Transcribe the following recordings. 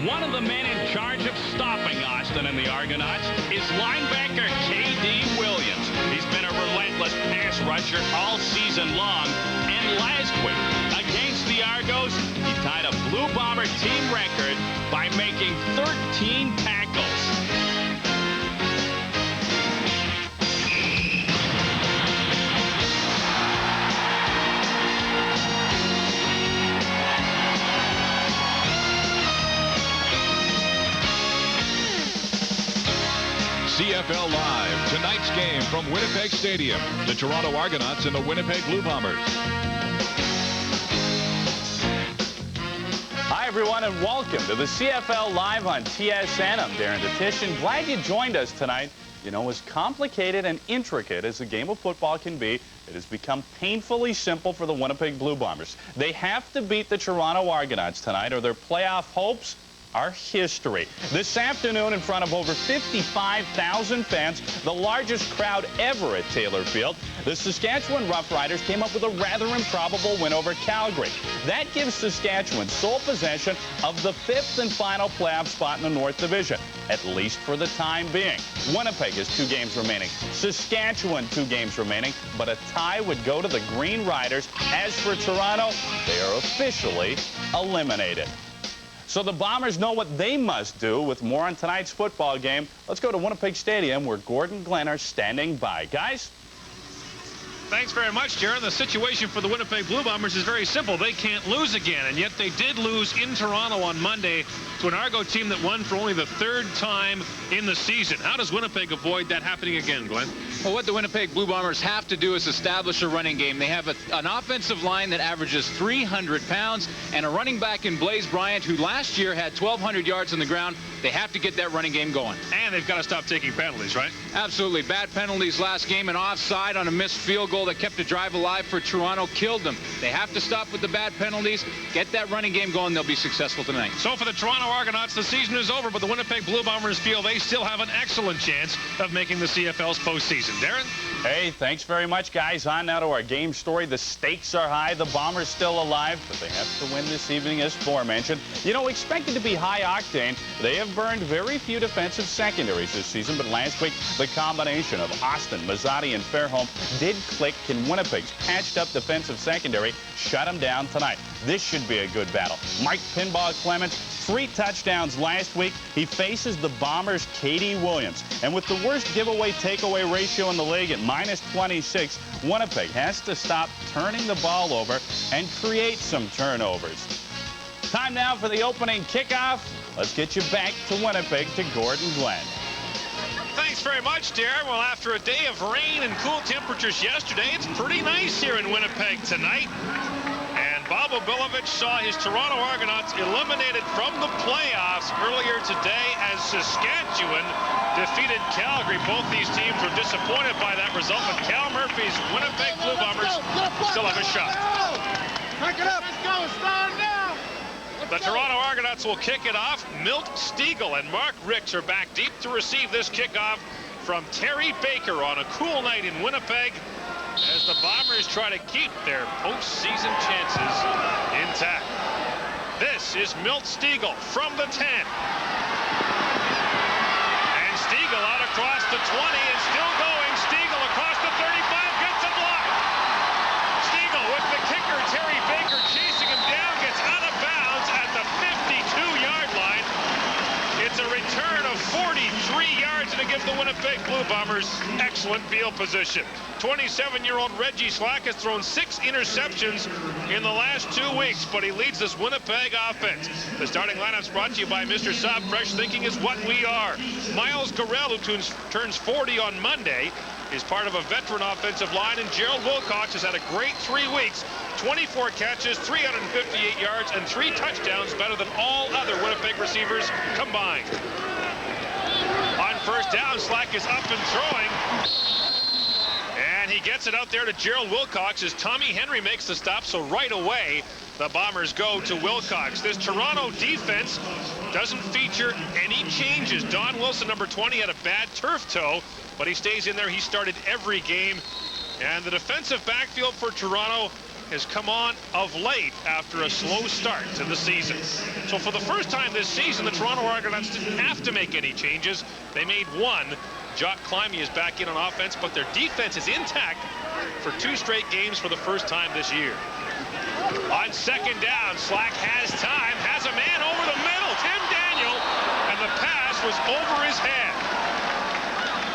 One of the men in charge of stopping Austin and the Argonauts is linebacker K.D. Williams. He's been a relentless pass rusher all season long. And last week, against the Argos, he tied a Blue Bomber team record by making 13 tackles. CFL Live, tonight's game from Winnipeg Stadium, the Toronto Argonauts and the Winnipeg Blue Bombers. Hi, everyone, and welcome to the CFL Live on TSN. I'm Darren DeTitian. Glad you joined us tonight. You know, as complicated and intricate as the game of football can be, it has become painfully simple for the Winnipeg Blue Bombers. They have to beat the Toronto Argonauts tonight, or their playoff hopes are history. This afternoon, in front of over 55,000 fans, the largest crowd ever at Taylor Field, the Saskatchewan Roughriders came up with a rather improbable win over Calgary. That gives Saskatchewan sole possession of the 5th and final playoff spot in the North Division, at least for the time being. Winnipeg has 2 games remaining. Saskatchewan 2 games remaining, but a tie would go to the Green Riders. As for Toronto, they are officially eliminated. So the Bombers know what they must do. With more on tonight's football game, let's go to Winnipeg Stadium, where Gordon and Glenn are standing by. Guys? Thanks very much, Jaron. The situation for the Winnipeg Blue Bombers is very simple. They can't lose again, and yet they did lose in Toronto on Monday to an Argo team that won for only the 3rd time in the season. How does Winnipeg avoid that happening again, Glenn? Well, what the Winnipeg Blue Bombers have to do is establish a running game. They have an offensive line that averages 300 pounds and a running back in Blaze Bryant, who last year had 1,200 yards on the ground. They have to get that running game going. And they've got to stop taking penalties, right? Absolutely. Bad penalties last game, and offside on a missed field goal that kept the drive alive for Toronto, killed them. They have to stop with the bad penalties, get that running game going. They'll be successful tonight. So for the Toronto Argonauts, the season is over, but the Winnipeg Blue Bombers feel they still have an excellent chance of making the CFL's postseason. Darren? Hey, thanks very much, guys. On now to our game story. The stakes are high. The Bombers still alive, but they have to win this evening, as aforementioned. You know, expected to be high octane, they have burned very few defensive secondaries this season, but last week, the combination of Austin, Mazzotti, and Fairholm did click. Can Winnipeg's patched-up defensive secondary shut them down tonight? This should be a good battle. Mike Pinball Clements, 3 touchdowns last week. He faces the Bombers' K.D. Williams. And with the worst giveaway-takeaway ratio in the league at -26, Winnipeg has to stop turning the ball over and create some turnovers. Time now for the opening kickoff. Let's get you back to Winnipeg, to Gordon Glenn. Thanks very much, Darren. Well, after a day of rain and cool temperatures yesterday, it's pretty nice here in Winnipeg tonight. And Bob Obilovich saw his Toronto Argonauts eliminated from the playoffs earlier today as Saskatchewan defeated Calgary. Both these teams were disappointed by that result, but Cal Murphy's Winnipeg Blue Bombers still have a shot. Pick it up. Let's go. Start now. The Toronto Argonauts will kick it off. Milt Stiegel and Mark Ricks are back deep to receive this kickoff from Terry Baker on a cool night in Winnipeg as the Bombers try to keep their postseason chances intact. This is Milt Stiegel from the 10. And Stiegel out across the 20 and still going. Stiegel across the 35, gets a block. Stiegel with the kicker, Terry Baker, chasing him down, gets out of bounds at the 52-yard line. It's a return of 43 yards to give the Winnipeg Blue Bombers excellent field position. 27-year-old Reggie Slack has thrown 6 interceptions in the last 2 weeks, but he leads this Winnipeg offense. The starting lineup's brought to you by Mr. Saab. Fresh thinking is what we are. Miles Garrell, who turns 40 on Monday, is part of a veteran offensive line, and Gerald Wilcox has had a great 3 weeks. 24 catches, 358 yards, and 3 touchdowns, better than all other Winnipeg receivers combined. On first down, Slack is up and throwing. And he gets it out there to Gerald Wilcox as Tommy Henry makes the stop, so right away, the Bombers go to Wilcox. This Toronto defense doesn't feature any changes. Don Wilson, number 20, had a bad turf toe, but he stays in there. He started every game. And the defensive backfield for Toronto has come on of late after a slow start to the season. So for the first time this season, the Toronto Argonauts didn't have to make any changes. They made one. Jock Climie is back in on offense, but their defense is intact for 2 straight games for the first time this year. On second down, Slack has time, has a man over the middle, Tim Daniel, and the pass was over his head.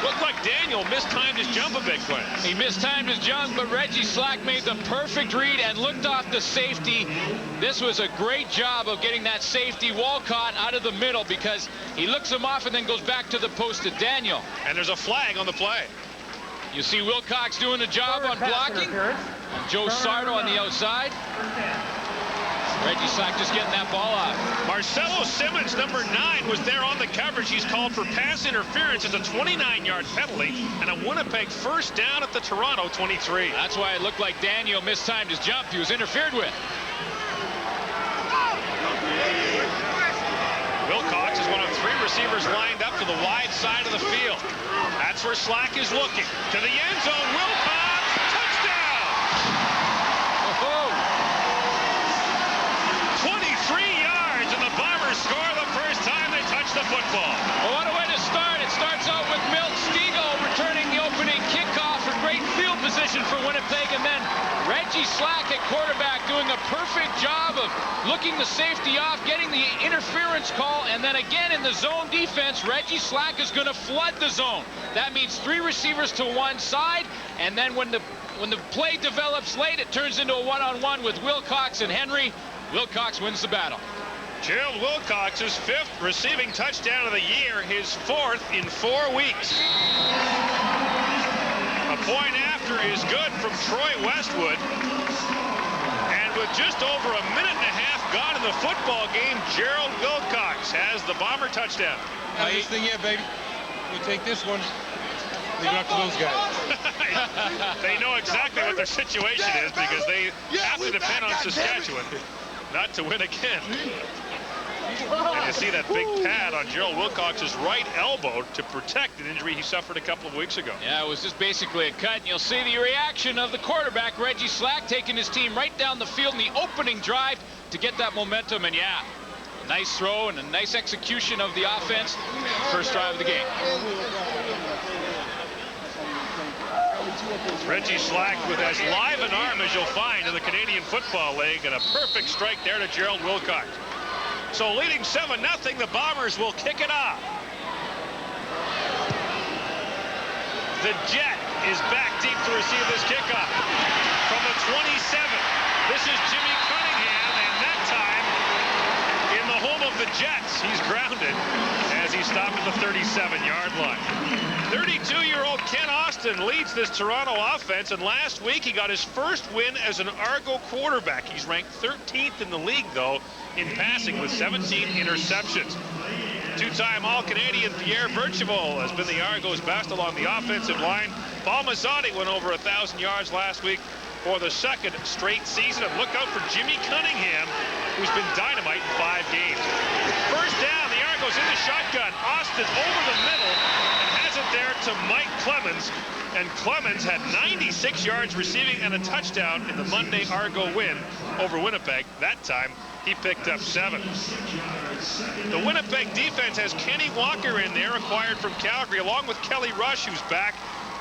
Looked like Daniel mistimed his jump a bit, Clint. He mistimed his jump, but Reggie Slack made the perfect read and looked off the safety. This was a great job of getting that safety Walcott out of the middle, because he looks him off and then goes back to the post to Daniel. And there's a flag on the play. You see Wilcox doing a job on blocking. Joe Sardo on the outside. Reggie Slack just getting that ball off. Marcelo Simmons, number 9, was there on the coverage. He's called for pass interference. It's a 29-yard penalty and a Winnipeg first down at the Toronto 23. That's why it looked like Daniel mistimed his jump. He was interfered with. Wilcox is one of 3 receivers lined up to the wide side of the field. That's where Slack is looking. To the end zone, Wilcox, touchdown! Oh, 23 yards, and the Bombers score the first time they touch the football. well, what a way to start. It starts out with Milt Stiegel returning the opening kickoff for great field position for Winnipeg, and then Reggie Slack at quarterback doing a perfect job of looking the safety off, getting the interference call, and then again in the zone defense, Reggie Slack is going to flood the zone. That means 3 receivers to one side, and then when the play develops late, it turns into a one-on-one with Wilcox and Henry. Wilcox wins the battle. Gerald Wilcox's 5th receiving touchdown of the year, his 4th in 4 weeks. A point after is good from Troy Westwood. And with just over a minute and a half gone in the football game, Gerald Wilcox has the Bomber touchdown. This thing, yeah, baby. You take this one. Leave it up to those guys. They know exactly what their situation is, because they have to depend on Saskatchewan not to win again. And you see that big pad on Gerald Wilcox's right elbow to protect an injury he suffered a couple of weeks ago. Yeah, it was just basically a cut, and you'll see the reaction of the quarterback, Reggie Slack, taking his team right down the field in the opening drive to get that momentum, and yeah, a nice throw and a nice execution of the offense. First drive of the game. Reggie Slack with as live an arm as you'll find in the Canadian Football League, and a perfect strike there to Gerald Wilcox. So leading 7-0, the Bombers will kick it off. The Jet is back deep to receive this kickoff. From the 27, this is Jimmy Cunningham, and that time in the home of the Jets, he's grounded as he stopped at the 37-yard line. 32-year-old Ken Austin leads this Toronto offense, and last week he got his first win as an Argo quarterback. He's ranked 13th in the league, though, in passing with 17 interceptions. 2-time All-Canadian Pierre Berchevaux has been the Argos' best along the offensive line. Paul Mazzotti went over 1,000 yards last week for the 2nd straight season. And look out for Jimmy Cunningham, who's been dynamite in 5 games. First down, the Argos in the shotgun. Austin over the middle and has it there to Mike Clemens. And Clemens had 96 yards receiving and a touchdown in the Monday Argo win over Winnipeg. That time, he picked up 7. The Winnipeg defense has Kenny Walker in there, acquired from Calgary, along with Kelly Rush, who's back.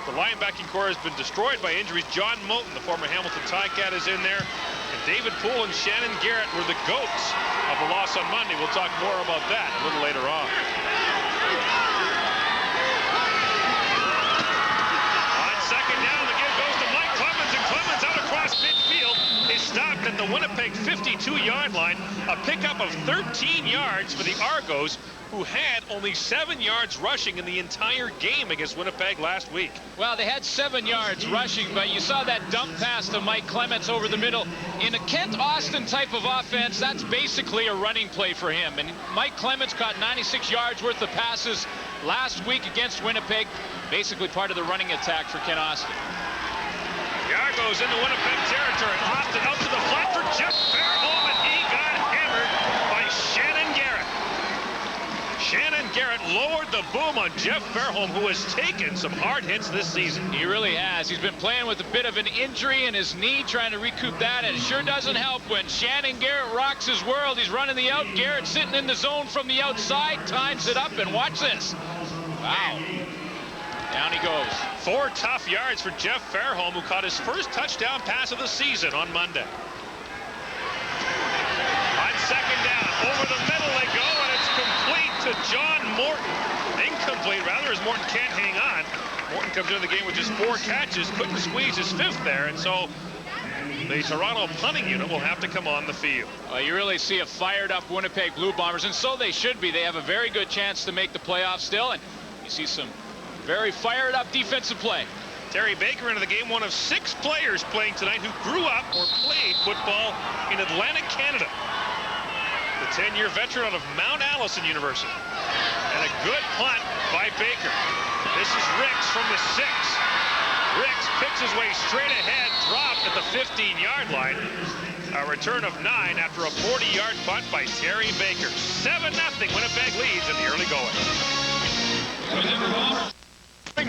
The linebacking core has been destroyed by injuries. John Moten, the former Hamilton Ticat, is in there. And David Poole and Shannon Garrett were the goats of the loss on Monday. We'll talk more about that a little later on. On second down, the give goes to Mike Clemens, and Clemens out across midfield is stopped at the Winnipeg 52-yard line. A pickup of 13 yards for the Argos, who had only 7 yards rushing in the entire game against Winnipeg last week. Well, they had 7 yards rushing, but you saw that dump pass to Mike Clements over the middle. In a Kent Austin type of offense, that's basically a running play for him. And Mike Clements caught 96 yards worth of passes last week against Winnipeg, basically part of the running attack for Kent Austin. The Argos into Winnipeg territory. Austin up to the flat for Jeff Fairholm, and he got hammered by Shannon Garrett. Shannon Garrett lowered the boom on Jeff Fairholm, who has taken some hard hits this season. He really has. He's been playing with a bit of an injury in his knee, trying to recoup that, and it sure doesn't help when Shannon Garrett rocks his world. He's running the out. Garrett sitting in the zone from the outside, times it up, and watch this. Wow. Down he goes. 4 tough yards for Jeff Fairholm, who caught his first touchdown pass of the season on Monday. On second down, over the middle they go, and it's complete to John Morton. Incomplete, rather, as Morton can't hang on. Morton comes into the game with just 4 catches, couldn't squeeze his 5th there, and so the Toronto punting unit will have to come on the field. You really see a fired-up Winnipeg Blue Bombers, and so they should be. They have a very good chance to make the playoffs still, and you see some very fired-up defensive play. Terry Baker into the game, one of 6 players playing tonight who grew up or played football in Atlantic, Canada. The 10-year veteran out of Mount Allison University. And a good punt by Baker. This is Ricks from the 6. Ricks picks his way straight ahead, dropped at the 15-yard line. A return of 9 after a 40-yard punt by Terry Baker. 7-0, Winnipeg leads in the early going.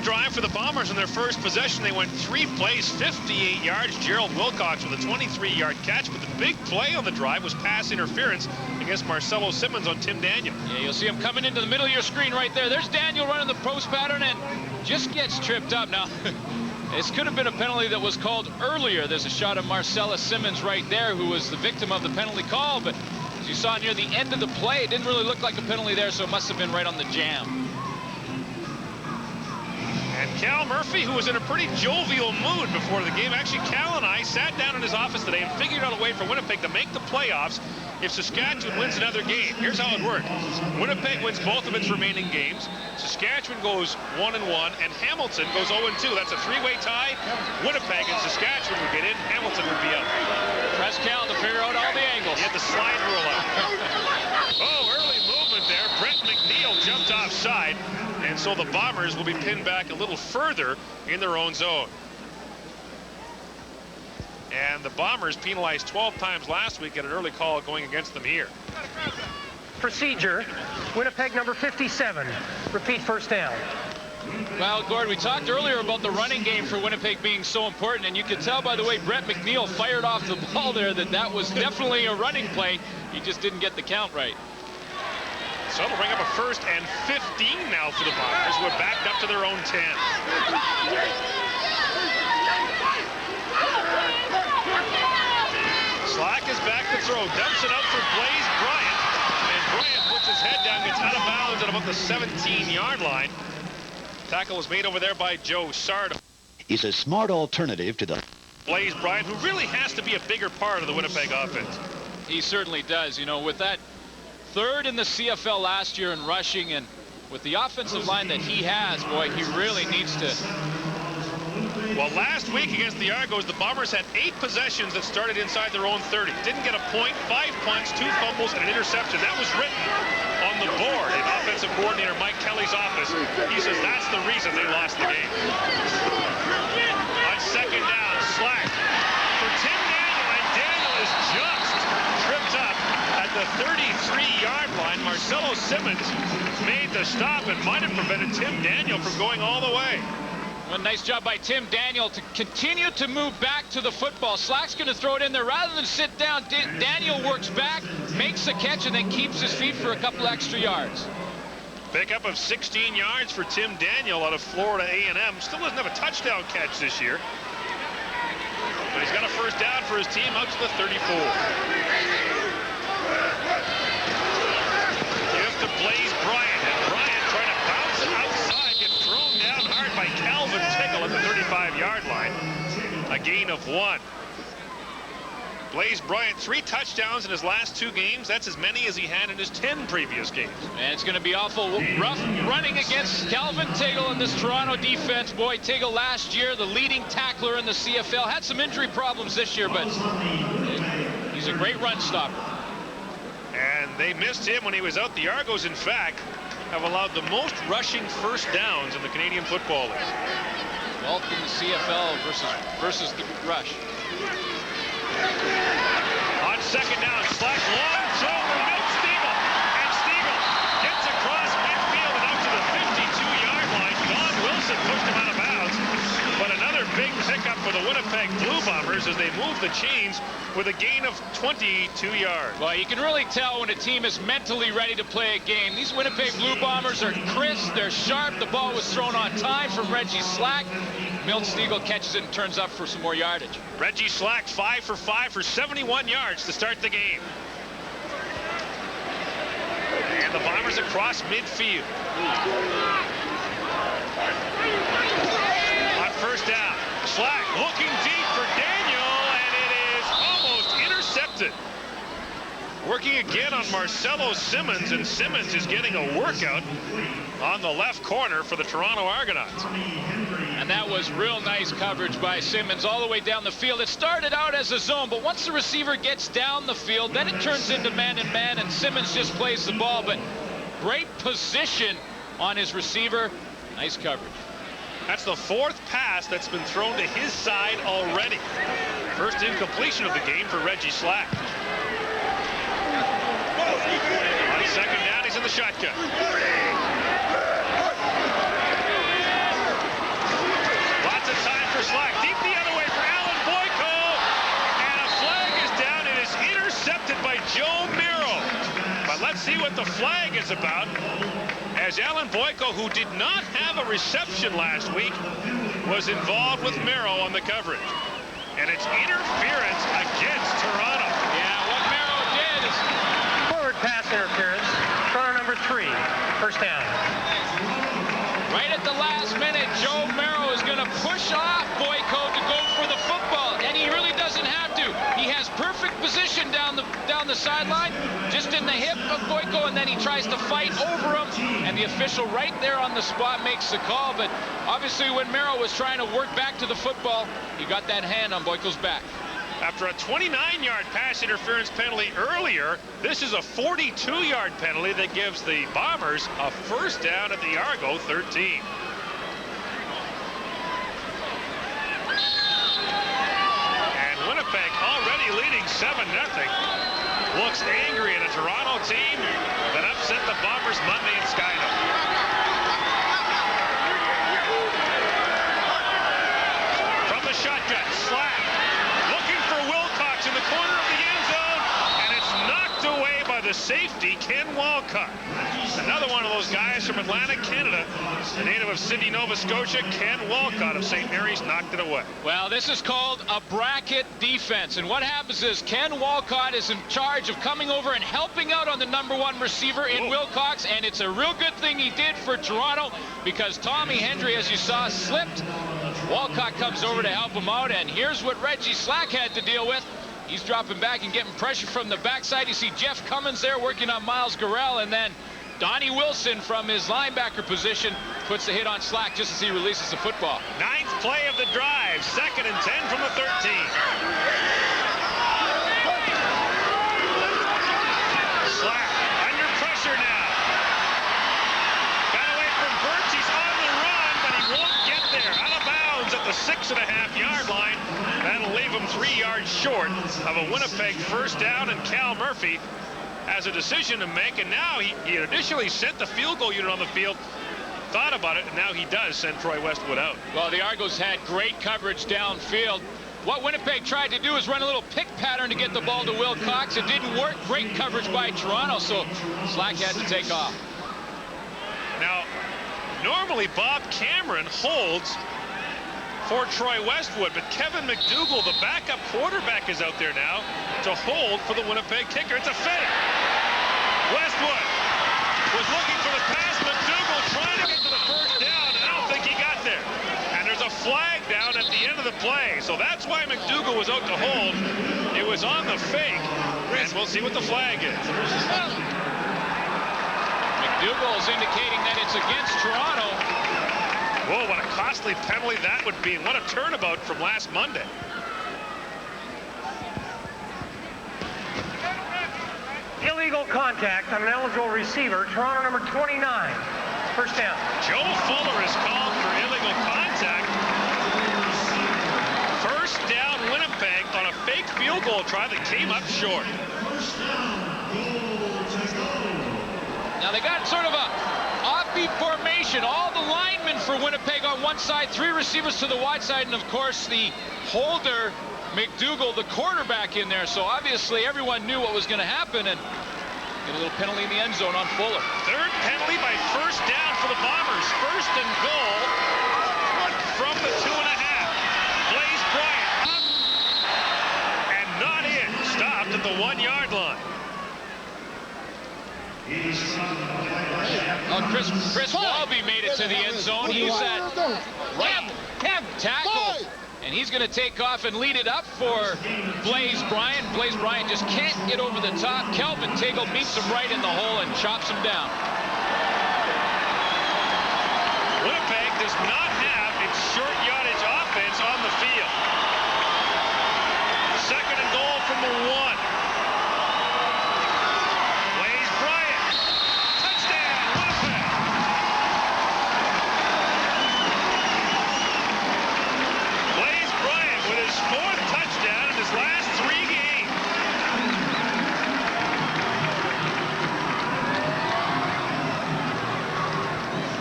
Drive for the Bombers in their first possession. They went 3 plays, 58 yards. Gerald Wilcox with a 23-yard catch, but the big play on the drive was pass interference against Marcelo Simmons on Tim Daniel. Yeah, you'll see him coming into the middle of your screen right there. There's Daniel running the post pattern and just gets tripped up. Now, this could have been a penalty that was called earlier. There's a shot of Marcelo Simmons right there, who was the victim of the penalty call, but as you saw near the end of the play, it didn't really look like a penalty there, so it must have been right on the jam. And Cal Murphy, who was in a pretty jovial mood before the game. Actually, Cal and I sat down in his office today and figured out a way for Winnipeg to make the playoffs if Saskatchewan wins another game. Here's how it worked. Winnipeg wins both of its remaining games. Saskatchewan goes 1-1, and Hamilton goes 0-2. That's a 3-way tie. Winnipeg and Saskatchewan would get in. Hamilton would be out. Press Cal to figure out all the angles. He had the slide rule out. Oh, early movement there. Brett McNeil jumped offside. And so the Bombers will be pinned back a little further in their own zone. And the Bombers penalized 12 times last week at an early call going against them here. Procedure, Winnipeg number 57. Repeat first down. Well, Gord, we talked earlier about the running game for Winnipeg being so important, and you could tell by the way Brett McNeil fired off the ball there that was definitely a running play. He just didn't get the count right. So it'll bring up a 1st and 15 now for the Bombers, who are backed up to their own 10. Slack is back to throw, dumps it out for Blaze Bryant, and Bryant puts his head down, gets out of bounds at about the 17-yard line. Tackle was made over there by Joe Sard. Is a smart alternative to the Blaze Bryant, who really has to be a bigger part of the Winnipeg offense. He certainly does. You know, with that 3rd in the CFL last year in rushing, and with the offensive line that he has, boy, he really needs to. Well, last week against the Argos, the Bombers had 8 possessions that started inside their own 30. Didn't get a point, 5 punts, 2 fumbles, and an interception. That was written on the board in offensive coordinator Mike Kelly's office. He says that's the reason they lost the game. On second down, Slack for Tim Daniel, and Daniel is just tripped up at the 33-yard line. Marcelo Simmons made the stop and might have prevented Tim Daniel from going all the way. A nice job by Tim Daniel to continue to move back to the football. Slack's going to throw it in there. Rather than sit down, Daniel works back, makes the catch, and then keeps his feet for a couple extra yards. Pickup of 16 yards for Tim Daniel out of Florida A&M. Still doesn't have a touchdown catch this year. But he's got a first down for his team out to the 34. Give to Blaze Bryant, and Bryant trying to bounce it outside, gets thrown down hard by Calvin Tickle at the 35-yard line. A gain of 1. Blaze Bryant, 3 touchdowns in his last 2 games. That's as many as he had in his 10 previous games. And it's going to be awful rough running against Calvin Tiggle in this Toronto defense. Boy, Tiggle last year, the leading tackler in the CFL, had some injury problems this year, but he's a great run stopper. And they missed him when he was out. The Argos, in fact, have allowed the most rushing first downs in the Canadian Football League. 12th in the CFL versus the rush. On second down, Slack long throw for Milt Stiegel, and Stiegel gets across midfield. Bombers as they move the chains with a gain of 22 yards. Well, you can really tell when a team is mentally ready to play a game. These Winnipeg Blue Bombers are crisp, they're sharp. The ball was thrown on time from Reggie Slack. Milt Stiegel catches it and turns up for some more yardage. Reggie Slack 5 for 5 for 71 yards to start the game. And the Bombers across midfield. On first down, Slack looking deep for Daniel, and it is almost intercepted. Working again on Marcelo Simmons, and Simmons is getting a workout on the left corner for the Toronto Argonauts. And that was real nice coverage by Simmons all the way down the field. It started out as a zone, but once the receiver gets down the field, then it turns into man-and-man, and Simmons just plays the ball. But great position on his receiver. Nice coverage. That's the fourth pass that's been thrown to his side already. First incompletion of the game for Reggie Slack. On second down, he's in the shotgun. Lots of time for Slack. Deep the other way for Alan Boyko. And a flag is down. It is intercepted by Joe Miro. But let's see what the flag is about. As Alan Boyko, who did not have a reception last week, was involved with Miro on the coverage. And it's interference against Toronto. Yeah, what Miro did is... Forward pass interference. Toronto number 3. First down. Right at the last minute, Joe Miro is going to push off Boyko to go for the football, and he really doesn't have to. He has perfect position down the sideline, just in the hip of Boyko, and then he tries to fight over him, and the official right there on the spot makes the call. But obviously when Miro was trying to work back to the football, he got that hand on Boyko's back. After a 29-yard pass interference penalty earlier, this is a 42-yard penalty that gives the Bombers a first down at the Argo 13. And Winnipeg already leading 7-0. Looks angry at a Toronto team that upset the Bombers Monday in Skyno. From the shotgun, Slack. In the corner of the end zone, and it's knocked away by the safety, Ken Walcott. Another one of those guys from Atlantic, Canada, a native of Sydney, Nova Scotia. Ken Walcott of St. Mary's knocked it away. Well, this is called a bracket defense, and what happens is Ken Walcott is in charge of coming over and helping out on the #1 receiver in Wilcox, and it's a real good thing he did for Toronto, because Tommy Hendry, as you saw, slipped. Walcott comes over to help him out, and here's what Reggie Slack had to deal with. He's dropping back and getting pressure from the backside. You see Jeff Cummins there working on Miles Garrell, and then Donnie Wilson from his linebacker position puts the hit on Slack just as he releases the football. Ninth play of the drive, 2nd and 10 from the 13. Slack under pressure now. Got away from Burns. He's on the run, but he won't get there. Out of bounds at the 6.5-yard line. That'll leave him 3 yards short of a Winnipeg first down, and Cal Murphy has a decision to make, and now he initially sent the field goal unit on the field, thought about it, and now he does send Troy Westwood out. Well, the Argos had great coverage downfield. What Winnipeg tried to do is run a little pick pattern to get the ball to Wilcox. It didn't work. Great coverage by Toronto, so Slack had to take off. Now, normally Bob Cameron holds for Troy Westwood, but Kevin McDougall, the backup quarterback, is out there now to hold for the Winnipeg kicker. It's a fake. Westwood was looking for the pass. McDougall trying to get to the first down, and I don't think he got there. And there's a flag down at the end of the play, so that's why McDougall was out to hold. It was on the fake, and we'll see what the flag is. McDougall is indicating that it's against Toronto. Whoa, what a costly penalty that would be, and what a turnabout from last Monday. Illegal contact on an eligible receiver, Toronto number 29. First down. Joe Fuller is called for illegal contact. First down Winnipeg on a fake field goal try that came up short. Now they got sort of a offbeat formation. All the linemen for Winnipeg on one side, 3 receivers to the wide side, and of course the holder McDougall, the quarterback, in there. So obviously everyone knew what was going to happen, and get a little penalty in the end zone on Fuller. Third penalty by first down for the Bombers. First and goal from the 2.5. Blaze Bryant up and not in. Stopped at the 1-yard line. Chris Walby made it to the end zone. He's at right tackle, and he's going to take off and lead it up for Blaze Bryant. Blaze Bryant just can't get over the top. Kelvin Tiggle meets him right in the hole and chops him down. Winnipeg does not have its short yardage offense on the field. Second and goal from the 1. Blaze Bryant. Touchdown, Winnipeg. Blaze Bryant with his 4th touchdown in his last 3 games.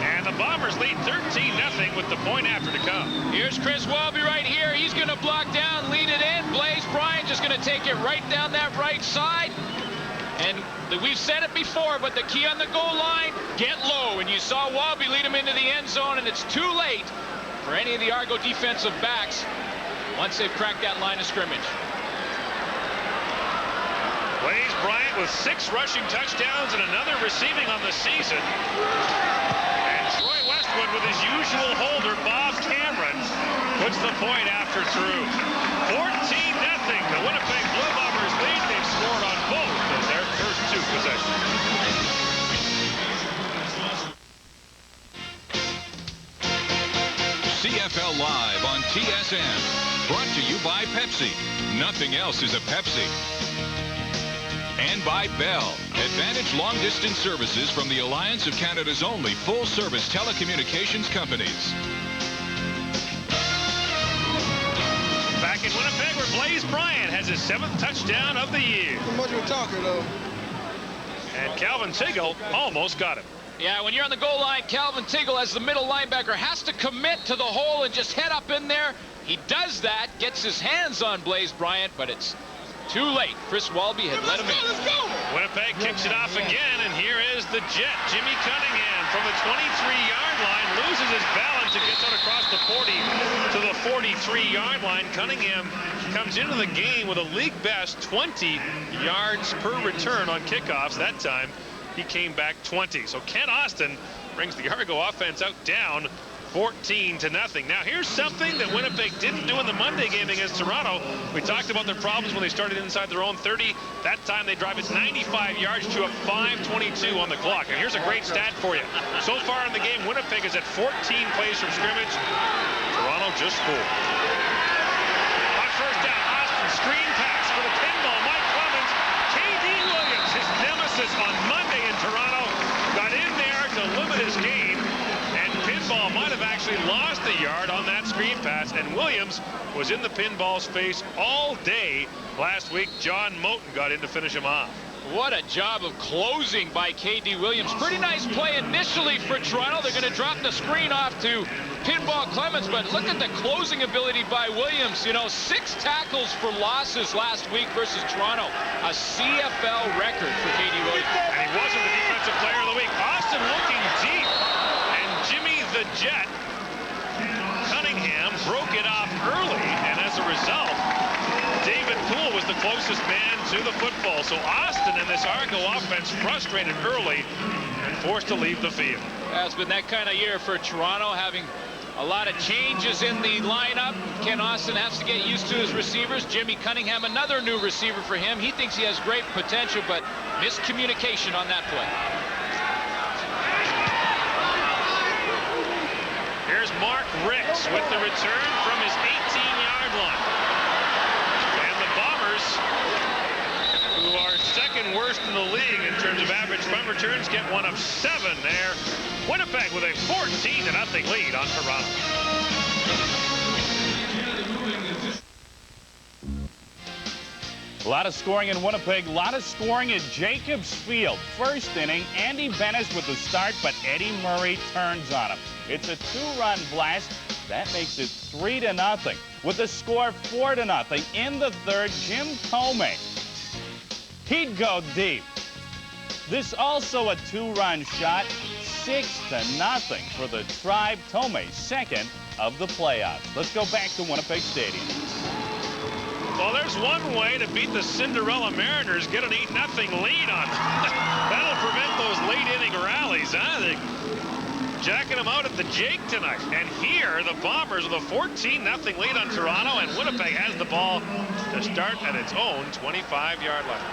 And the Bombers lead 13-0 with the point after to come. Here's Chris Walby right here. He's going to block down, lead it in. Blaze Bryant just going to take it right down that right side. And we've said it before, but the key on the goal line, get low. And you saw Walby lead him into the end zone, and it's too late for any of the Argo defensive backs once they've cracked that line of scrimmage. Blaze Bryant with 6 rushing touchdowns and another receiving on the season. And Troy Westwood with his usual holder, Bob Cameron, puts the point after through. 14-0. The Winnipeg Blue Bombers lead. They've scored on both of their first 2 possessions. CFL Live on TSN. Brought to you by Pepsi. Nothing else is a Pepsi. And by Bell. Advantage long-distance services from the Alliance of Canada's only full-service telecommunications companies. Back in Winnipeg, where Blaze Bryant has his 7th touchdown of the year. How much we talking, though? And Calvin Tiggle almost got him. Yeah, when you're on the goal line, Calvin Tiggle, as the middle linebacker, has to commit to the hole and just head up in there. He does that, gets his hands on Blaze Bryant, but it's too late. Chris Walby had let him in. Winnipeg kicks it off again, and here is the Jet. Jimmy Cunningham from the 23-yard line loses his balance and gets out across the 40 to the 43-yard line. Cunningham comes into the game with a league best 20 yards per return on kickoffs. That time he came back 20. So Ken Austin brings the Argo offense out down 14-0. Now here's something that Winnipeg didn't do in the Monday game against Toronto. We talked about their problems when they started inside their own 30. That time they drive it 95 yards to a 5:22 on the clock. And here's a great stat for you. So far in the game, Winnipeg is at 14 plays from scrimmage. Toronto just 4. On first down, Austin screen pass for the pinball. Mike Clemens, K.D. Williams, his nemesis on Monday in Toronto, got in there to limit his gain. Pinball might have actually lost a yard on that screen pass, and Williams was in the pinball's face all day last week. John Moten got in to finish him off. What a job of closing by K.D. Williams. Pretty nice play initially for Toronto. They're going to drop the screen off to Pinball Clemens, but look at the closing ability by Williams. You know, 6 tackles for losses last week versus Toronto. A CFL record for K.D. Williams. And he wasn't the defensive player of the week. Austin looking deep, and Jimmy the Jet Cunningham broke it off early, and as a result, David Poole was the closest man to the football. So Austin and this Argo offense frustrated early and forced to leave the field. It's been that kind of year for Toronto, having a lot of changes in the lineup. Ken Austin has to get used to his receivers. Jimmy Cunningham, another new receiver for him. He thinks he has great potential, but miscommunication on that play. Here's Mark Ricks with the return from his 18-yard line. And the Bombers, who are second worst in the league in terms of average punt returns, get one of 7 there. Winnipeg with a 14-0 lead on Toronto. A lot of scoring in Winnipeg, a lot of scoring at Jacobs Field. First inning, Andy Bennis with the start, but Eddie Murray turns on him. It's a 2-run blast. That makes it 3-0. with the score 4-0. In the third, Jim Comey, he'd go deep. This also a 2-run shot, 6-0 for the Tribe. Tomei, second of the playoffs. Let's go back to Winnipeg Stadium. Well, there's one way to beat the Cinderella Mariners, get an 8-0 lead on them. That'll prevent those late inning rallies, huh? They're jacking them out at the Jake tonight. And here, the Bombers with a 14-0 lead on Toronto, and Winnipeg has the ball to start at its own 25-yard line.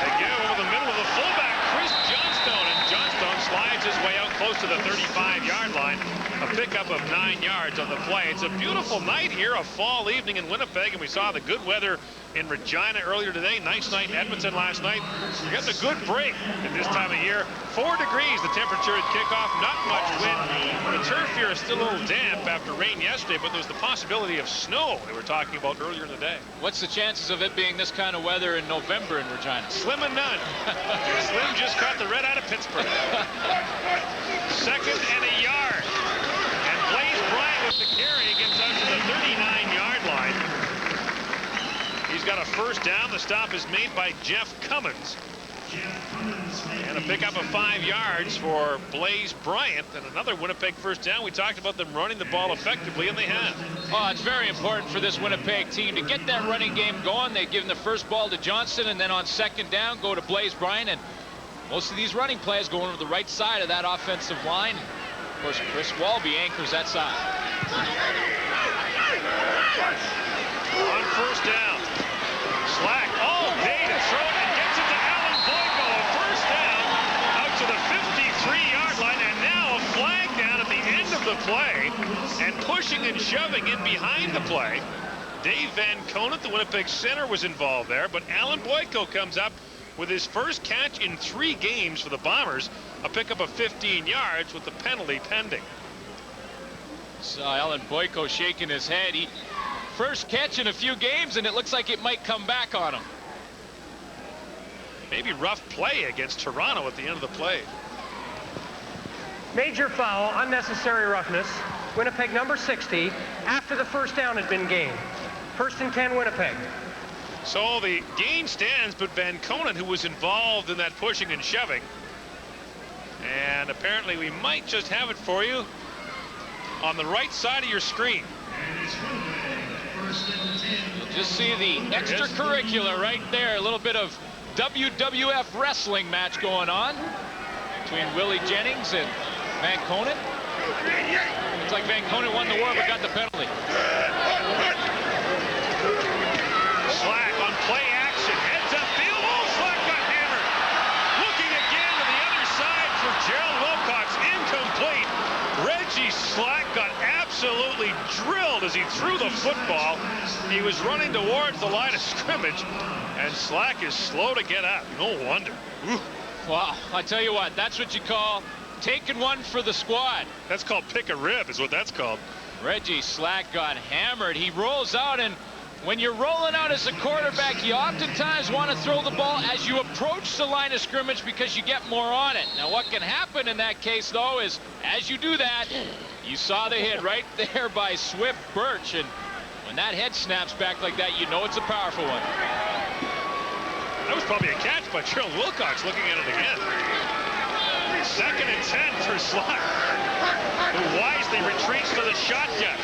They give over the middle of the fullback, Chris Johnstone, and Johnstone slides his way out close to the 35-yard line. A pickup of 9 yards on the play. It's a beautiful night here, a fall evening in Winnipeg, and we saw the good weather in Regina earlier today. Nice night in Edmonton last night. We're getting a good break at this time of year. 4 degrees the temperature at kickoff, not much wind. The turf here is still a little damp after rain yesterday, but there's the possibility of snow they were talking about earlier in the day. What's the chances of it being this kind of weather in November in Regina? Slim and none. Slim just caught the red out of Pittsburgh. 2nd and a yard. And Blaze Bryant with the carry gets out to the 39-yard line. He's got a first down. The stop is made by Jeff Cummins. And a pickup of 5 yards for Blaze Bryant, and another Winnipeg first down. We talked about them running the ball effectively, and they have. Oh, it's very important for this Winnipeg team to get that running game going. They've given the first ball to Johnson, and then on 2nd down, go to Blaze Bryant. And most of these running plays going over the right side of that offensive line. Of course, Chris Walby anchors that side. On first down, Slack all day to throw it and gets it to Alan Boyko. A first down out to the 53-yard line, and now a flag down at the end of the play, and pushing and shoving in behind the play. Dave Van Conant, the Winnipeg center, was involved there, but Alan Boyko comes up with his first catch in 3 games for the Bombers, a pickup of 15 yards with the penalty pending. So Alan Boyko shaking his head. He first catch in a few games, and it looks like it might come back on him. Maybe rough play against Toronto at the end of the play. Major foul, unnecessary roughness. Winnipeg number 60 after the first down had been gained. 1st and 10 Winnipeg. So the gain stands, but Van Conant, who was involved in that pushing and shoving, and apparently we might just have it for you on the right side of your screen. You'll just see the extracurricular right there. A little bit of WWF wrestling match going on between Willie Jennings and Van Conant. Looks like Van Conant won the war but got the penalty. Slack on play action, heads up field. Oh, Slack got hammered. Looking again to the other side for Gerald Wilcox, incomplete. Reggie Slack got absolutely drilled as he threw the football. He was running towards the line of scrimmage, and Slack is slow to get up. No wonder. Ooh. Wow, I tell you what, that's what you call taking one for the squad. That's called pick a rib, is what that's called. Reggie Slack got hammered. He rolls out, and when you're rolling out as a quarterback, you oftentimes want to throw the ball as you approach the line of scrimmage because you get more on it. Now, what can happen in that case, though, is as you do that, you saw the hit right there by Swift Birch, and when that head snaps back like that, you know it's a powerful one. That was probably a catch by Gerald Wilcox, looking at it again. 2nd and 10 for Slack, who wisely retreats to the shotgun.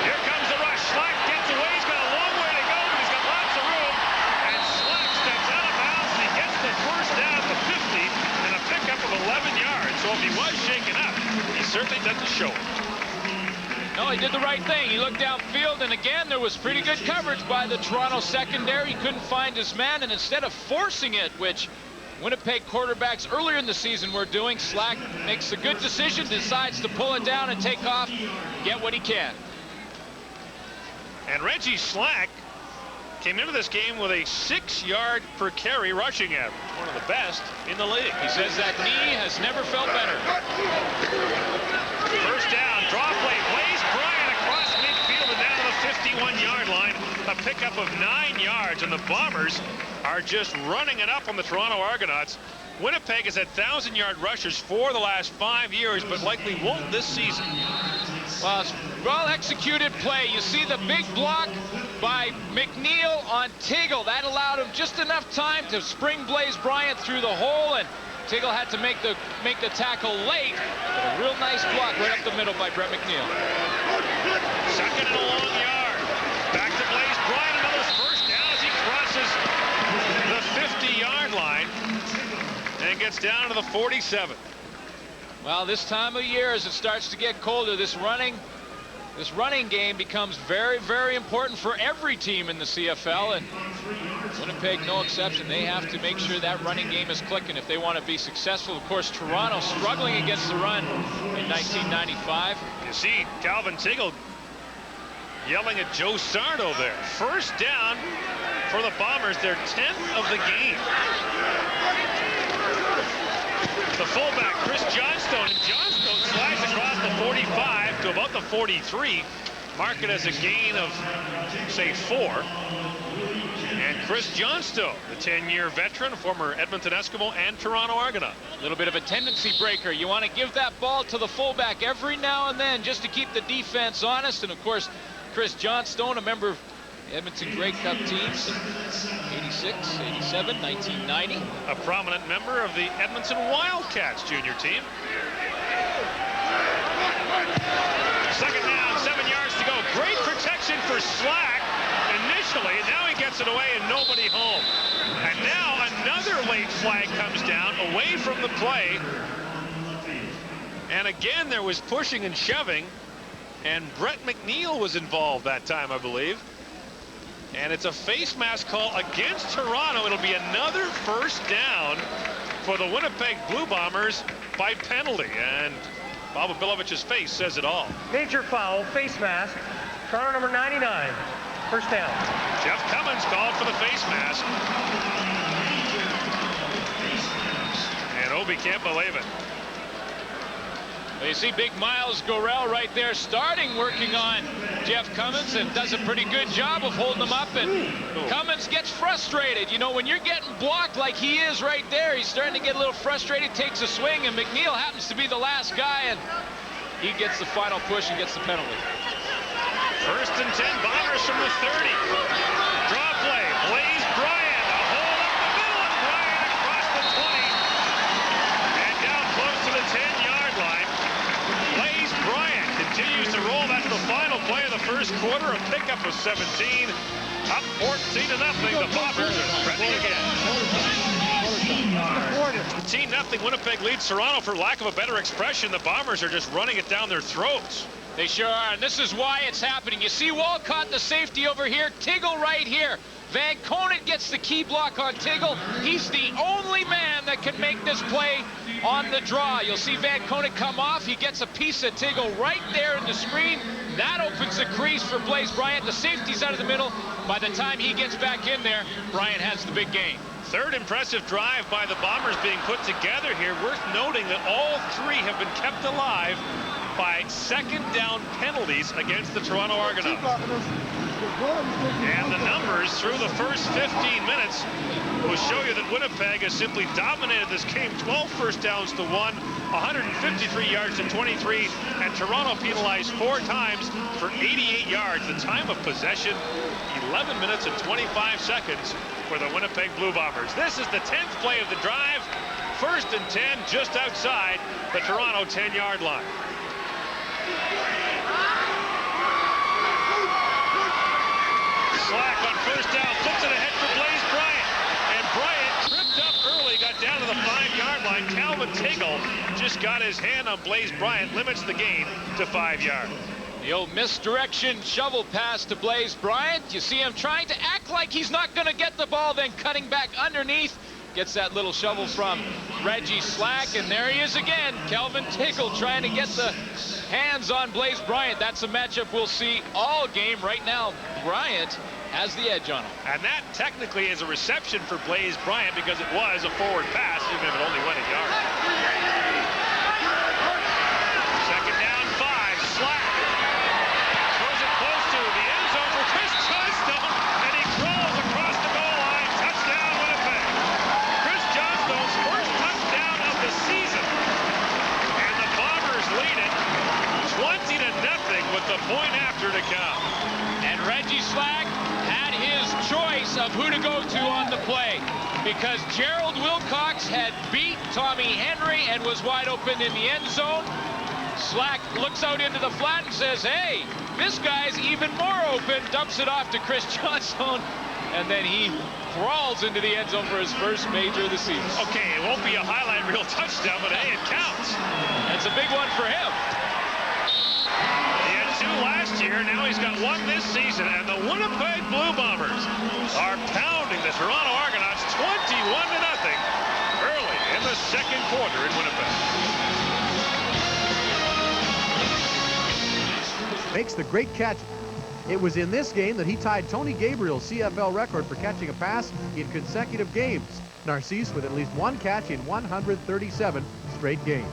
Here comes the rush. Slack gets away. He's got a long way to go, but he's got lots of room. And Slack steps out of bounds, and he gets the first down at the 50 and a pickup of 11 yards. So if he was shaken up, he certainly doesn't show it. No, he did the right thing. He looked downfield, and again, there was pretty good coverage by the Toronto secondary. He couldn't find his man, and instead of forcing it, which Winnipeg quarterbacks earlier in the season were doing, Slack makes a good decision, decides to pull it down and take off, get what he can. And Reggie Slack came into this game with a 6-yard per carry rushing average, one of the best in the league. He says that knee has never felt better. First down, draw play, Blaze Bryant across midfield and down to the 51-yard line. A pickup of 9 yards, and the Bombers are just running it up on the Toronto Argonauts. Winnipeg has had 1,000-yard rushers for the last 5 years, but likely won't this season. Well, it's well-executed play. You see the big block by McNeil on Tiggle. That allowed him just enough time to spring Blaze Bryant through the hole, and Tiggle had to make the tackle late. But a real nice block right up the middle by Brett McNeil. Second and a long yard. Back to Blaze Bryant. Another first down as he crosses the 50-yard line and gets down to the 47. Well, this time of year, as it starts to get colder, this running game becomes very, very important for every team in the CFL, and Winnipeg no exception. They have to make sure that running game is clicking if they want to be successful. Of course, Toronto struggling against the run in 1995. You see Calvin Tiggle yelling at Joe Sardo there. First down for the Bombers, their 10th of the game. The fullback, Chris Johnstone, and Johnstone slides across the 45 to about the 43. Mark it as a gain of, say, 4. And Chris Johnstone, the 10-year veteran, former Edmonton Eskimo and Toronto Argonaut. A little bit of a tendency breaker. You want to give that ball to the fullback every now and then just to keep the defense honest. And, of course, Chris Johnstone, a member of Edmonton Grey Cup teams, 86, 87, 1990. A prominent member of the Edmonton Wildcats junior team. Second down, 7 yards to go. Great protection for Slack initially. Now he gets it away and nobody home. And now another late flag comes down away from the play. And again, there was pushing and shoving. And Brett McNeil was involved that time, I believe. And it's a face mask call against Toronto. It'll be another first down for the Winnipeg Blue Bombers by penalty. And Bob Bilovich's face says it all. Major foul, face mask, Toronto number 99. First down. Jeff Cummins called for the face mask. And Obi can't believe it. Well, you see big Miles Gorell right there starting working on Jeff Cummins and does a pretty good job of holding him up, and Cummins gets frustrated. You know, when you're getting blocked like he is right there, he's starting to get a little frustrated, takes a swing, and McNeil happens to be the last guy, and he gets the final push and gets the penalty. First and 10, Bombers from the 30. Draw play, Blaze Bryant, a hole up the middle, and Bryant across the 20 and down close to the 10-yard line. Blaze Bryant continues to roll. That's the final play of the first quarter. A pickup of 17. Up 14-0. The Bombers are threatening again. 14-0. Winnipeg leads Toronto. For lack of a better expression, the Bombers are just running it down their throats. They sure are, and this is why it's happening. You see Walcott, the safety over here, Tiggle right here. Van Conant gets the key block on Tiggle. He's the only man that can make this play on the draw. You'll see Van Conant come off. He gets a piece of Tiggle right there in the screen. That opens the crease for Blaze Bryant. The safety's out of the middle. By the time he gets back in there, Bryant has the big gain. Third impressive drive by the Bombers being put together here. Worth noting that all three have been kept alive by second down penalties against the Toronto Argonauts. And the numbers through the first 15 minutes will show you that Winnipeg has simply dominated this game. 12 first downs to 1, 153 yards to 23, and Toronto penalized 4 times for 88 yards. The time of possession, 11 minutes and 25 seconds for the Winnipeg Blue Bombers. This is the 10th play of the drive. First and 10 just outside the Toronto 10-yard line. Slack on first down, flips it ahead for Blaze Bryant. And Bryant tripped up early, got down to the 5-yard line. Calvin Tiggle just got his hand on Blaze Bryant, limits the gain to 5 yards. The old misdirection shovel pass to Blaze Bryant. You see him trying to act like he's not going to get the ball, then cutting back underneath. Gets that little shovel from Reggie Slack, and there he is again. Calvin Tiggle trying to get the hands on Blaze Bryant. That's a matchup we'll see all game. Right now, Bryant has the edge on him. And that technically is a reception for Blaze Bryant because it was a forward pass, even if it only went a yard. Second down, 5. Slack throws it close to the end zone for Chris Johnstone, and he crawls across the goal line. Touchdown, Winnipeg. Chris Johnstone's first touchdown choice of who to go to on the play, because Gerald Wilcox had beat Tommy Henry and was wide open in the end zone. Slack looks out into the flat and says, hey, this guy's even more open, dumps it off to Chris Johnstone, and then he crawls into the end zone for his first major of the season. Okay, it won't be a highlight reel touchdown, but hey, it counts. That's a big one for him. He had 2 last year, now he's got 1 this season, and the Winnipeg Blue Bombers are pounding the Toronto Argonauts 21-0 early in the second quarter in Winnipeg. Makes the great catch. It was in this game that he tied Tony Gabriel's CFL record for catching a pass in consecutive games. Narcisse with at least 1 catch in 137 straight games.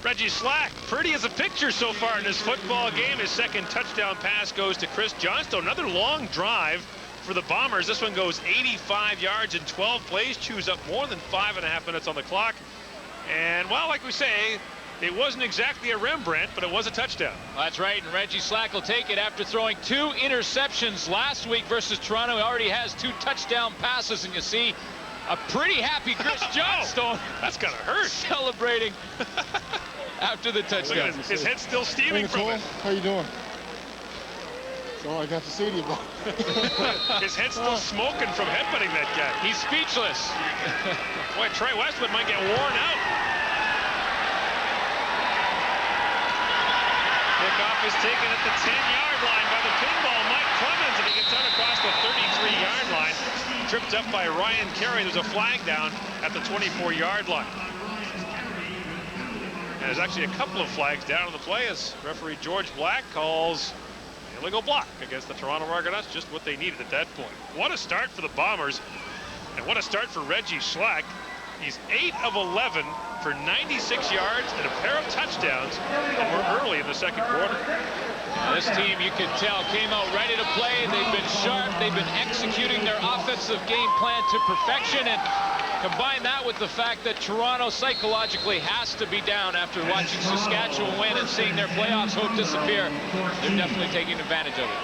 Reggie Slack, pretty as a picture so far in this football game. His second touchdown pass goes to Chris Johnstone. Another long drive for the Bombers. This one goes 85 yards in 12 plays, chews up more than 5.5 minutes on the clock. And, well, like we say, it wasn't exactly a Rembrandt, but it was a touchdown. That's right, and Reggie Slack will take it after throwing 2 interceptions last week versus Toronto. He already has 2 touchdown passes, and you see a pretty happy Chris Johnstone. That's gotta hurt. Celebrating after the touchdown. His head's still steaming from it. How you doing? That's all I got to say to you about. His head's still smoking from headbutting that guy. He's speechless. Boy, Trey Westwood might get worn out. Kickoff is taken at the 10-yard line by the pinball Mike Clemens, and he gets out across the 33-yard line. Tripped up by Ryan Carey. There's a flag down at the 24-yard line. And there's actually a couple of flags down on the play as referee George Black calls illegal block against the Toronto Argonauts, just what they needed at that point. What a start for the Bombers, and what a start for Reggie Slack. He's 8 of 11 for 96 yards and a pair of touchdowns, and we're early in the second quarter. This team, you can tell, came out ready to play. They've been sharp. They've been executing their offensive game plan to perfection, and combine that with the fact that Toronto psychologically has to be down after watching Saskatchewan win and seeing their playoffs hope disappear. They're definitely taking advantage of it.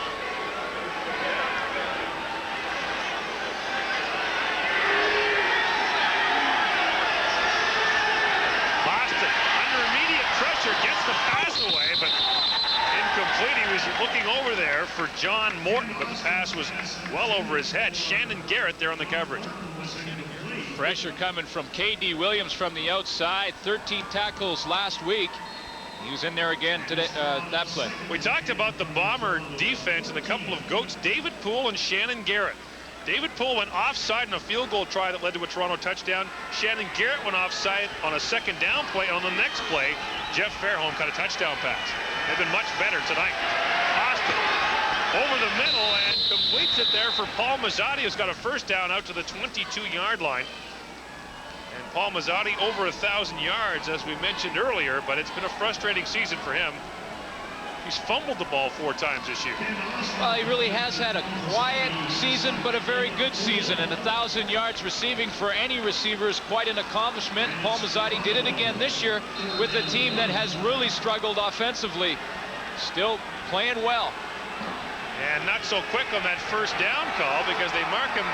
Gets the pass away, but incomplete. He was looking over there for John Morton, but the pass was well over his head. Shannon Garrett there on the coverage. Pressure coming from K.D. Williams from the outside. 13 tackles last week. He was in there again today, that play. We talked about the Bomber defense and a couple of goats, David Poole and Shannon Garrett. David Poole went offside in a field goal try that led to a Toronto touchdown. Shannon Garrett went offside on a second down play. On the next play, Jeff Fairholm caught a touchdown pass. They've been much better tonight. Austin over the middle and completes it there for Paul Mazzotti, who's got a first down out to the 22-yard line. And Paul Mazzotti over 1,000 yards, as we mentioned earlier, but it's been a frustrating season for him. He's fumbled the ball 4 times this year. Well, he really has had a quiet season, but a very good season. And 1,000 yards receiving for any receiver is quite an accomplishment. Paul Mazzotti did it again this year with a team that has really struggled offensively. Still playing well. And not so quick on that first down call, because they mark him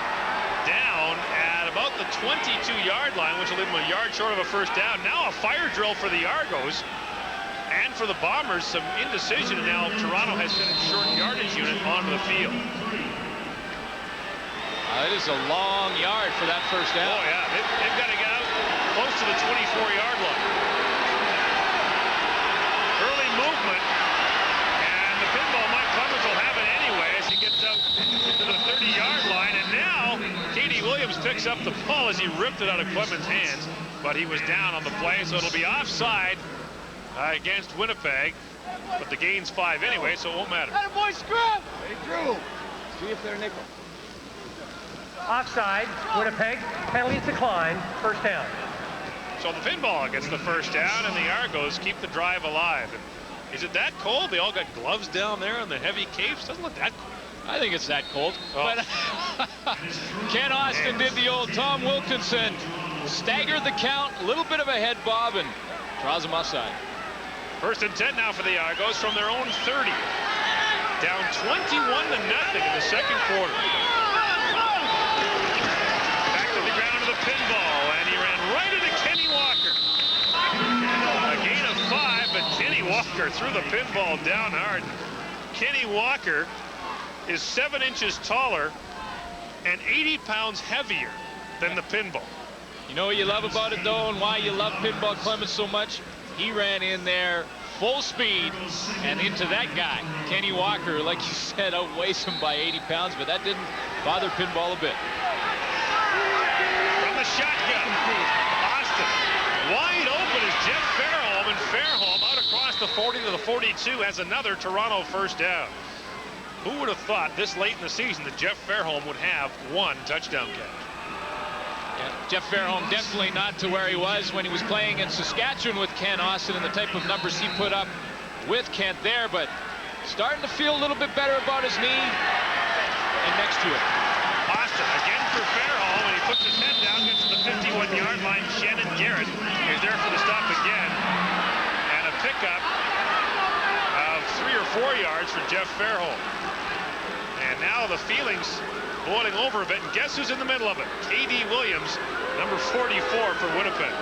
down at about the 22-yard line, which will leave him a yard short of a first down. Now a fire drill for the Argos. And for the Bombers, some indecision. Now Toronto has sent a short yardage unit onto the field. It is a long yard for that first down. Oh, yeah. They've got to get out close to the 24-yard line. Early movement. And the pinball, Mike Clemens will have it anyway as he gets out to the 30-yard line. And now K.D. Williams picks up the ball as he ripped it out of Clemens' hands. But he was down on the play, so it'll be offside against Winnipeg, but the gain's 5 anyway, so it won't matter. Boy, scrub! Hey, Drew, see if they're nickel. Offside, Winnipeg, penalties decline, first down. So the pinball gets the first down, and the Argos keep the drive alive. And is it that cold? They all got gloves down there and the heavy capes. Doesn't look that cold. I think it's that cold. Oh. But Ken Austin did the old Tom Wilkinson, staggered the count, a little bit of a head bob, and draws him offside. First and 10 now for the Argos from their own 30. Down 21-0 in the second quarter. Back to the ground to the pinball, and he ran right into Kenny Walker. A gain of 5, but Kenny Walker threw the pinball down hard. Kenny Walker is 7 inches taller and 80 pounds heavier than the pinball. You know what you love about it, though, and why you love Pinball Clemens so much? He ran in there full speed and into that guy. Kenny Walker, like you said, outweighs him by 80 pounds, but that didn't bother Pinball a bit. From the shotgun, Austin wide open is Jeff Fairholm, and Fairholm out across the 40 to the 42 has another Toronto first down. Who would have thought this late in the season that Jeff Fairholm would have 1 touchdown catch? Yeah, Jeff Fairholm definitely not to where he was when he was playing in Saskatchewan with Ken Austin and the type of numbers he put up with Kent there, but starting to feel a little bit better about his knee and next to it. Austin again for Fairholm, and he puts his head down, gets to the 51-yard line. Shannon Garrett is there for the stop again, and a pickup of 3 or 4 yards for Jeff Fairholm. And now the feelings boiling over a bit, and guess who's in the middle of it? K.D. Williams, number 44 for Winnipeg.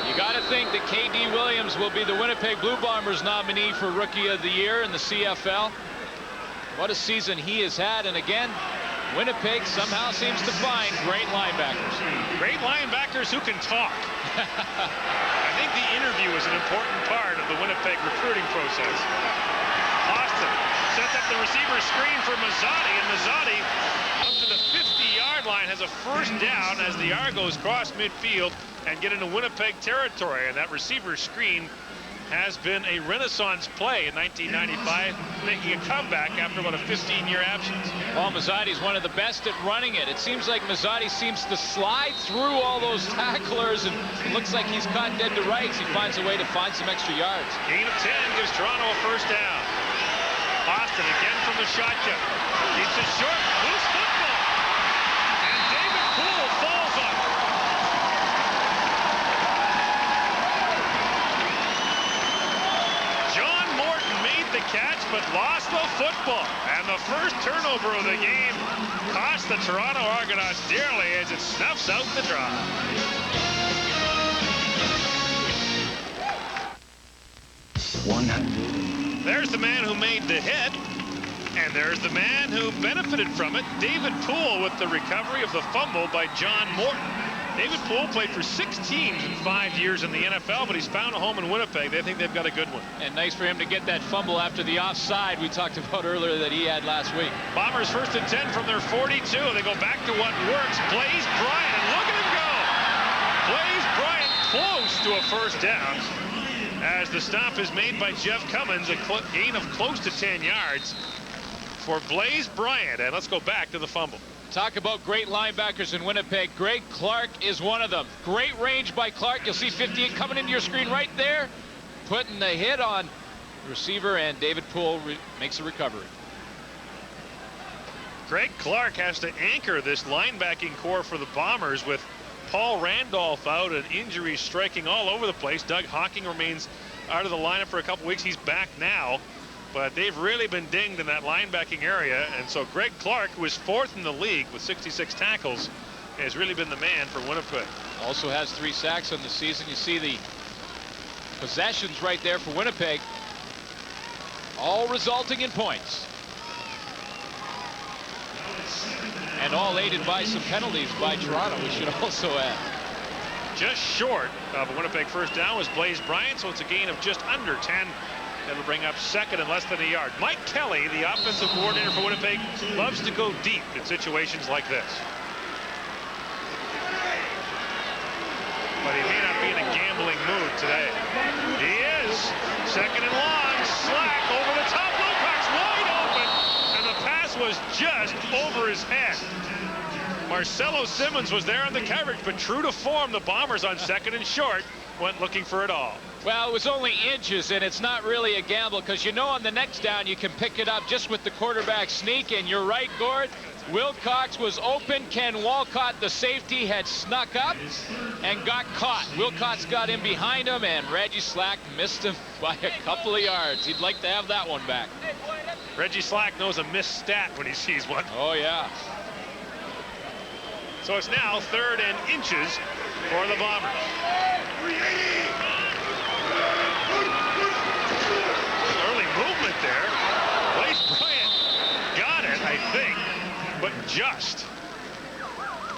You got to think that K.D. Williams will be the Winnipeg Blue Bombers nominee for Rookie of the Year in the CFL. What a season he has had, and again, Winnipeg somehow seems to find great linebackers. Great linebackers who can talk. I think the interview is an important part of the Winnipeg recruiting process. Austin sets up the receiver screen for Mazzotti, and Mazzotti up to the 50-yard line has a first down as the Argos cross midfield and get into Winnipeg territory. And that receiver screen has been a renaissance play in 1995, making a comeback after about a 15-year absence. Paul Mazzotti is one of the best at running it. It seems like Mazzotti seems to slide through all those tacklers, and it looks like he's caught dead to rights. He finds a way to find some extra yards. Gain of 10 gives Toronto a first down. Austin again from the shotgun. Keeps it short. Loose football. And David Poole falls on it. John Morton made the catch but lost the football. And the first turnover of the game cost the Toronto Argonauts dearly as it snuffs out the drive. There's the man who made the hit, and there's the man who benefited from it, David Poole, with the recovery of the fumble by John Morton. David Poole played for 6 teams in 5 years in the NFL, but he's found a home in Winnipeg. They think they've got a good one. And nice for him to get that fumble after the offside we talked about earlier that he had last week. Bombers first and 10 from their 42. They go back to what works. Blaze Bryant, and look at him go. Blaze Bryant close to a first down, as the stop is made by Jeff Cummins, a gain of close to 10 yards for Blaze Bryant. And let's go back to the fumble. Talk about great linebackers in Winnipeg. Greg Clark is one of them. Great range by Clark. You'll see 58 coming into your screen right there, putting the hit on the receiver, and David Poole makes a recovery. Greg Clark has to anchor this linebacking core for the Bombers with Paul Randolph out and injuries striking all over the place. Doug Hawking remains out of the lineup for a couple weeks. He's back now, but they've really been dinged in that linebacking area. And so Greg Clark, who is 4th in the league with 66 tackles, has really been the man for Winnipeg. Also has 3 sacks on the season. You see the possessions right there for Winnipeg, all resulting in points. And all aided by some penalties by Toronto, we should also add. Just short of a Winnipeg first down was Blaze Bryant, so it's a gain of just under 10. That'll bring up second and less than a yard. Mike Kelly, the offensive coordinator for Winnipeg, loves to go deep in situations like this. But he may not be in a gambling mood today. He is. Second and long. Slack over the top. Wilcox wide open. And the pass was just over his head. Marcelo Simmons was there on the coverage, but true to form, the Bombers on second and short went looking for it all. Well, it was only inches, and it's not really a gamble, because you know on the next down you can pick it up just with the quarterback sneak. And you're right, Gord, Wilcox was open. Ken Walcott, the safety, had snuck up and got caught. Wilcox got in behind him, and Reggie Slack missed him by a couple of yards. He'd like to have that one back. Reggie Slack knows a missed stat when he sees one. Oh, yeah. So it's now 3rd and inches for the Bombers. Early movement there. Blaze Bryant got it, I think, but just.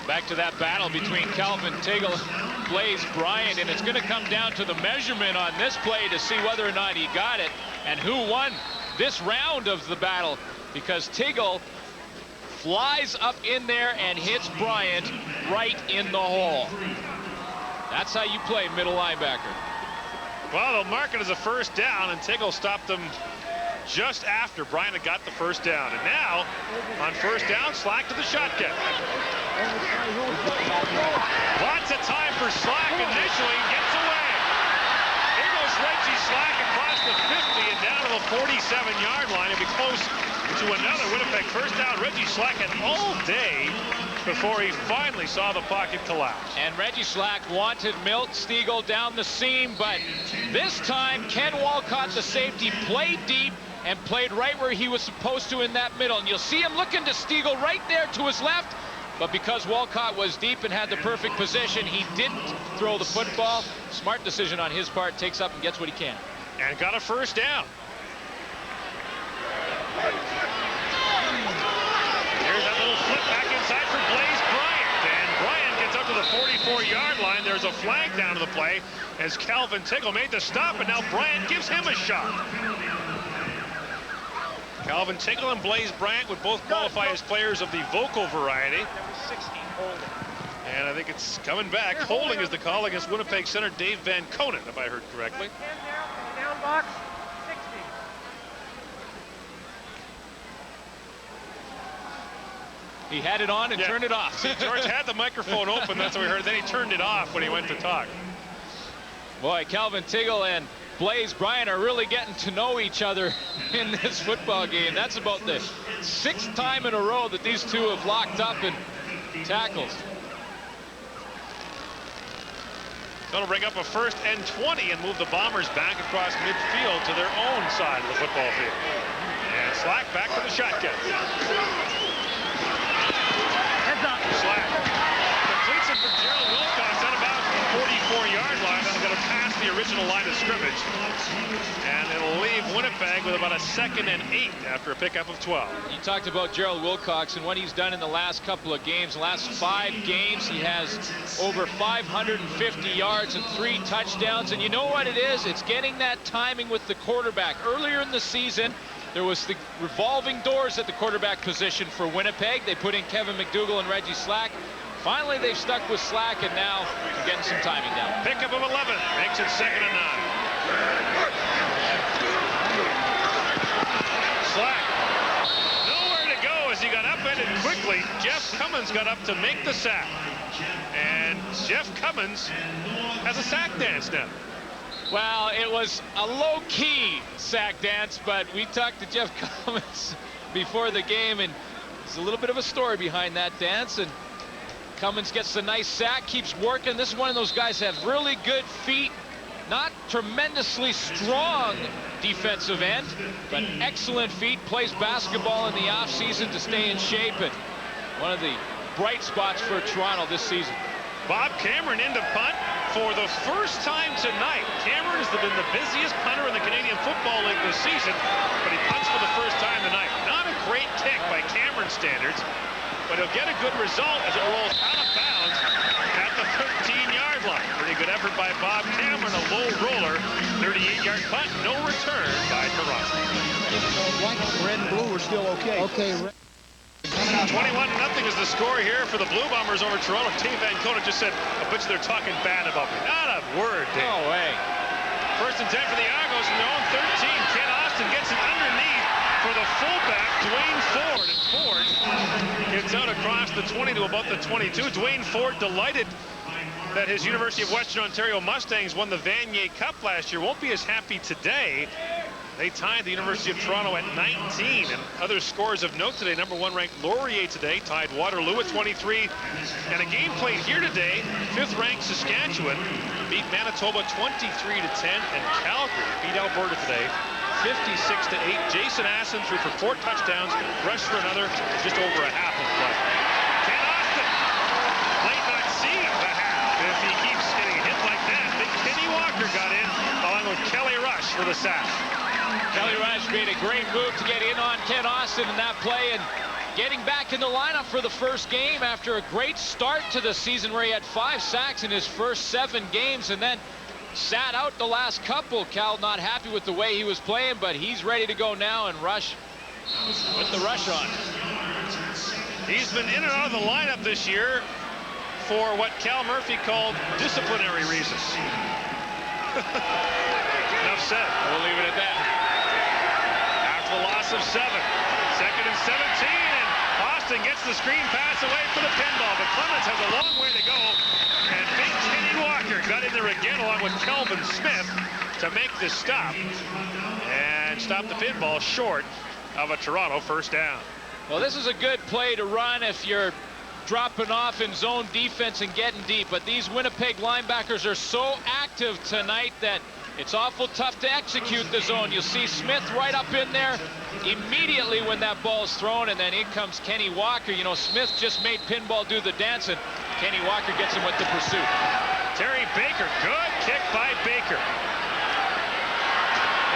Back to that battle between Calvin Tiggle and Blaze Bryant, and it's going to come down to the measurement on this play to see whether or not he got it and who won this round of the battle, because Tiggle flies up in there and hits Bryant right in the hole. That's how you play middle linebacker. Well, they'll mark it as a first down, and Tiggle stopped them just after Bryant had got the first down. And now, on first down, Slack to the shotgun. Lots of time for Slack initially, gets away. Here goes Reggie Slack across the 50 and down to the 47-yard line. It'll be close to another Winnipeg first down. Reggie Slack had all day before he finally saw the pocket collapse. And Reggie Slack wanted Milt Stegall down the seam, but this time Ken Walcott, the safety, played deep and played right where he was supposed to in that middle. And you'll see him looking to Stegall right there to his left, but because Walcott was deep and had the perfect position, he didn't throw the football. Smart decision on his part, takes up and gets what he can. And got a first down. Here's that little flip back inside for Blaze Bryant. And Bryant gets up to the 44-yard line. There's a flag down to the play as Calvin Tiggle made the stop, and now Bryant gives him a shot. Calvin Tiggle and Blaze Bryant would both qualify as players of the vocal variety. Number 16, holding. And I think it's coming back. Holding is the call against Winnipeg center Dave Van Konen, if I heard correctly. 10 there, down box, 60. He had it on and turned it off. See, George had the microphone open, that's what we heard. Then he turned it off when he went to talk. Boy, Calvin Tiggle and Blaze Bryant are really getting to know each other in this football game. That's about the 6th time in a row that these two have locked up in tackles. Going to bring up a 1st and 20 and move the Bombers back across midfield to their own side of the football field. And Slack back to the shotgun. Heads up. Slack completes it for Gerald Wilcox at about the 44-yard line. That's going to pass the original line of scrimmage. And it'll leave Winnipeg with about a 2nd and 8 after a pickup of 12. You talked about Gerald Wilcox and what he's done in the last couple of games. The last 5 games, he has over 550 yards and 3 touchdowns. And you know what it is? It's getting that timing with the quarterback. Earlier in the season, there was the revolving doors at the quarterback position for Winnipeg. They put in Kevin McDougall and Reggie Slack. Finally, they've stuck with Slack, and now they're getting some timing down. Pickup of 11 makes it 2nd and 9. Slack nowhere to go as he got upended quickly. Jeff Cummins got up to make the sack, and Jeff Cummins has a sack dance now. Well, it was a low-key sack dance, but we talked to Jeff Cummins before the game, and there's a little bit of a story behind that dance. And Cummins gets the nice sack, keeps working. This is one of those guys that have really good feet, not tremendously strong defensive end, but excellent feet, plays basketball in the offseason to stay in shape, and one of the bright spots for Toronto this season. Bob Cameron into punt for the first time tonight. Cameron has been the busiest punter in the Canadian Football League this season, but he punts for the first time tonight. Not a great kick by Cameron standards, but he'll get a good result as it rolls out of bounds at the 13-yard line. Pretty good effort by Bob Cameron, a low roller, 38-yard punt, no return by Toronto. Red and blue are still okay. Okay. 21-0 is the score here for the Blue Bombers over Toronto. Dave Van Konen just said, I bet you they're talking bad about me. Not a word, Dave. No way. 1st and 10 for the Argos from their own 13. Ken Austin gets it underneath for the fullback, Dwayne Ford. And Ford gets out across the 20 to about the 22. Dwayne Ford delighted that his University of Western Ontario Mustangs won the Vanier Cup last year. Won't be as happy today They tied the University of Toronto at 19. And other scores of note today, #1 ranked Laurier today tied Waterloo at 23. And a game played here today, 5th ranked Saskatchewan beat Manitoba 23-10. And Calgary beat Alberta today 56-8. Jason Assen threw for 4 touchdowns, rushed for another, just over a half of play. Ken Austin might not see the half if he keeps getting hit like that. Big Kenny Walker got in along with Kelly Rush for the sack. Kelly Rush made a great move to get in on Ken Austin in that play and getting back in the lineup for the first game after a great start to the season where he had 5 sacks in his first 7 games and then sat out the last couple. Cal not happy with the way he was playing, but he's ready to go now, and Rush with the rush on. He's been in and out of the lineup this year for what Cal Murphy called disciplinary reasons. Enough said. We'll leave it at that. After the loss of 7, 2nd and 17, and Austin gets the screen pass away for the pinball, but Clemens has a long way to go, and big Kenny Walker got in there again along with Kelvin Smith to make this stop and stop the pinball short of a Toronto first down. Well, this is a good play to run if you're dropping off in zone defense and getting deep, but these Winnipeg linebackers are so active tonight that it's awful tough to execute the zone. You'll see Smith right up in there immediately when that ball is thrown, and then in comes Kenny Walker. You know, Smith just made pinball do the dance, and Kenny Walker gets him with the pursuit. Terry Baker, good kick by Baker.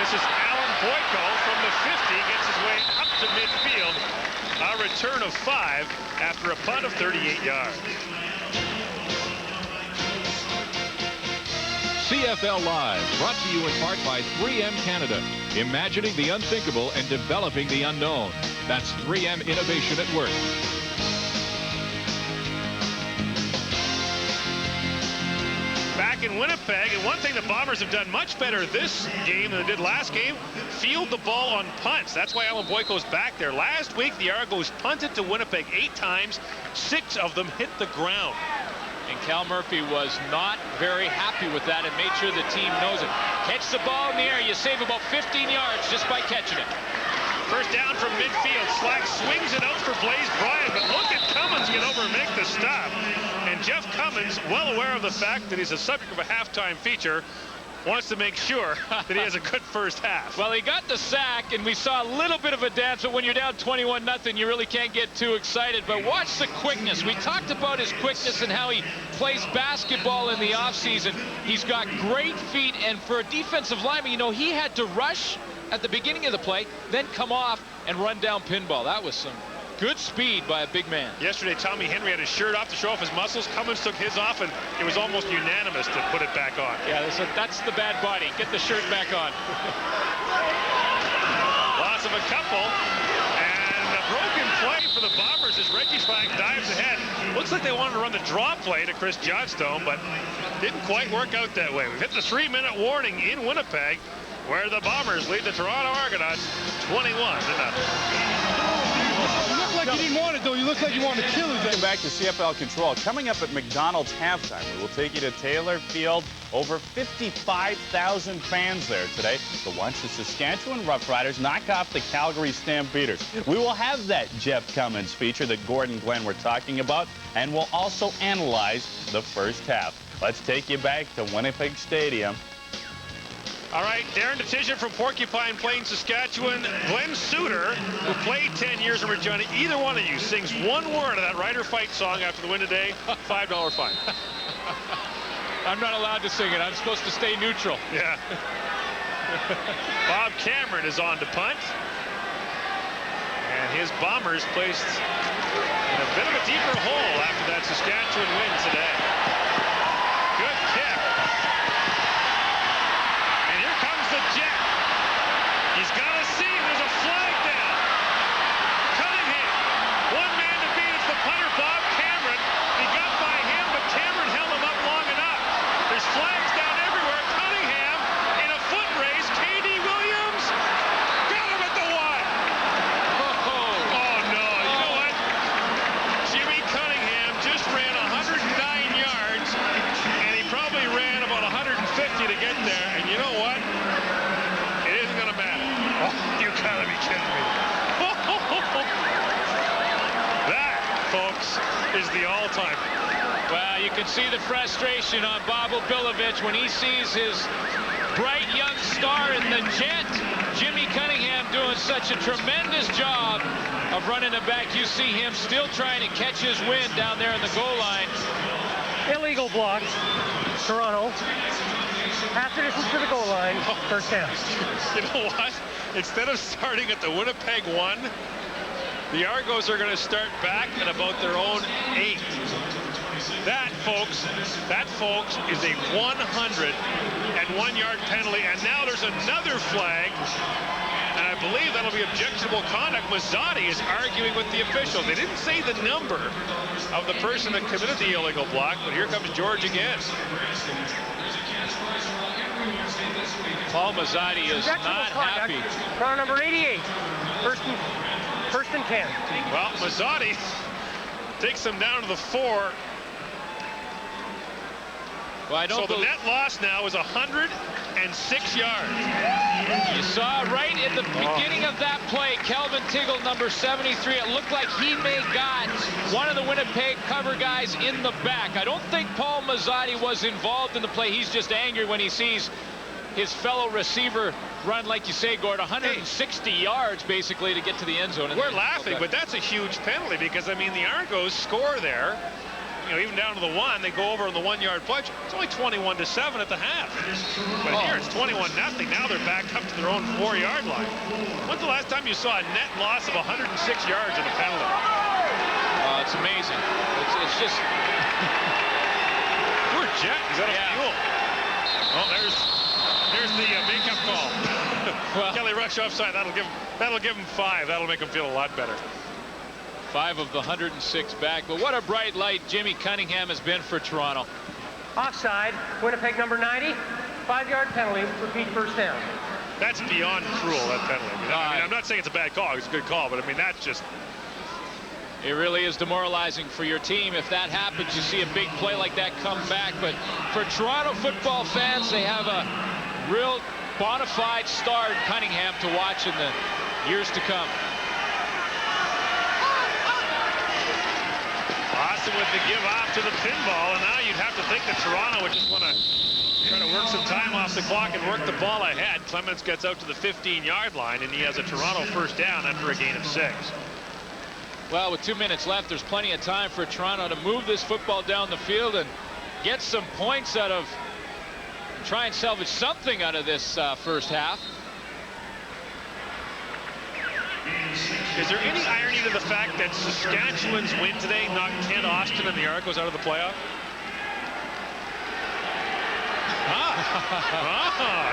This is Alan Boyko from the 50, gets his way up to midfield. A return of 5 after a punt of 38 yards. CFL Live, brought to you in part by 3M Canada. Imagining the unthinkable and developing the unknown. That's 3M Innovation at Work. Back in Winnipeg, and one thing the Bombers have done much better this game than they did last game, field the ball on punts. That's why Alan Boyko's back there. Last week, the Argos punted to Winnipeg 8 times. 6 of them hit the ground. And Cal Murphy was not very happy with that and made sure the team knows it. Catch the ball in the air. You save about 15 yards just by catching it. First down from midfield. Slack swings it out for Blaze Bryant, but look at Cummins get over and make the stop. And Jeff Cummins, well aware of the fact that he's a subject of a halftime feature, wants to make sure that he has a good first half. Well, he got the sack, and we saw a little bit of a dance, but when you're down 21-0, you really can't get too excited. But watch the quickness. We talked about his quickness and how he plays basketball in the offseason. He's got great feet, and for a defensive lineman, you know, he had to rush at the beginning of the play, then come off and run down pinball. That was some good speed by a big man. Yesterday, Tommy Henry had his shirt off to show off his muscles. Cummins took his off, and it was almost unanimous to put it back on. Yeah, that's the bad body. Get the shirt back on. Loss of a couple, and a broken play for the Bombers as Reggie Flag dives ahead. Looks like they wanted to run the draw play to Chris Johnstone, but didn't quite work out that way. We've hit the 3-minute warning in Winnipeg, where the Bombers lead the Toronto Argonauts 21-0. You look like you didn't want it, though. You look like you wanted to kill it. Welcome back to CFL Control. Coming up at McDonald's halftime, we will take you to Taylor Field. Over 55,000 fans there today to watch the Saskatchewan Roughriders knock off the Calgary Stampeders. We will have that Jeff Cummins feature that Gordon Glenn were talking about, and we'll also analyze the first half. Let's take you back to Winnipeg Stadium. All right, Darren Detition from Porcupine Plain, Saskatchewan. Glenn Suter, who played 10 years in Regina. Either one of you sings one word of that Rider Fight song after the win today, $5 fine. I'm not allowed to sing it. I'm supposed to stay neutral. Yeah. Bob Cameron is on to punt. And his Bombers placed in a bit of a deeper hole after that Saskatchewan win today. Good kick. And here comes the jet. He's got a seam. There's a flag down. Cunningham. One man to beat. It's the punter, Bob Cameron. He got by him, but Cameron held him up long enough. There's flags down everywhere. Cunningham in a foot race. K.D. Williams got him at the 1. Oh, no. You know what? Jimmy Cunningham just ran 109 yards is the all-time. Well, you can see the frustration on Bobo Bilovich when he sees his bright young star in the jet, Jimmy Cunningham, doing such a tremendous job of running it back. You see him still trying to catch his wind down there in the goal line. Illegal block. Toronto. Half the distance to the goal line. First down. You know what? Instead of starting at the Winnipeg 1, the Argos are going to start back at about their own 8. That, folks, is a 101-yard penalty. And now there's another flag. And I believe that'll be objectionable conduct. Mazzotti is arguing with the official. They didn't say the number of the person that committed the illegal block, but here comes George again. Paul Mazzotti is not happy. Round number 88. First and 10. Well, Mazzotti takes them down to the 4. Well, so the net loss now is 106 yards. You saw right at the beginning of that play, Kelvin Tiggle, number 73. It looked like he may got one of the Winnipeg cover guys in the back. I don't think Paul Mazzotti was involved in the play. He's just angry when he sees his fellow receiver run, like you say, Gord, 160 yards basically to get to the end zone. We're laughing, but that's a huge penalty because, I mean, the Argos score there. You know, even down to the 1, they go over on the 1-yard pledge. It's only 21-7 at the half. But here it's 21-0. Now they're back up to their own 4-yard line. When's the last time you saw a net loss of 106 yards in a penalty? It's amazing. It's just... Poor Jet. He's out of fuel. Oh, there's the makeup call. Well, Kelly Rush offside. That'll give him 5. That'll make him feel a lot better. 5 of the 106 back, but what a bright light Jimmy Cunningham has been for Toronto. Offside, Winnipeg number 90, 5-yard penalty, repeat first down. That's beyond cruel, that penalty. I mean, I'm not saying it's a bad call, it's a good call, but I mean, that's just... It really is demoralizing for your team. If that happens, you see a big play like that come back, but for Toronto football fans, they have a real bona fide star in Cunningham to watch in the years to come. With the give off to the pinball, and now you'd have to think that Toronto would just want to try to work some time off the clock and work the ball ahead. Clements gets out to the 15-yard line, and he has a Toronto first down after a gain of 6. Well, with 2 minutes left, there's plenty of time for Toronto to move this football down the field and get some points out of, try and salvage something out of this first half. Is there any irony to the fact that Saskatchewan's win today knocked Kent Austin and the Argos out of the playoff?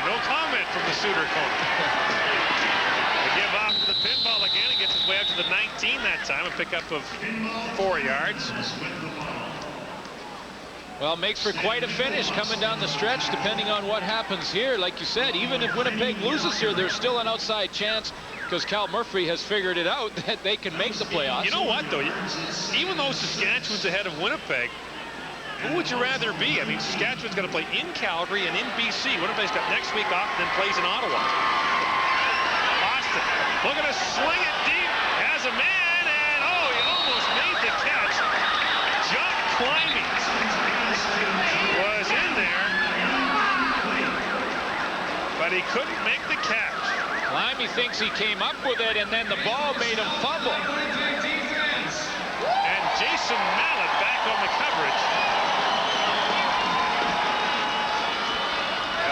No comment from the Suter corner. The give off to the pinball again. It gets its way out to the 19 that time. A pickup of 4 yards. Well, makes for quite a finish coming down the stretch, depending on what happens here. Like you said, even if Winnipeg loses here, there's still an outside chance because Cal Murphy has figured it out that they can make the playoffs. You know what, though? Even though Saskatchewan's ahead of Winnipeg, who would you rather be? I mean, Saskatchewan's going to play in Calgary and in BC. Winnipeg's got next week off and then plays in Ottawa. Austin looking to sling it deep as a man, and oh, he almost made the catch. John Climbing was in there, but he couldn't make the catch. Limey thinks he came up with it, and then the ball made him fumble. And Jason Mallett back on the coverage,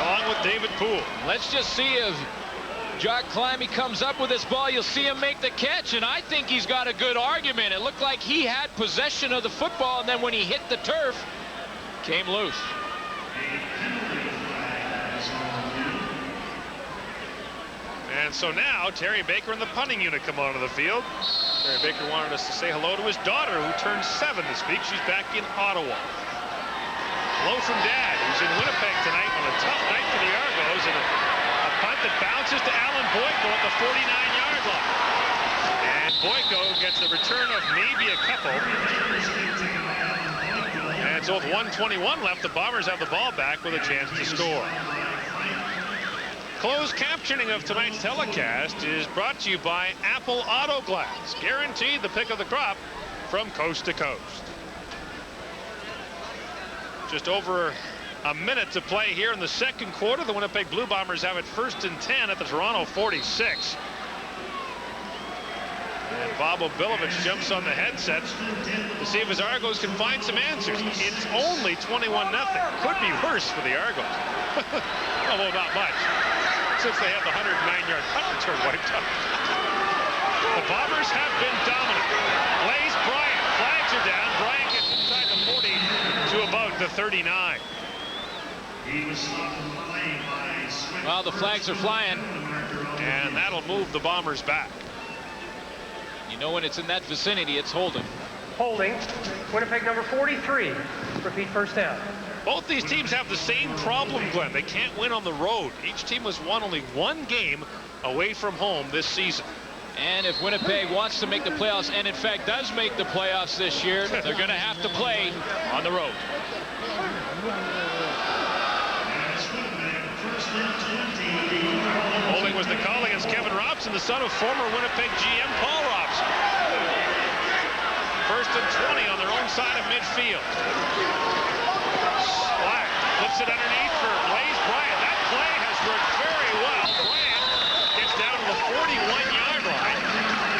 along with David Poole. Let's just see if Jock Climby comes up with this ball. You'll see him make the catch, and I think he's got a good argument. It looked like he had possession of the football, and then when he hit the turf, came loose. And so now Terry Baker and the punting unit come onto the field. Terry Baker wanted us to say hello to his daughter, who turned 7 this week. She's back in Ottawa. Hello from Dad, who's in Winnipeg tonight on a tough night for the Argos, and a punt that bounces to Alan Boyko at the 49-yard line. And Boyko gets a return of maybe a couple. And so with 1:21 left, the Bombers have the ball back with a chance to score. Closed captioning of tonight's telecast is brought to you by Apple Auto Glass. Guaranteed the pick of the crop from coast to coast. Just over a minute to play here in the second quarter. The Winnipeg Blue Bombers have it 1st and 10 at the Toronto 46. And Bob Obilovich jumps on the headset to see if his Argos can find some answers. It's only 21-0. Could be worse for the Argos. Although not much, since they have the 109-yard punt return wiped out. The Bombers have been dominant. Blaze Bryant, flags are down. Bryant gets inside the 40 to about the 39. Well, the flags are flying. And that'll move the Bombers back. You know, when it's in that vicinity, it's holding. Holding. Winnipeg number 43. Repeat first down. Both these teams have the same problem, Glenn. They can't win on the road. Each team has won only one game away from home this season. And if Winnipeg wants to make the playoffs, and in fact does make the playoffs this year, they're going to have to play on the road. Holding was the call against Kevin Robson, the son of former Winnipeg GM Paul Robson. 1st and 20 on their own side of midfield. Slack flips it underneath for Blaze Bryant. That play has worked very well. Bryant gets down to the 41-yard line.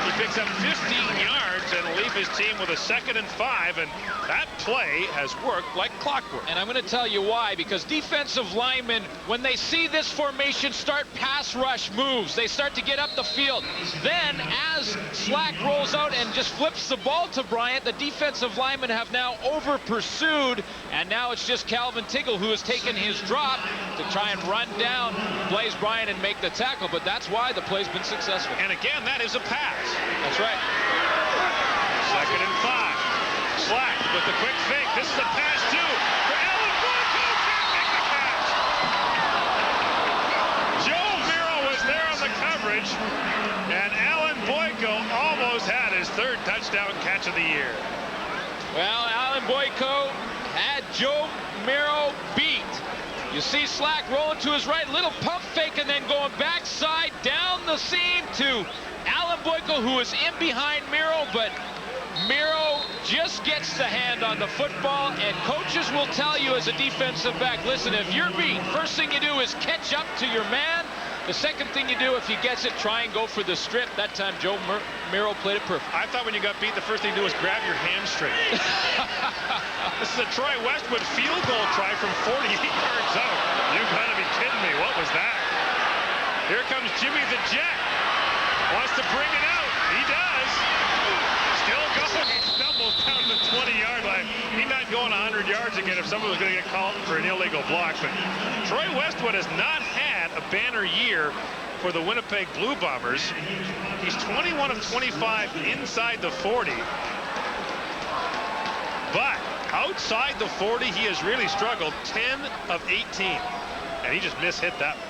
He picks up 15 yards and will leave his team with a 2nd and 5, and that play has worked like clockwork. And I'm going to tell you why, because defensive linemen, when they see this formation, start pass rush moves. They start to get up the field. Then, as Slack rolls out and just flips the ball to Bryant, the defensive linemen have now over-pursued, and now it's just Calvin Tiggle who has taken his drop to try and run down Blaze Bryant and make the tackle, but that's why the play's been successful. And again, that is a pass. That's right. 2nd and 5. Slack with the quick fake. This is a pass too for Alan Boyko. Can't make the catch. Joe Miro was there on the coverage, and Alan Boyko almost had his 3rd touchdown catch of the year. Well, Alan Boyko had Joe Miro beat. You see Slack rolling to his right, little pump fake, and then going backside down the seam to Alan Boyko, who is in behind Miro, but Miro just gets the hand on the football, and coaches will tell you as a defensive back, listen, if you're beat, first thing you do is catch up to your man. The second thing you do, if he gets it, try and go for the strip. That time, Joe Miro played it perfect. I thought when you got beat, the first thing you do was grab your hamstring. This is a Troy Westwood field goal try from 48 yards out. You gotta be kidding me. What was that? Here comes Jimmy the Jet. Wants to bring it out. He does. Still going. He stumbles down the 20-yard line. He's not going 100 yards again if someone was going to get called for an illegal block. But Troy Westwood has not had a banner year for the Winnipeg Blue Bombers. He's 21 of 25 inside the 40. But outside the 40, he has really struggled. 10 of 18. And he just mishit that one.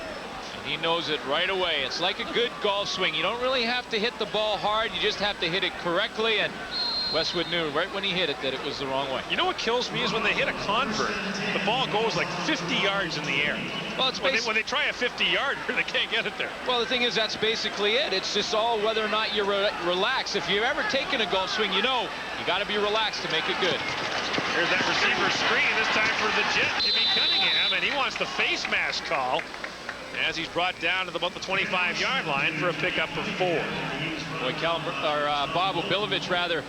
He knows it right away. It's like a good golf swing. You don't really have to hit the ball hard. You just have to hit it correctly, and Westwood knew right when he hit it that it was the wrong way. You know what kills me is when they hit a convert, the ball goes like 50 yards in the air. Well, it's when they try a 50-yarder, they can't get it there. Well, the thing is, that's basically it. It's just all whether or not you're relaxed. If you've ever taken a golf swing, you know you got to be relaxed to make it good. Here's that receiver screen, this time for the Jet, Jimmy Cunningham, and he wants the face mask call as he's brought down to about the 25-yard line for a pickup for 4. Boy, Bob Obilovich, rather,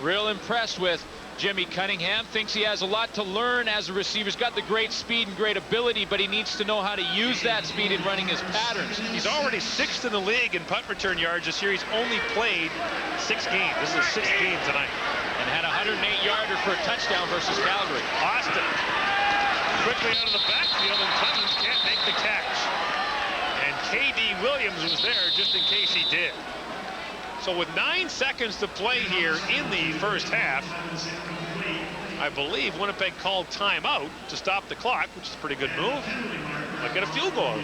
real impressed with Jimmy Cunningham. Thinks he has a lot to learn as a receiver. He's got the great speed and great ability, but he needs to know how to use that speed in running his patterns. He's already 6th in the league in punt return yards this year. He's only played 6 games. This is his 6th game tonight. And had a 108-yarder for a touchdown versus Calgary. Austin quickly out of the backfield, and Clemens can't make the catch. And K.D. Williams was there just in case he did. So with 9 seconds to play here in the first half, I believe Winnipeg called timeout to stop the clock, which is a pretty good move. Might get a field goal.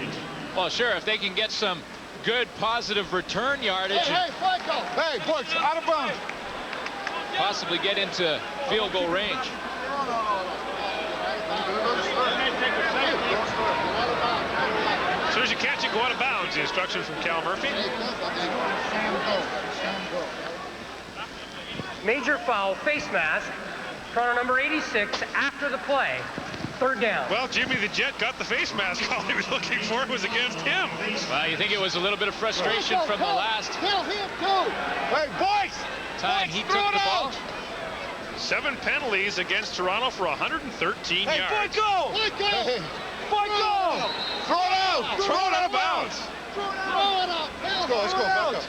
Well, sure, if they can get some good positive return yardage. Hey, Flacco! Hey, boys, out of bounds. Possibly get into field goal range. As soon as you catch it, go out of bounds. The instruction from Cal Murphy. Major foul, face mask. Toronto number 86 after the play. Third down. Well, Jimmy the Jet got the face mask. All he was looking for was against him. Well, you think it was a little bit of frustration from the last Hey, boys! time he took the ball. 7 penalties against Toronto for 113 yards. Hey, go! Hey, go! Throw it out! Throw it out of bounds. Let's go, back up.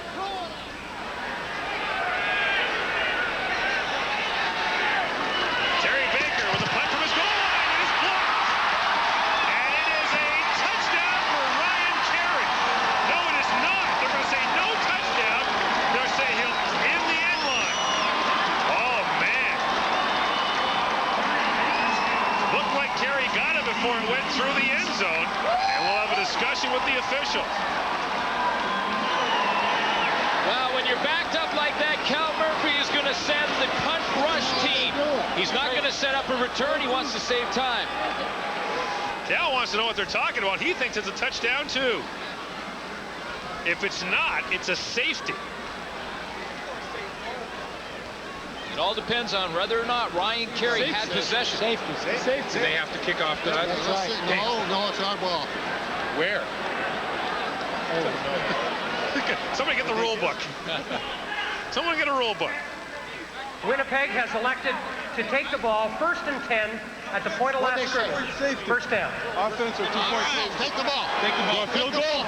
Terry Baker with a punt from his goal line. It is blocked. And it is a touchdown for Ryan Carey. No, it is not. They're going to say no touchdown. They're going to say he'll in the end line. Oh, man. Looked like Carey got it before it went through the end zone. And we'll have a discussion with the official. Well, when you're backed up like that, Cal Murphy is going to send the punt rush team. He's not going to set up a return. He wants to save time. Cal wants to know what they're talking about. He thinks it's a touchdown, too. If it's not, it's a safety. It all depends on whether or not Ryan Carey had possession. Safety. Do they have to kick off that? That's right. No, it's our ball. Where? Somebody get the rule book. Someone get a rule book. Winnipeg has elected to take the ball 1st and 10 at the point of last scrimmage. First down. Offense or 2 points? Take the ball. Take the ball. Field goal.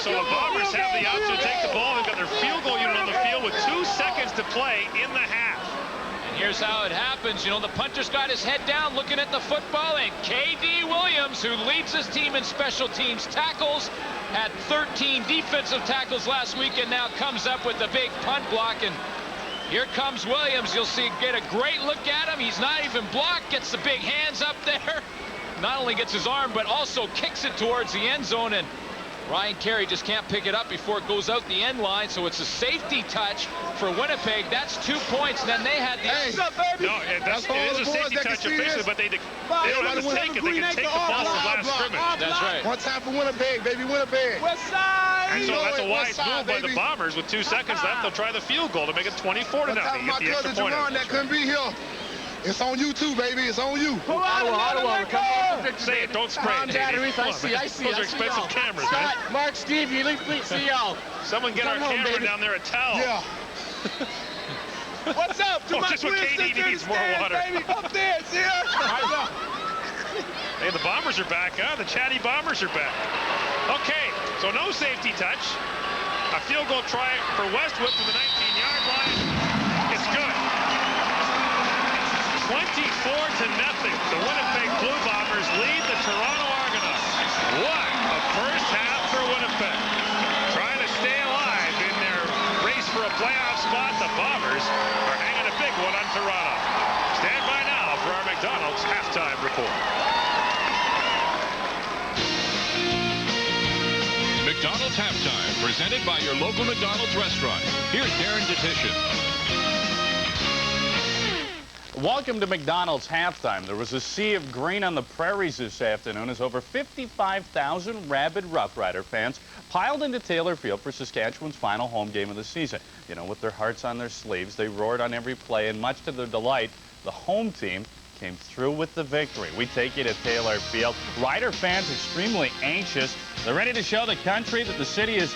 So the Bombers have the option to take the ball. They've got their field goal unit on the field with 2 seconds to play in the half. And here's how it happens. You know, the punter's got his head down looking at the football, and K.D. Williams, who leads his team in special teams tackles, had 13 defensive tackles last week and now comes up with a big punt block. And here comes Williams. You'll see, get a great look at him. He's not even blocked, gets the big hands up there. Not only gets his arm, but also kicks it towards the end zone. And Ryan Carey just can't pick it up before it goes out the end line, so it's a safety touch for Winnipeg. That's 2 points. Then they had the... Hey, no, it is a safety touch officially, but they don't have to take it. They can take the ball from last scrimmage. That's right. One time for Winnipeg, baby, Winnipeg. And so that's a wise move by the Bombers. With 2 seconds left, they'll try the field goal to make it 24 to nothing. Get the extra point. That couldn't be here. It's on you too, baby. It's on you. Ottawa, say it, don't spray it. I see. Those are expensive cameras, man. Mark, Steve, you see y'all. Someone get our camera down there a towel. Yeah. What's up? Just what KD needs, more water. Baby. Up there, see ya? Hey, the Bombers are back, huh? The chatty Bombers are back. Okay, so no safety touch. A field goal try for Westwood from the 19-yard line. It's good. 24 to nothing. The Winnipeg Blue Bombers lead the Toronto Argonauts. What a first half for Winnipeg. Trying to stay alive in their race for a playoff spot. The Bombers are hanging a big one on Toronto. Stand by now for our McDonald's halftime report. McDonald's Halftime, presented by your local McDonald's restaurant. Here's Darren Detition. Welcome to McDonald's Halftime. There was a sea of green on the prairies this afternoon as over 55,000 rabid Rough Rider fans piled into Taylor Field for Saskatchewan's final home game of the season. You know, with their hearts on their sleeves, they roared on every play, and much to their delight, the home team came through with the victory. We take you to Taylor Field. Rider fans extremely anxious. They're ready to show the country that the city is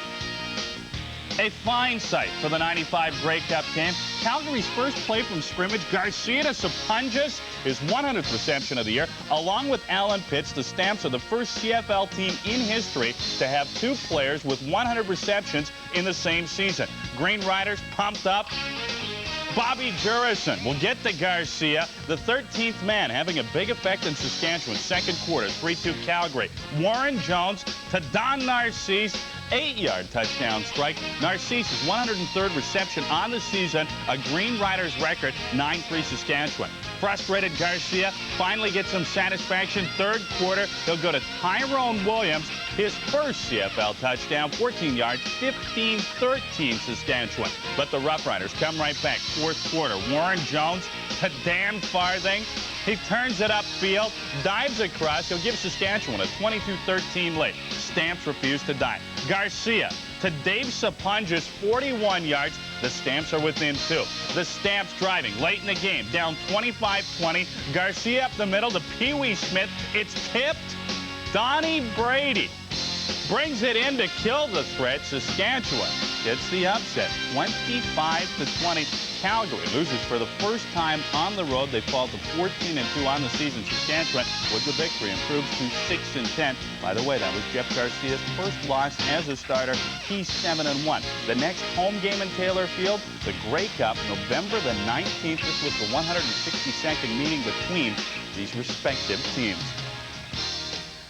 a fine sight for the 95 Grey Cup game. Calgary's first play from scrimmage, Garcia to Sapunjas, his 100th reception of the year, along with Alan Pitts, the stamps of the first CFL team in history to have 2 players with 100 receptions in the same season. Green Riders pumped up. Bobby Jurison will get to Garcia, the 13th man, having a big effect in Saskatchewan's second quarter, 3-2 Calgary. Warren Jones to Don Narcisse, 8-yard touchdown strike. Narcisse's 103rd reception on the season, a Green Riders record, 9-3 Saskatchewan. Frustrated Garcia finally gets some satisfaction. Third quarter, he'll go to Tyrone Williams, his first CFL touchdown, 14 yards, 15-13 Saskatchewan. But the Rough Riders come right back. Fourth quarter, Warren Jones to Dan Farthing. He turns it upfield, dives across. He'll give Saskatchewan a 22-13 lead. Stamps refuse to dive. Garcia to Dave Sapunja's 41 yards. The Stamps are within 2. The Stamps driving late in the game, down 25-20. Garcia up the middle to Pee Wee Smith. It's tipped. Donnie Brady brings it in to kill the threat. Saskatchewan gets the upset, 25-20. Calgary loses for the first time on the road. They fall to 14-2 on the season. Saskatchewan, with the victory, improves to 6-10. By the way, that was Jeff Garcia's first loss as a starter. He's 7-1. The next home game in Taylor Field, the Grey Cup, November the 19th. This was the 162nd meeting between these respective teams.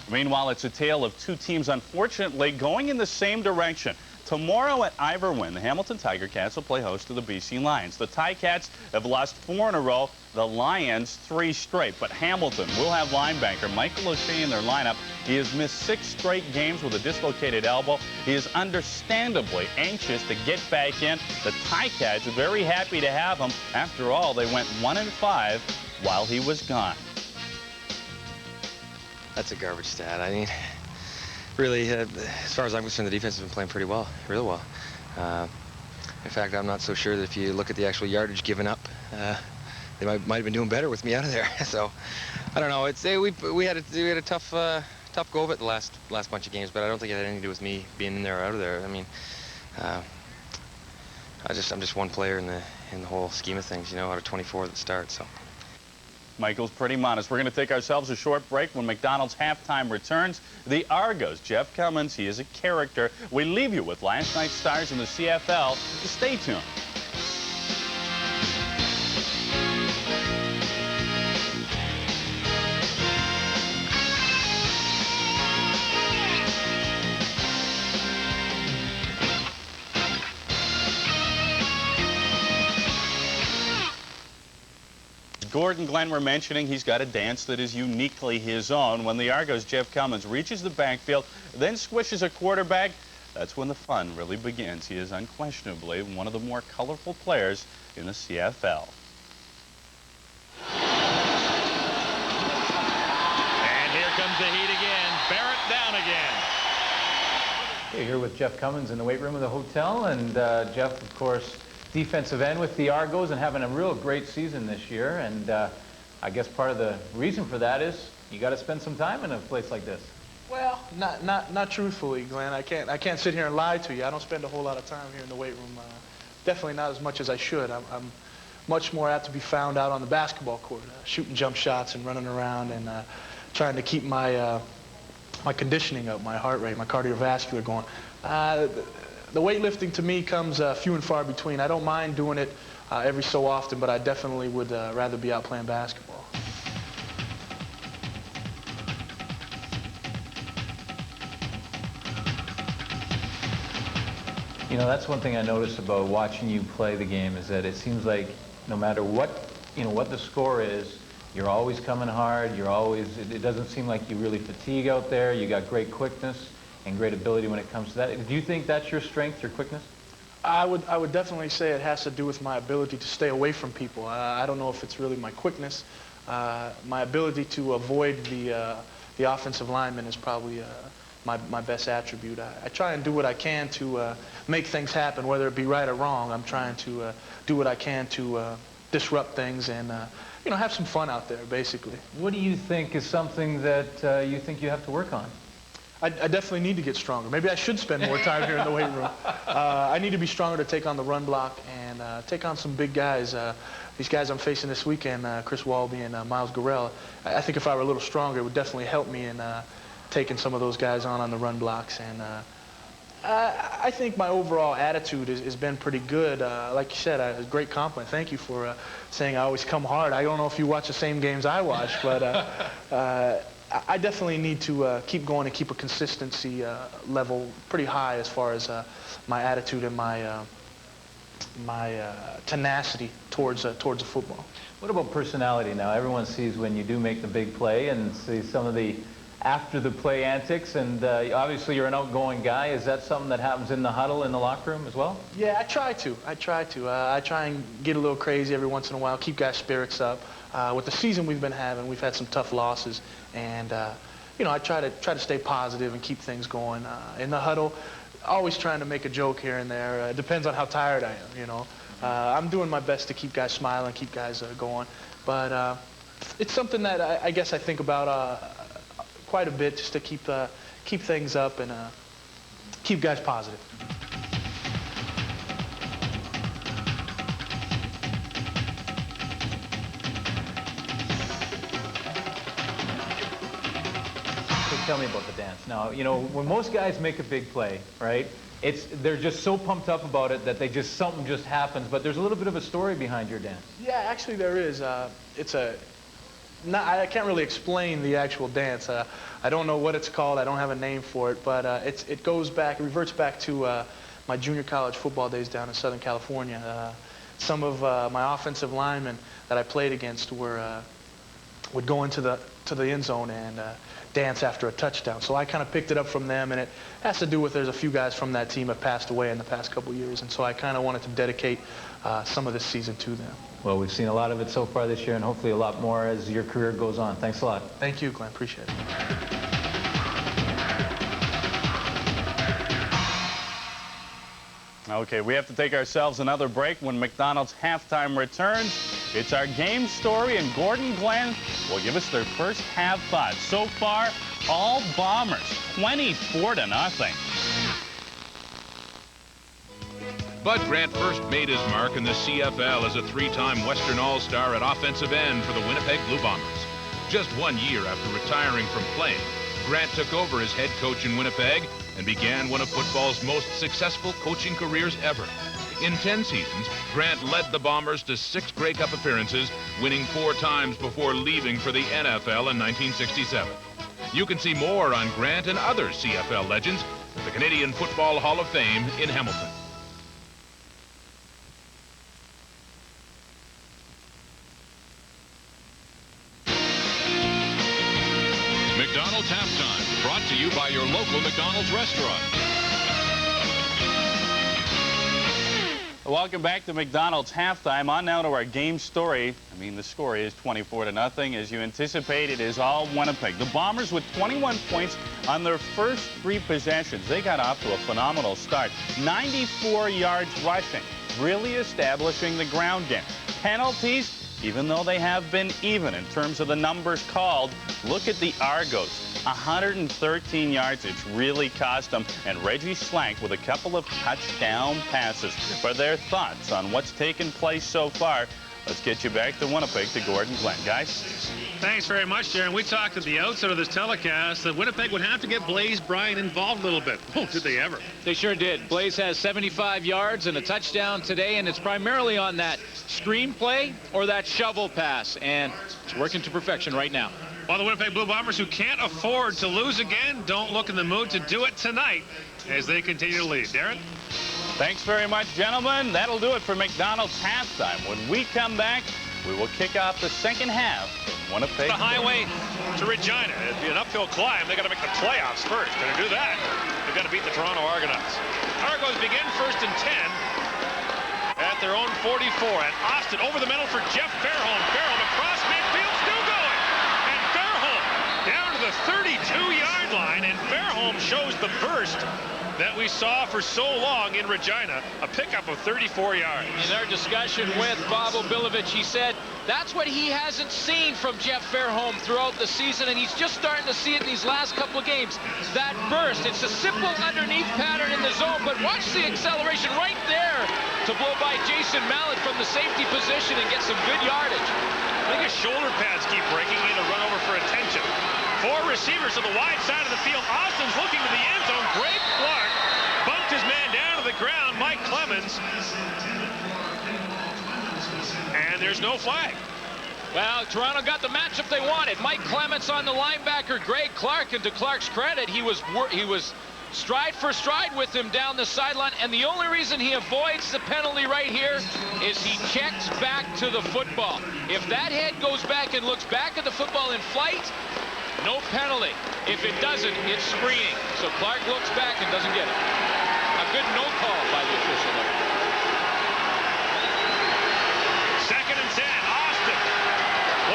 Meanwhile, it's a tale of two teams, unfortunately, going in the same direction. Tomorrow at Iverwin, the Hamilton Tiger Cats will play host to the BC Lions. The Ticats have lost 4 in a row, the Lions 3 straight. But Hamilton will have linebacker Michael O'Shea in their lineup. He has missed 6 straight games with a dislocated elbow. He is understandably anxious to get back in. The Ticats are very happy to have him. After all, they went 1-5 while he was gone. That's a garbage stat. I mean, really, as far as I'm concerned, the defense has been playing pretty well, really well. In fact, I'm not so sure that if you look at the actual yardage given up, they might have been doing better with me out of there. So, I don't know. We had a tough go of it the last bunch of games, but I don't think it had anything to do with me being in there or out of there. I mean, I'm just one player in the whole scheme of things, you know, out of 24 that start. So. Michael's pretty modest. We're going to take ourselves a short break. When McDonald's halftime returns, the Argos, Jeff Cummins, he is a character. We leave you with last night's stars in the CFL. Stay tuned. Gordon Glenn were mentioning he's got a dance that is uniquely his own. When the Argos' Jeff Cummins reaches the backfield, then squishes a quarterback, that's when the fun really begins. He is unquestionably one of the more colorful players in the CFL. And here comes the heat again. Barrett down again. Okay, here with Jeff Cummins in the weight room of the hotel, and Jeff, of course, defensive end with the Argos and having a real great season this year. And I guess part of the reason for that is you got to spend some time in a place like this. Well, not truthfully, Glenn. I can't sit here and lie to you. I don't spend a whole lot of time here in the weight room. Definitely not as much as I should. I'm much more apt to be found out on the basketball court, shooting jump shots and running around and trying to keep my my conditioning up, my heart rate, my cardiovascular going. The weightlifting to me comes few and far between. I don't mind doing it every so often, but I definitely would rather be out playing basketball. You know, that's one thing I noticed about watching you play the game is that it seems like no matter what, what the score is, you're always coming hard. You're always, it doesn't seem like you really fatigue out there. You got great quickness and great ability when it comes to that. Do you think that's your strength, your quickness? I would definitely say it has to do with my ability to stay away from people. I don't know if it's really my quickness. My ability to avoid the offensive lineman is probably my best attribute. I try and do what I can to make things happen, whether it be right or wrong. I'm trying to do what I can to disrupt things and have some fun out there, basically. What do you think is something that you think you have to work on? I definitely need to get stronger. Maybe I should spend more time here in the weight room. I need to be stronger to take on the run block and take on some big guys. These guys I'm facing this weekend, Chris Walby and Miles Gorell, I think if I were a little stronger, it would definitely help me in taking some of those guys on the run blocks. And I think my overall attitude has been pretty good. Like you said, a great compliment. Thank you for saying I always come hard. I don't know if you watch the same games I watch, but I definitely need to keep going and keep a consistency level pretty high as far as my attitude and my tenacity towards the football. What about personality now? Everyone sees when you do make the big play and sees some of the after the play antics, and obviously you're an outgoing guy. Is that something that happens in the huddle in the locker room as well? Yeah, I try to. I try and get a little crazy every once in a while, keep guys' spirits up. With the season we've been having, we've had some tough losses, and I try to stay positive and keep things going. In the huddle, always trying to make a joke here and there. It depends on how tired I am, you know. I'm doing my best to keep guys smiling, keep guys going. But it's something that I guess I think about quite a bit, just to keep things up and keep guys positive. Tell me about the dance. Now, you know, when most guys make a big play, right, they're just so pumped up about it that something just happens, but there's a little bit of a story behind your dance. Yeah, actually there is. I can't really explain the actual dance. I don't know what it's called. I don't have a name for it, but it reverts back to my junior college football days down in Southern California. Some of my offensive linemen that I played against would go into the end zone and dance after a touchdown. So I kind of picked it up from them, and it has to do with there's a few guys from that team have passed away in the past couple years, and so I kind of wanted to dedicate some of this season to them. Well, we've seen a lot of it so far this year, and hopefully a lot more as your career goes on. Thanks a lot. Thank you, Glenn. Appreciate it. Okay, we have to take ourselves another break. When McDonald's halftime returns, it's our game story, and Gordon Glenn will give us their first half thoughts. So far, all Bombers, 24-0. Bud Grant first made his mark in the CFL as a three-time Western All-Star at offensive end for the Winnipeg Blue Bombers. Just 1 year after retiring from playing, Grant took over as head coach in Winnipeg and began one of football's most successful coaching careers ever. In 10 seasons, Grant led the Bombers to 6 Grey Cup appearances, winning 4 times before leaving for the NFL in 1967. You can see more on Grant and other CFL legends at the Canadian Football Hall of Fame in Hamilton. McDonald's Halftime, brought to you by your local McDonald's restaurant. Welcome back to McDonald's halftime. On now to our game story. I mean, the score is 24-0. As you anticipate, it is all Winnipeg. The Bombers with 21 points on their first 3 possessions. They got off to a phenomenal start. 94 yards rushing, really establishing the ground game. Penalties, even though they have been even in terms of the numbers called, look at the Argonauts. 113 yards, it's really cost them. And Reggie Slank with a couple of touchdown passes. For their thoughts on what's taken place so far, let's get you back to Winnipeg to Gordon Glenn. Guys? Thanks very much, Darren. We talked at the outset of this telecast that Winnipeg would have to get Blaze Bryant involved a little bit. Oh, did they ever? They sure did. Blaze has 75 yards and a touchdown today, and it's primarily on that screen play or that shovel pass, and it's working to perfection right now. While the Winnipeg Blue Bombers, who can't afford to lose again, don't look in the mood to do it tonight as they continue to lead. Darren? Thanks very much, gentlemen. That'll do it for McDonald's halftime. When we come back, we will kick off the second half in Winnipeg. The highway to Regina. It'd be an uphill climb. They got to make the playoffs first. And to do that, they've got to beat the Toronto Argonauts. Argos begin 1st and 10 at their own 44. And Austin over the middle for Jeff Fairholm. Fairholm across midfield, still going. And Fairholm down to the 32-yard line. And Fairholm shows the burst that we saw for so long in Regina, a pickup of 34 yards. In our discussion with Bob Obilovich, he said that's what he hasn't seen from Jeff Fairholm throughout the season, and he's just starting to see it in these last couple of games. That burst, it's a simple underneath pattern in the zone, but watch the acceleration right there to blow by Jason Mallett from the safety position and get some good yardage. I think his shoulder pads keep breaking. He had to run over for attention. 4 receivers to the wide side of the field. Austin's looking to the end zone. Greg Clark bumped his man down to the ground. Mike Clemens. And there's no flag. Well, Toronto got the matchup they wanted. Mike Clemens on the linebacker, Greg Clark, and to Clark's credit, he was stride for stride with him down the sideline, and the only reason he avoids the penalty right here is he checks back to the football. If that head goes back and looks back at the football in flight, no penalty. If it doesn't, it's screening. So Clark looks back and doesn't get it. A good no call by the official there. 2nd and 10. Austin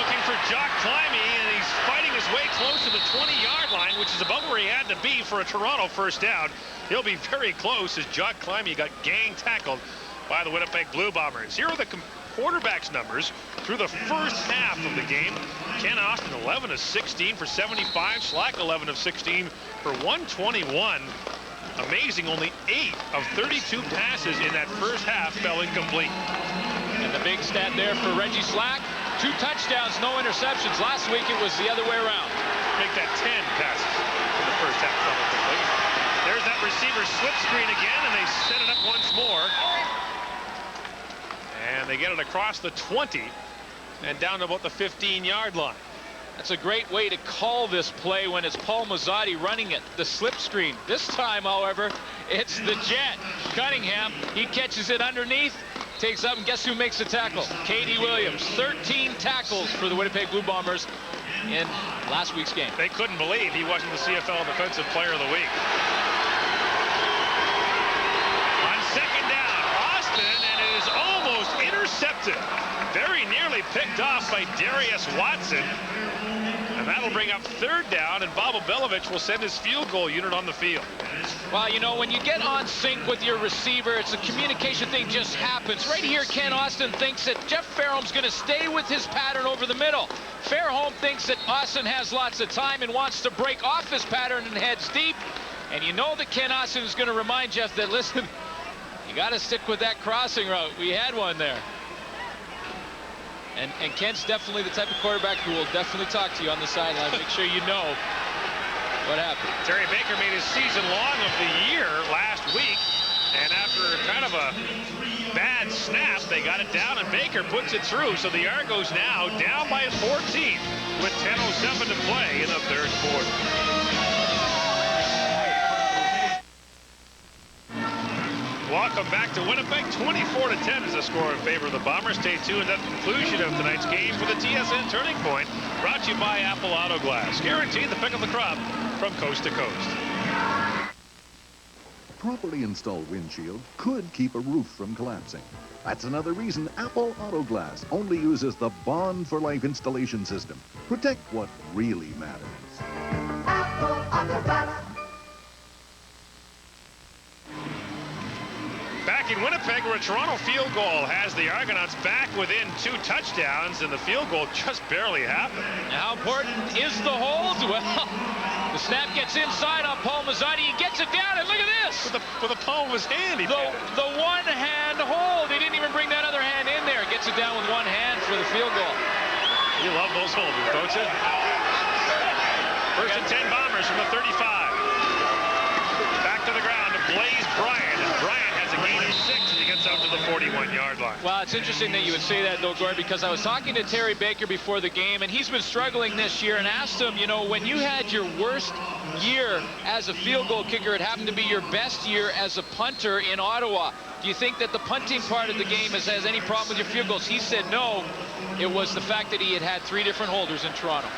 looking for Jock Climby, and he's fighting his way close to the 20-yard line, which is about where he had to could be for a Toronto first down. He'll be very close as Jock Climby got gang tackled by the Winnipeg Blue Bombers. Here are the quarterbacks numbers through the first half of the game. Ken Austin 11 of 16 for 75. Slack 11 of 16 for 121. Amazing, only 8 of 32 passes in that first half fell incomplete. And the big stat there for Reggie Slack, 2 touchdowns, no interceptions. Last week it was the other way around. Make that 10 passes in the first half fell incomplete. There's that receiver slip screen again, and they set it up once more. And they get it across the 20 and down to about the 15-yard line. That's a great way to call this play when it's Paul Mazzotti running it, the slip screen. This time, however, it's the jet. Cunningham, he catches it underneath, takes up, and guess who makes the tackle? K.D. Williams. 13 tackles for the Winnipeg Blue Bombers in last week's game. They couldn't believe he wasn't the CFL Defensive Player of the Week. On second down, Austin, and it is almost intercepted. Very nearly picked off by Darius Watson. And that'll bring up third down, and Bob Obelovich will send his field goal unit on the field. Well, you know, when you get on sync with your receiver, it's a communication thing just happens. Right here, Ken Austin thinks that Jeff Fairholm's going to stay with his pattern over the middle. Fairholm thinks that Austin has lots of time and wants to break off his pattern and heads deep. And you know that Ken Austin is going to remind Jeff that, listen, you got to stick with that crossing route. We had one there. And Ken's definitely the type of quarterback who will definitely talk to you on the sideline. Make sure you know what happened. Terry Baker made his season long of the year last week. And after kind of a bad snap, they got it down, and Baker puts it through. So the Argos now down by 14 with 10:07 to play in the third quarter. Welcome back to Winnipeg. 24-10 is the score in favor of the Bombers. Stay tuned at the conclusion of tonight's game for the TSN Turning Point, brought to you by Apple Auto Glass. Guaranteed the pick of the crop from coast to coast. Properly installed windshield could keep a roof from collapsing. That's another reason Apple Auto Glass only uses the Bond for Life installation system. Protect what really matters. Apple Auto Glass. Back in Winnipeg, where a Toronto field goal has the Argonauts back within 2 touchdowns, and the field goal just barely happened. How important is the hold? Well, the snap gets inside on Paul Mazzotti. He gets it down, and look at this. With the palm of his hand. The one-hand hold. He didn't even bring that other hand in there. Gets it down with one hand for the field goal. You love those holders, don't you? First and 10 Bombers from the 35. Back to the ground to Blaze Bryant. And Bryant has a gain of 6 as he gets out to the 41-yard line. Well, it's interesting that you would say that, though, Gord, because I was talking to Terry Baker before the game, and he's been struggling this year, and asked him, you know, when you had your worst year as a field goal kicker, it happened to be your best year as a punter in Ottawa. Do you think that the punting part of the game has any problem with your field goals? He said no. It was the fact that he had 3 different holders in Toronto.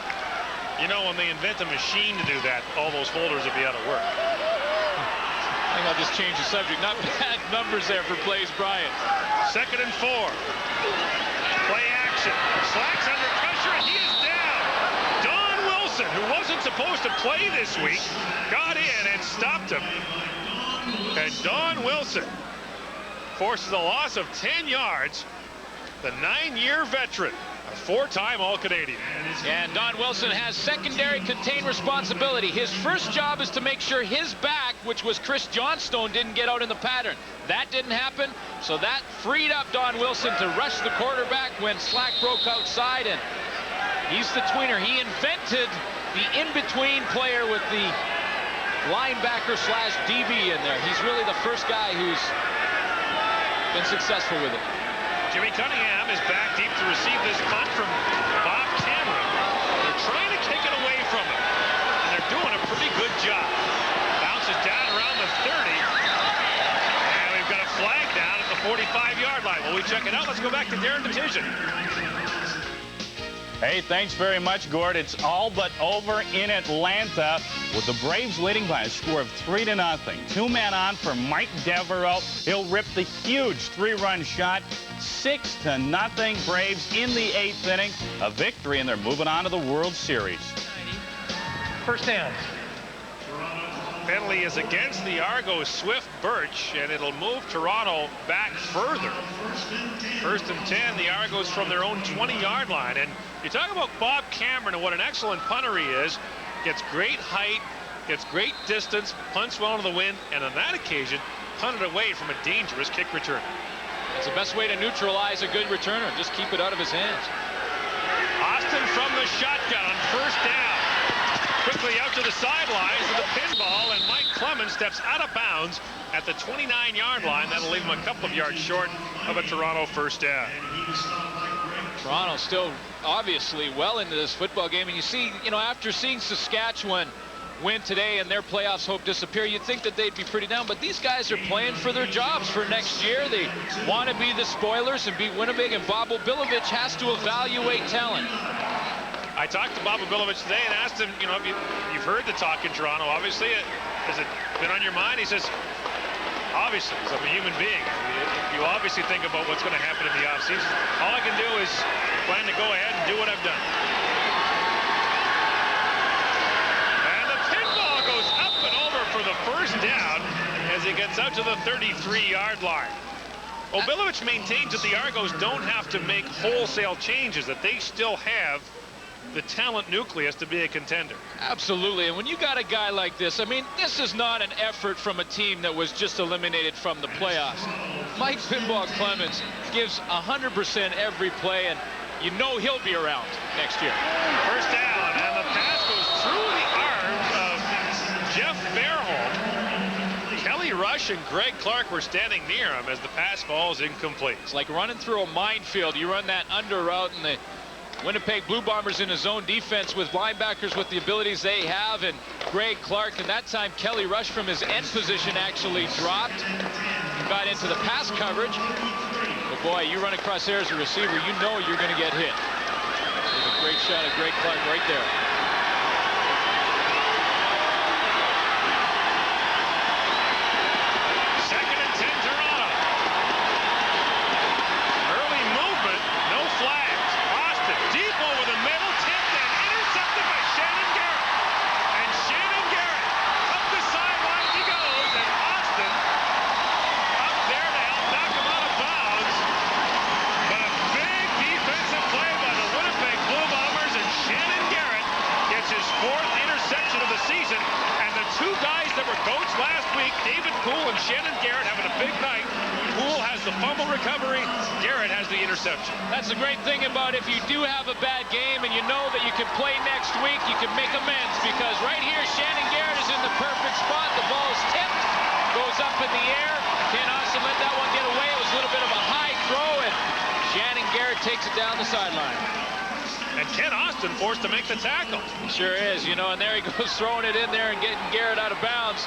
You know, when they invent a machine to do that, all those holders will be out of work. I think I'll just change the subject. Not bad numbers there for Blaze Bryant. 2nd and 4. Play action. Slack's under pressure, and he is down. Don Wilson, who wasn't supposed to play this week, got in and stopped him. And Don Wilson forces a loss of 10 yards. The 9-year veteran, a 4-time All-Canadian. And Don Wilson has secondary contained responsibility. His first job is to make sure his back, which was Chris Johnstone, didn't get out in the pattern. That didn't happen, so that freed up Don Wilson to rush the quarterback when Slack broke outside, and he's the tweener. He invented the in-between player with the linebacker / DB in there. He's really the first guy who's been successful with it. Jimmy Cunningham is back deep to receive this punt from Bob Cameron. They're trying to take it away from him, and they're doing a pretty good job. Bounces down around the 30, and we've got a flag down at the 45-yard line. Will we check it out? Let's go back to Darren Detition. Hey, thanks very much, Gord. It's all but over in Atlanta, with the Braves leading by a score of 3-0. 2 men on for Mike Devereaux. He'll rip the huge 3-run shot. 6-0 Braves in the 8th inning. A victory, and they're moving on to the World Series. First down. Penalty is against the Argos' Swift Birch, and it'll move Toronto back further. 1st and 10, the Argos from their own 20-yard line. And you talk about Bob Cameron and what an excellent punter he is. Gets great height, gets great distance, punts well into the wind, and on that occasion, punted away from a dangerous kick return. That's the best way to neutralize a good returner. Just keep it out of his hands. Austin from the shotgun on 1st down. Quickly out to the sidelines of the pinball, and Mike Clemens steps out of bounds at the 29-yard line. That'll leave him a couple of yards short of a Toronto 1st down. Toronto still obviously well into this football game, and you see, after seeing Saskatchewan win today and their playoffs hope disappear, you'd think that they'd be pretty down, but these guys are playing for their jobs for next year. They want to be the spoilers and beat Winnipeg, and Bob Obilovich has to evaluate talent. I talked to Bob Obilovich today and asked him, if you've heard the talk in Toronto, obviously, has it been on your mind? He says, obviously, as I'm a human being, you obviously think about what's going to happen in the offseason. All I can do is plan to go ahead and do what I've done. And the pinball goes up and over for the 1st down as he gets out to the 33-yard line. Obilovich maintains that the Argos don't have to make wholesale changes, that they still have the talent nucleus to be a contender. Absolutely, and when you got a guy like this, this is not an effort from a team that was just eliminated from the playoffs. Mike Pinball Clemens gives 100% every play, and he'll be around next year. 1st down, and the pass goes through the arms of Jeff Fairholm. Kelly Rush and Greg Clark were standing near him as the pass falls incomplete. It's like running through a minefield. You run that under route, and the Winnipeg Blue Bombers in a zone defense with linebackers with the abilities they have, and Greg Clark, and that time Kelly Rush from his end position actually dropped, got into the pass coverage. But boy, you run across there as a receiver, you're going to get hit. There's a great shot of Greg Clark right there. That's the great thing about if you do have a bad game and you know that you can play next week, you can make amends, because right here Shannon Garrett is in the perfect spot. The ball is tipped, goes up in the air. Ken Austin let that one get away. It was a little bit of a high throw, and Shannon Garrett takes it down the sideline. And Ken Austin forced to make the tackle. He sure is, and there he goes throwing it in there and getting Garrett out of bounds.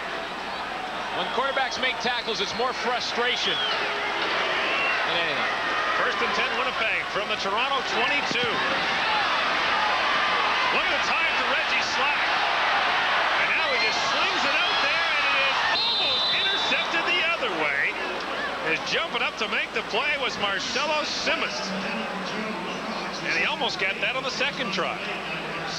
When quarterbacks make tackles, it's more frustration than anything. 1st and 10 Winnipeg from the Toronto 22. Look at the time to Reggie Slack. And now he just slings it out there, and it is almost intercepted the other way. Is jumping up to make the play was Marcelo Simmons. And he almost got that on the 2nd try.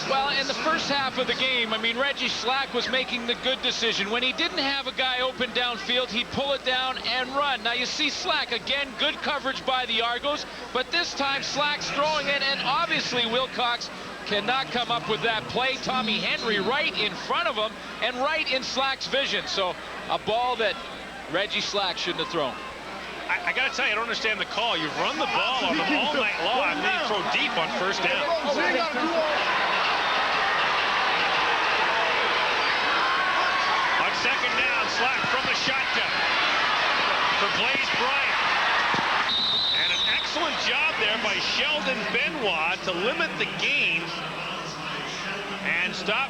Well, in the first half of the game, Reggie Slack was making the good decision. When he didn't have a guy open downfield, he'd pull it down and run. Now you see Slack, again, good coverage by the Argos, but this time Slack's throwing it, and obviously Wilcox cannot come up with that play. Tommy Henry right in front of him and right in Slack's vision. So a ball that Reggie Slack shouldn't have thrown. I got to tell you, I don't understand the call. You've run the ball on them all night long, and then you throw deep on 1st down. On 2nd down, Slack from the shotgun for Blaze Bryant. And an excellent job there by Sheldon Benoit to limit the gain and stop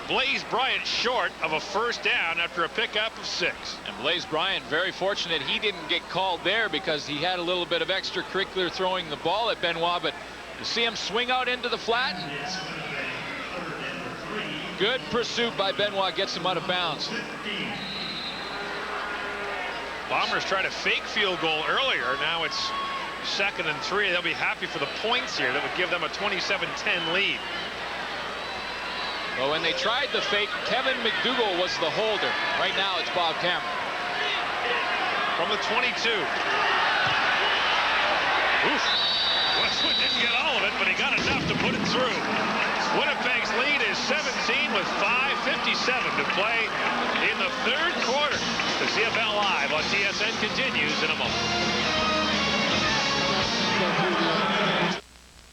Blaze Bryant short of a 1st down after a pickup of 6. And Blaze Bryant, very fortunate he didn't get called there, because he had a little bit of extracurricular throwing the ball at Benoit, but you see him swing out into the flat. And good pursuit by Benoit, gets him out of bounds. Bombers tried a fake field goal earlier. Now it's 2nd and 3. They'll be happy for the points here. That would give them a 27-10 lead. But when they tried the fake, Kevin McDougall was the holder. Right now it's Bob Cameron. From the 22. Oof. Westwood didn't get all of it, but he got enough to put it through. Winnipeg's lead is 17 with 5:57 to play in the third quarter. The CFL Live on TSN continues in a moment.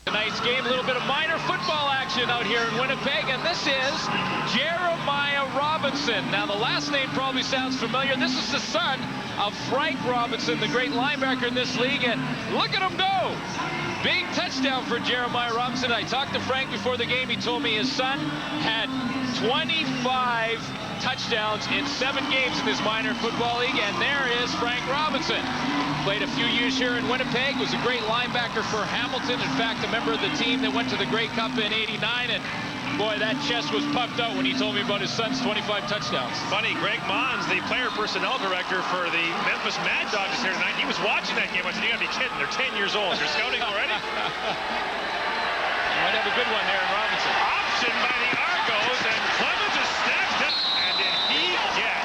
Tonight's game, a little bit of minor football action out here in Winnipeg, and this is Jeremiah Robinson. Now, the last name probably sounds familiar. This is the son of Frank Robinson, the great linebacker in this league, and look at him go. Big touchdown for Jeremiah Robinson. I talked to Frank before the game. He told me his son had 25 touchdowns in 7 games in this minor football league, and there is Frank Robinson. Played a few years here in Winnipeg, was a great linebacker for Hamilton. In fact, a member of the team that went to the Grey Cup in '89, and boy, that chest was puffed out when he told me about his son's 25 touchdowns. Funny, Greg Mons, the player personnel director for the Memphis Mad Dogs, is here tonight. He was watching that game. I said, you gotta be kidding, they're 10 years old. You're scouting already? Might have a good one there in Robinson. Option by the Argos, and Clemens is snatched up. And did he get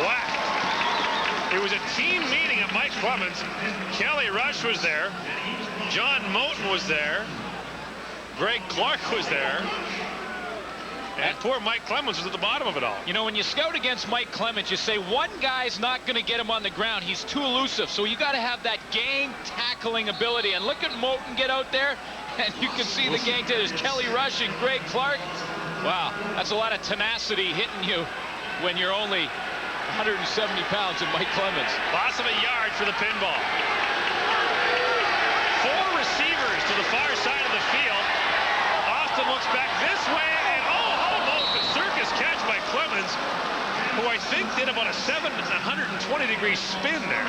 whacked? It was a team meeting at Mike Clemens. Kelly Rush was there. John Moten was there. Greg Clark was there. And poor Mike Clemens was at the bottom of it all. You know, when you scout against Mike Clemens, you say one guy's not going to get him on the ground. He's too elusive. So you got to have that gang tackling ability. And look at Moten get out there, and you can see the gang. There's Kelly Rush and Greg Clark. Wow, that's a lot of tenacity hitting you when you're only 170 pounds in Mike Clemens. Loss of a yard for the pinball. 4 receivers to the far side of the field. Austin looks back this way, and almost a circus catch by Clemens, who I think did about a 120-degree spin there.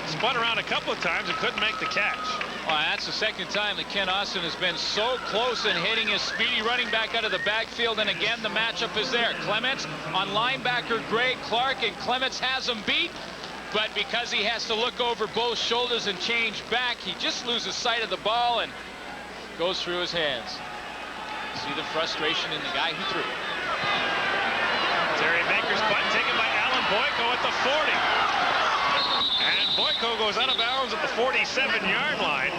Spun around a couple of times and couldn't make the catch. Well, that's the second time that Ken Austin has been so close in hitting his speedy running back out of the backfield. And again, the matchup is there. Clements on linebacker Greg Clark, and Clements has him beat. But because he has to look over both shoulders and change back, he just loses sight of the ball and goes through his hands. See the frustration in the guy who threw. Terry Baker's punt taken by Alan Boyko at the 40. And Boyko goes out of bounds at the 47-yard line.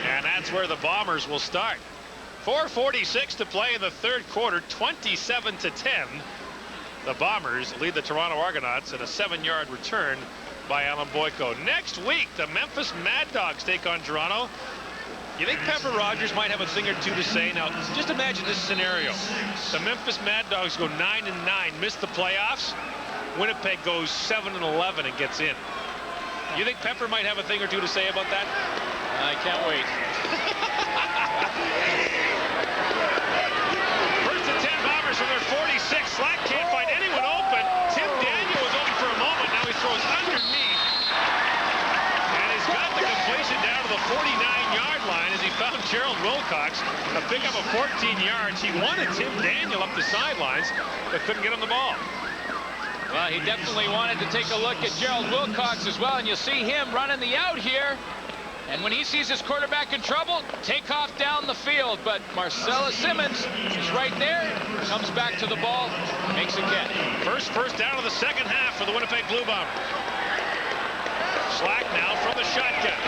And that's where the Bombers will start. 4:46 to play in the third quarter, 27-10. The Bombers lead the Toronto Argonauts in a 7-yard return by Alan Boyko. Next week, the Memphis Mad Dogs take on Toronto. You think Pepper Rogers might have a thing or two to say? Now, just imagine this scenario. The Memphis Mad Dogs go 9-9, miss the playoffs. Winnipeg goes 7-11 and gets in. You think Pepper might have a thing or two to say about that? I can't wait. First and 10 Bombers from their 46. Slack can't find anyone open. Tim Daniel was open for a moment. Now he throws underneath. And he's got the completion down to the 49-yard line as he found Gerald Wilcox. A pickup of 14 yards. He wanted Tim Daniel up the sidelines, but couldn't get him the ball. Well, he definitely wanted to take a look at Gerald Wilcox as well, and you see him running the out here. And when he sees his quarterback in trouble, take off down the field. But Marcellus Simmons is right there, comes back to the ball, makes a catch. First down of the second half for the Winnipeg Blue Bombers. Slack now from the shotgun.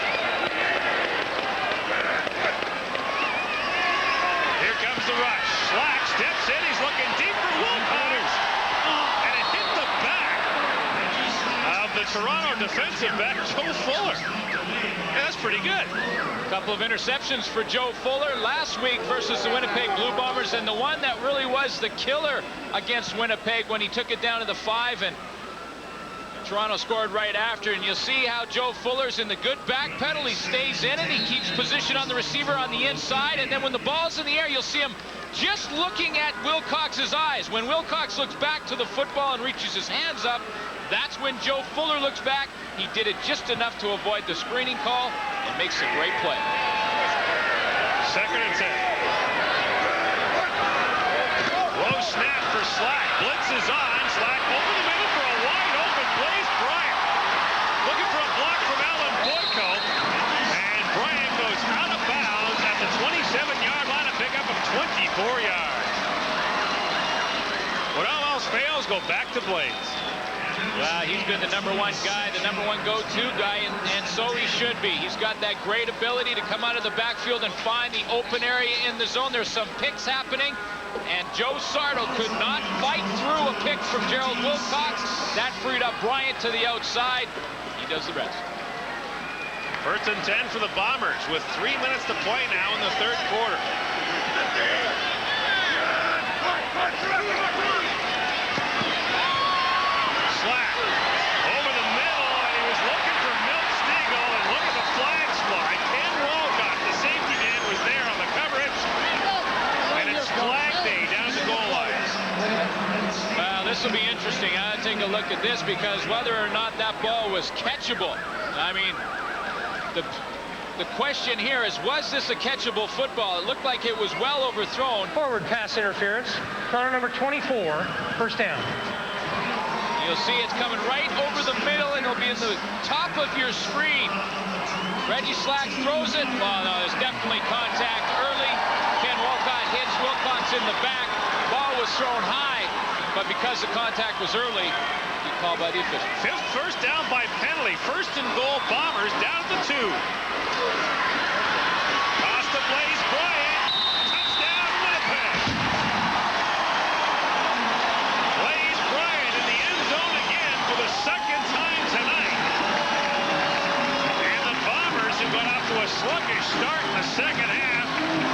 Here comes the rush. Slack steps in. He's looking deep for Wilcox. And it hit the back of the Toronto defensive back, Joe Fuller. Yeah, that's pretty good. A couple of interceptions for Joe Fuller last week versus the Winnipeg Blue Bombers, and the one that really was the killer against Winnipeg when he took it down to the 5, and Toronto scored right after. And you'll see how Joe Fuller's in the good back pedal. He stays in it. He keeps position on the receiver on the inside, and then when the ball's in the air, you'll see him just looking at Wilcox's eyes. When Wilcox looks back to the football and reaches his hands up, that's when Joe Fuller looks back. He did it just enough to avoid the screening call and makes a great play. Second and 10. Low snap for Slack. Blitz is on. Slack over the middle for a wide open Blaze Bryant. Looking for a block from Alan Boyko. And Bryant goes out of bounds at the 27-yard line, a pickup of 24 go back to Blaze. Well, he's been the #1 guy, the #1 go-to guy, and so he should be. He's got that great ability to come out of the backfield and find the open area in the zone. There's some picks happening, and Joe Sardo could not fight through a pick from Gerald Wilcox. That freed up Bryant to the outside. He does the rest. 1st and 10 for the Bombers with 3 minutes to play now in the 3rd quarter. Slack over the middle, and he was looking for Milt Stegall, and look at the flags fly. Ken Walcott, the safety man, was there on the coverage, and it's flag day down the goal line. Well, this will be interesting. I'll take a look at this, because whether or not that ball was catchable, I mean, the question here is, was this a catchable football? It looked like it was well overthrown. Forward pass interference. Corner number 24, 1st down. You'll see it's coming right over the middle, and it'll be in the top of your screen. Reggie Slack throws it. Well, no, there's definitely contact early. Ken Walcott hits Wilcox in the back. Ball was thrown high, but because the contact was early, he called by the official. 5th first down by penalty. 1st and goal, Bombers down at the 2. Toss to Blaze Bryant. Touchdown, Winnipeg. Blaze Bryant in the end zone again for the 2nd time tonight. And the Bombers, who got off to a sluggish start in the 2nd half,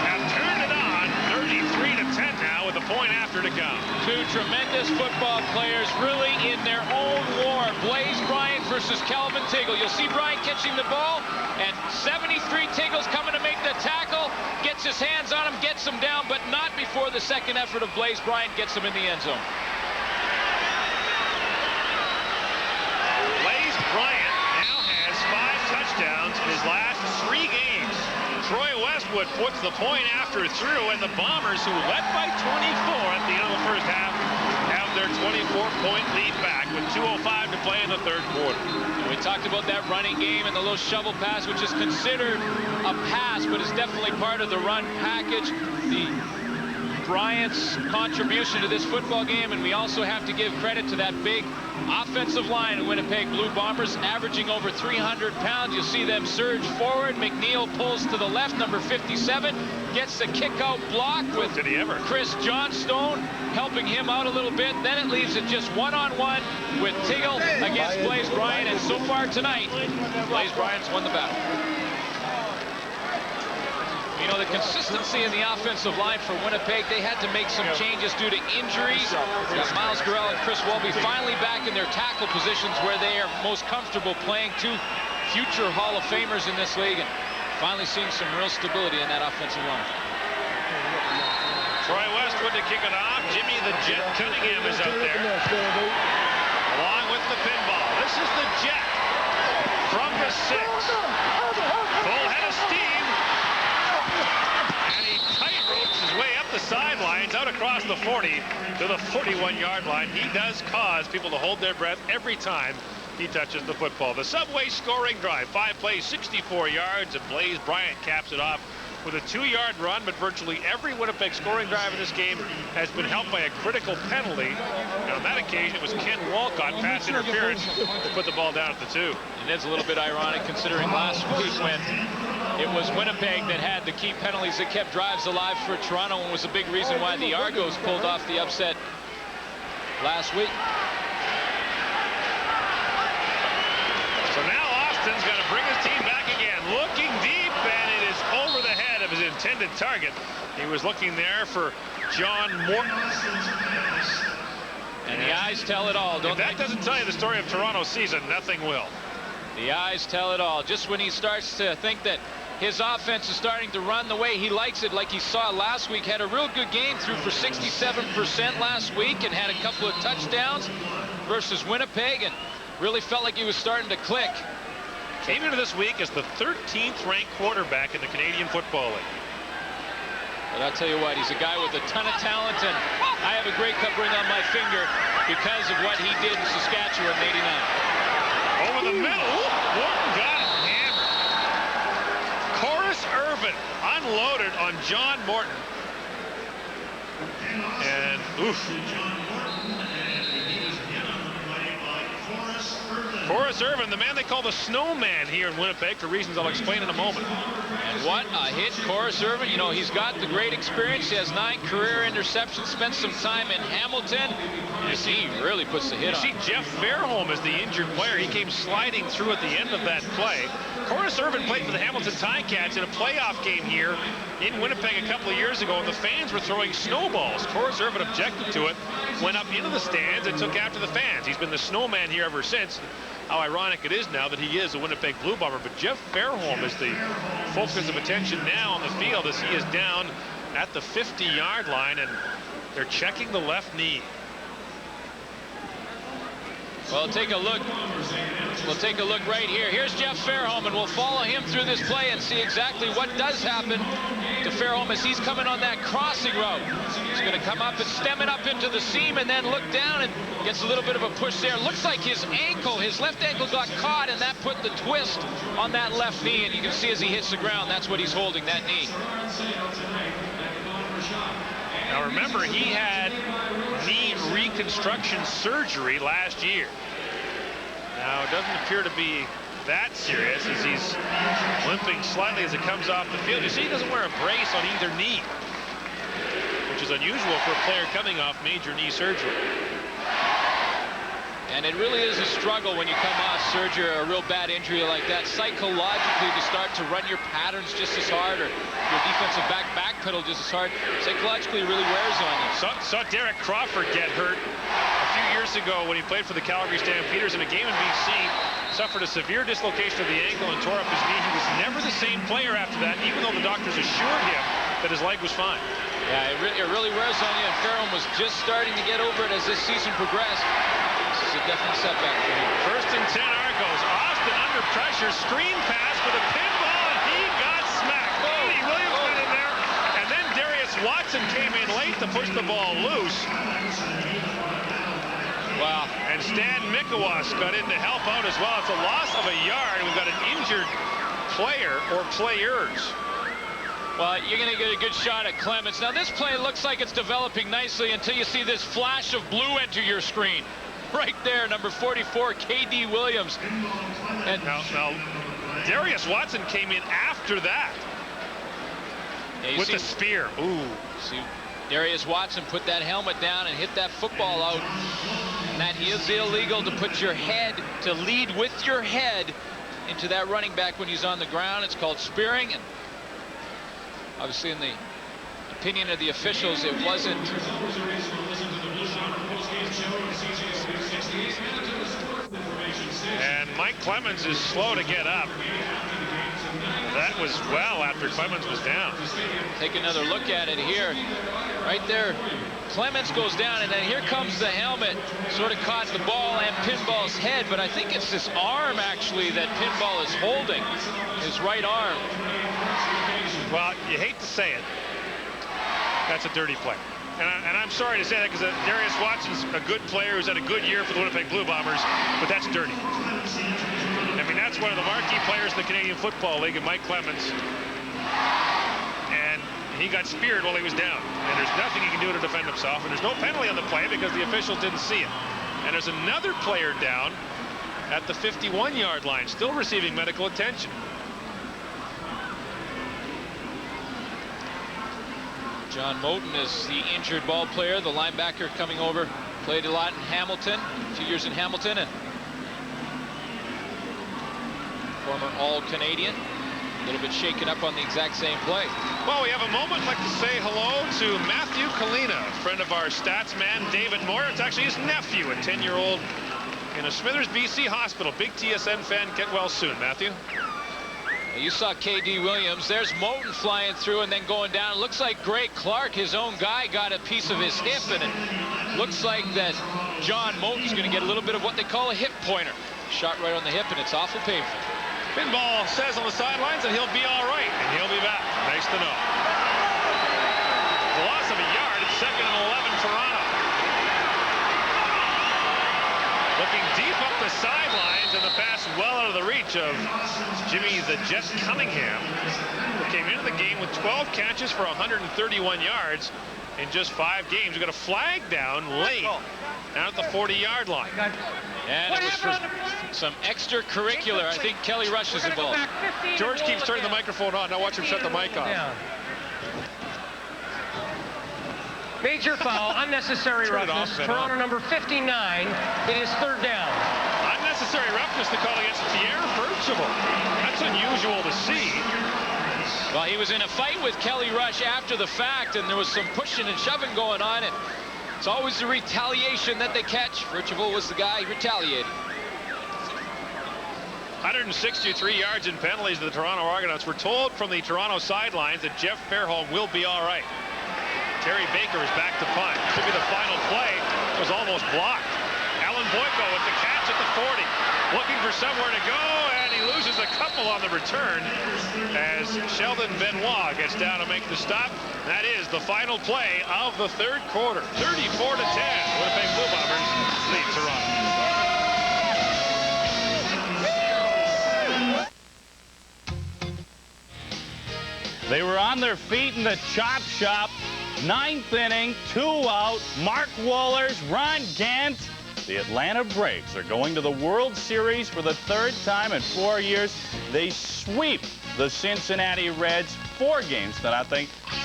have turned it on 33-10 now with a point after to come. Two tremendous football players really in their own war. Blaze Bryant versus Calvin Tiggle. You'll see Bryant catching the ball, and 73 Tiggle's coming to make the tackle, gets his hands on him, gets him down, but not before the 2nd effort of Blaze Bryant gets him in the end zone. Blaze Bryant now has 5 touchdowns in his last 3 games. Troy Westwood puts the point after through, and the Bombers, who led by 24 at the end of the 1st half, have their 24-point lead back with 2:05 to play in the 3rd quarter. We talked about that running game and the little shovel pass, which is considered a pass, but is definitely part of the run package. Bryant's contribution to this football game, and we also have to give credit to that big offensive line of Winnipeg Blue Bombers, averaging over 300 pounds. You see them surge forward. McNeil pulls to the left, number 57, gets the kick-out block with Chris Johnstone helping him out a little bit. Then it leaves it just one-on-one with Tiggle against Blaze Bryant, and so far tonight, Blaze Bryant's won the battle. You know, the consistency in the offensive line for Winnipeg, they had to make some changes due to injuries. Got Miles Gurrell and Chris Welby finally back in their tackle positions where they are most comfortable playing, 2 future Hall of Famers in this league, and finally seeing some real stability in that offensive line. Troy Westwood to kick it off. Jimmy the Jet Cunningham is out there, along with the pinball. This is the Jet from the 6. Full head of steam. And he tight ropes his way up the sidelines, out across the 40 to the 41-yard line. He does cause people to hold their breath every time he touches the football. The Subway scoring drive, 5 plays, 64 yards, and Blaze Bryant caps it off with a 2-yard run, but virtually every Winnipeg scoring drive in this game has been helped by a critical penalty. And on that occasion, it was Ken Walcott, pass interference, to put the ball down at the 2. And it's a little bit ironic considering last week when it was Winnipeg that had the key penalties that kept drives alive for Toronto, and was a big reason why the Argos pulled off the upset last week. So now Austin's going to bring his team back again, looking deep, and it is over the head of his intended target. He was looking there for John Morton. And the eyes tell it all, don't they? If that doesn't tell you the story of Toronto's season, nothing will. The eyes tell it all. Just when he starts to think that his offense is starting to run the way he likes it, like he saw last week, had a real good game, threw for 67% last week and had a couple of touchdowns versus Winnipeg, and really felt like he was starting to click. Came into this week as the 13th ranked quarterback in the Canadian Football League. But I'll tell you what, he's a guy with a ton of talent, and I have a Grey Cup ring on my finger because of what he did in Saskatchewan in '89. Over the middle, Morton got it hammered. Corus Irvin unloaded on John Morton. And oof. Forrest Irvin, the man they call the snowman here in Winnipeg, for reasons I'll explain in a moment. And what a hit, Forrest Irvin. You know, he's got the great experience. He has 9 career interceptions, spent some time in Hamilton. You see, he really puts the hit on. You see, Jeff Fairholm is the injured player. He came sliding through at the end of that play. Forrest Irvin played for the Hamilton Ticats in a playoff game here in Winnipeg a couple of years ago, and the fans were throwing snowballs. Forrest Irvin objected to it, went up into the stands, and took after the fans. He's been the snowman here ever since. How ironic it is now that he is a Winnipeg Blue Bomber. But Jeff Fairholm is the focus of attention now on the field as he is down at the 50-yard line, and they're checking the left knee. Well, take a look. We'll take a look right here. Here's Jeff Fairholm, and we'll follow him through this play and see exactly what does happen to Fairholm as he's coming on that crossing route. He's going to come up and stem it up into the seam and then look down and gets a little bit of a push there. Looks like his ankle, his left ankle got caught, and that put the twist on that left knee. And you can see as he hits the ground, that's what he's holding, that knee. Now remember, he had knee reconstruction surgery last year. Now it doesn't appear to be that serious as he's limping slightly as it comes off the field. You see, he doesn't wear a brace on either knee, which is unusual for a player coming off major knee surgery. And it really is a struggle when you come off surgery or a real bad injury like that, psychologically, to start to run your patterns just as hard, or your defensive backpedal just as hard. Psychologically, it really wears on you. Saw Derek Crawford get hurt a few years ago when he played for the Calgary Stampeders in a game in BC. Suffered a severe dislocation of the ankle and tore up his knee. He was never the same player after that, even though the doctors assured him that his leg was fine. Yeah, it really wears on you, and Fairholm was just starting to get over it as this season progressed. This is a definite setback for him. 1st and 10 Argos. Austin under pressure, screen pass with a pinball, and he got smacked. K.D. Williams went in there, and then Darius Watson came in late to push the ball loose. Wow. And Stan Mikowas got in to help out as well. It's a loss of a yard. We've got an injured player or players. Well, you're going to get a good shot at Clements. Now, this play looks like it's developing nicely until you see this flash of blue enter your screen. Right there, number 44, K.D. Williams. And now, Darius Watson came in after that with the spear. Ooh. See, Darius Watson put that helmet down and hit that football out. And that is illegal, to put your head, to lead with your head into that running back when he's on the ground. It's called spearing. And obviously, in the opinion of the officials, it wasn't. And Mike Clemens is slow to get up. That was well after Clemens was down. Take another look at it here. Right there, Clemens goes down, and then here comes the helmet. Sort of caught the ball and Pinball's head, but I think it's this arm, actually, that Pinball is holding, his right arm. Well, you hate to say it. That's a dirty play. And I'm sorry to say that, because Darius Watson's a good player who's had a good year for the Winnipeg Blue Bombers, but that's dirty. I mean, that's one of the marquee players in the Canadian Football League, and Mike Clemens. And he got speared while he was down. And there's nothing he can do to defend himself. And there's no penalty on the play because the officials didn't see it. And there's another player down at the 51-yard line, still receiving medical attention. John Moten is the injured ball player, the linebacker coming over. Played a lot in Hamilton, 2 years in Hamilton, and former All-Canadian. A little bit shaken up on the exact same play. Well, we have a moment. I'd like to say hello to Matthew Kalina, a friend of our stats man, David Moore. It's actually his nephew, a 10-year-old in a Smithers, BC hospital. Big TSN fan. Get well soon, Matthew. You saw K.D. Williams. There's Moten flying through and then going down. It looks like Greg Clark, his own guy, got a piece of his hip, and it looks like that John Moten's going to get a little bit of what they call a hip pointer. Shot right on the hip, and it's awful painful. Pinball says on the sidelines that he'll be all right, and he'll be back. Nice to know. The loss of a yard. It's 2nd and 11, Toronto. Looking deep up the sidelines, and the pass well out of the reach of Jimmy the Jet Cunningham, who came into the game with 12 catches for 131 yards in just 5 games. We got a flag down late, down at the 40-yard line. And it was Some extracurricular. I think Kelly Rush is involved. George keeps turning the microphone on. Now watch him shut the mic off. Down. Major foul, unnecessary roughness. Toronto number 59. It is third down. Unnecessary roughness to call against Pierre Percival. That's unusual to see. Well, he was in a fight with Kelly Rush after the fact, and there was some pushing and shoving going on. And it's always the retaliation that they catch. Percival was the guy who retaliated. 163 yards in penalties to the Toronto Argonauts. We're told from the Toronto sidelines that Jeff Fairholm will be all right. Terry Baker is back to punt. Should be the final play. It was almost blocked. Alan Boyko with the catch at the 40. Looking for somewhere to go, and he loses a couple on the return as Sheldon Benoit gets down to make the stop. That is the final play of the third quarter. 34-10. Winnipeg Blue Bombers lead Toronto. They were on their feet in the chop shop. 9th inning, 2 out. Mark Wohlers, Ron Gant. The Atlanta Braves are going to the World Series for the 3rd time in 4 years. They sweep the Cincinnati Reds 4-0.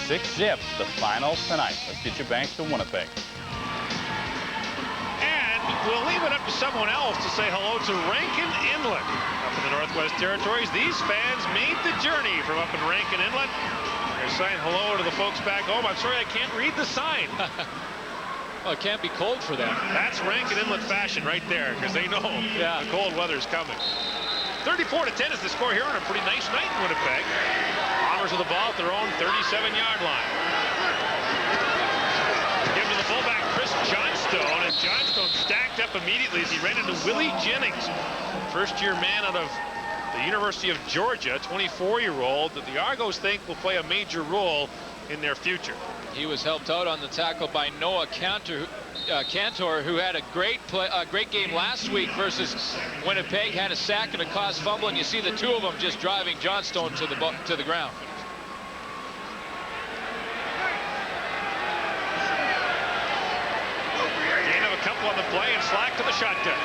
6-zip, the final tonight. Let's get you back to Winnipeg. And we'll leave it up to someone else to say hello to Rankin Inlet. Up in the Northwest Territories, these fans made the journey from up in Rankin Inlet. They're saying hello to the folks back home. I'm sorry I can't read the sign. Well, it can't be cold for them. That's Rankin Inlet fashion right there, because they know the cold weather's coming. 34-10 is the score here on a pretty nice night in Winnipeg. Bombers with the ball at their own 37-yard line. Give to the fullback, Chris Johnstone, and Johnstone stacked up immediately as he ran into Willie Jennings, first-year man out of the University of Georgia, 24-year-old that the Argos think will play a major role in their future. He was helped out on the tackle by Noah Cantor, who had a great game last week versus Winnipeg. Had a sack and a caused fumble, and you see the two of them just driving Johnstone to the ground. Gain of a couple on the play and slack to the shotgun.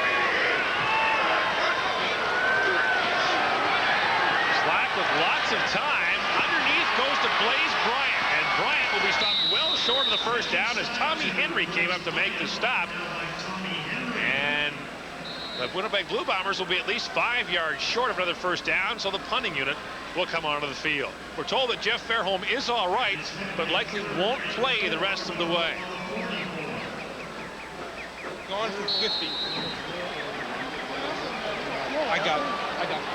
Slack with lots of time. Underneath goes to Blaze Bryant. Bryant will be stopped well short of the first down as Tommy Henry came up to make the stop. And the Winnipeg Blue Bombers will be at least 5 yards short of another first down, so the punting unit will come onto the field. We're told that Jeff Fairholm is all right, but likely won't play the rest of the way. Going for 50. I got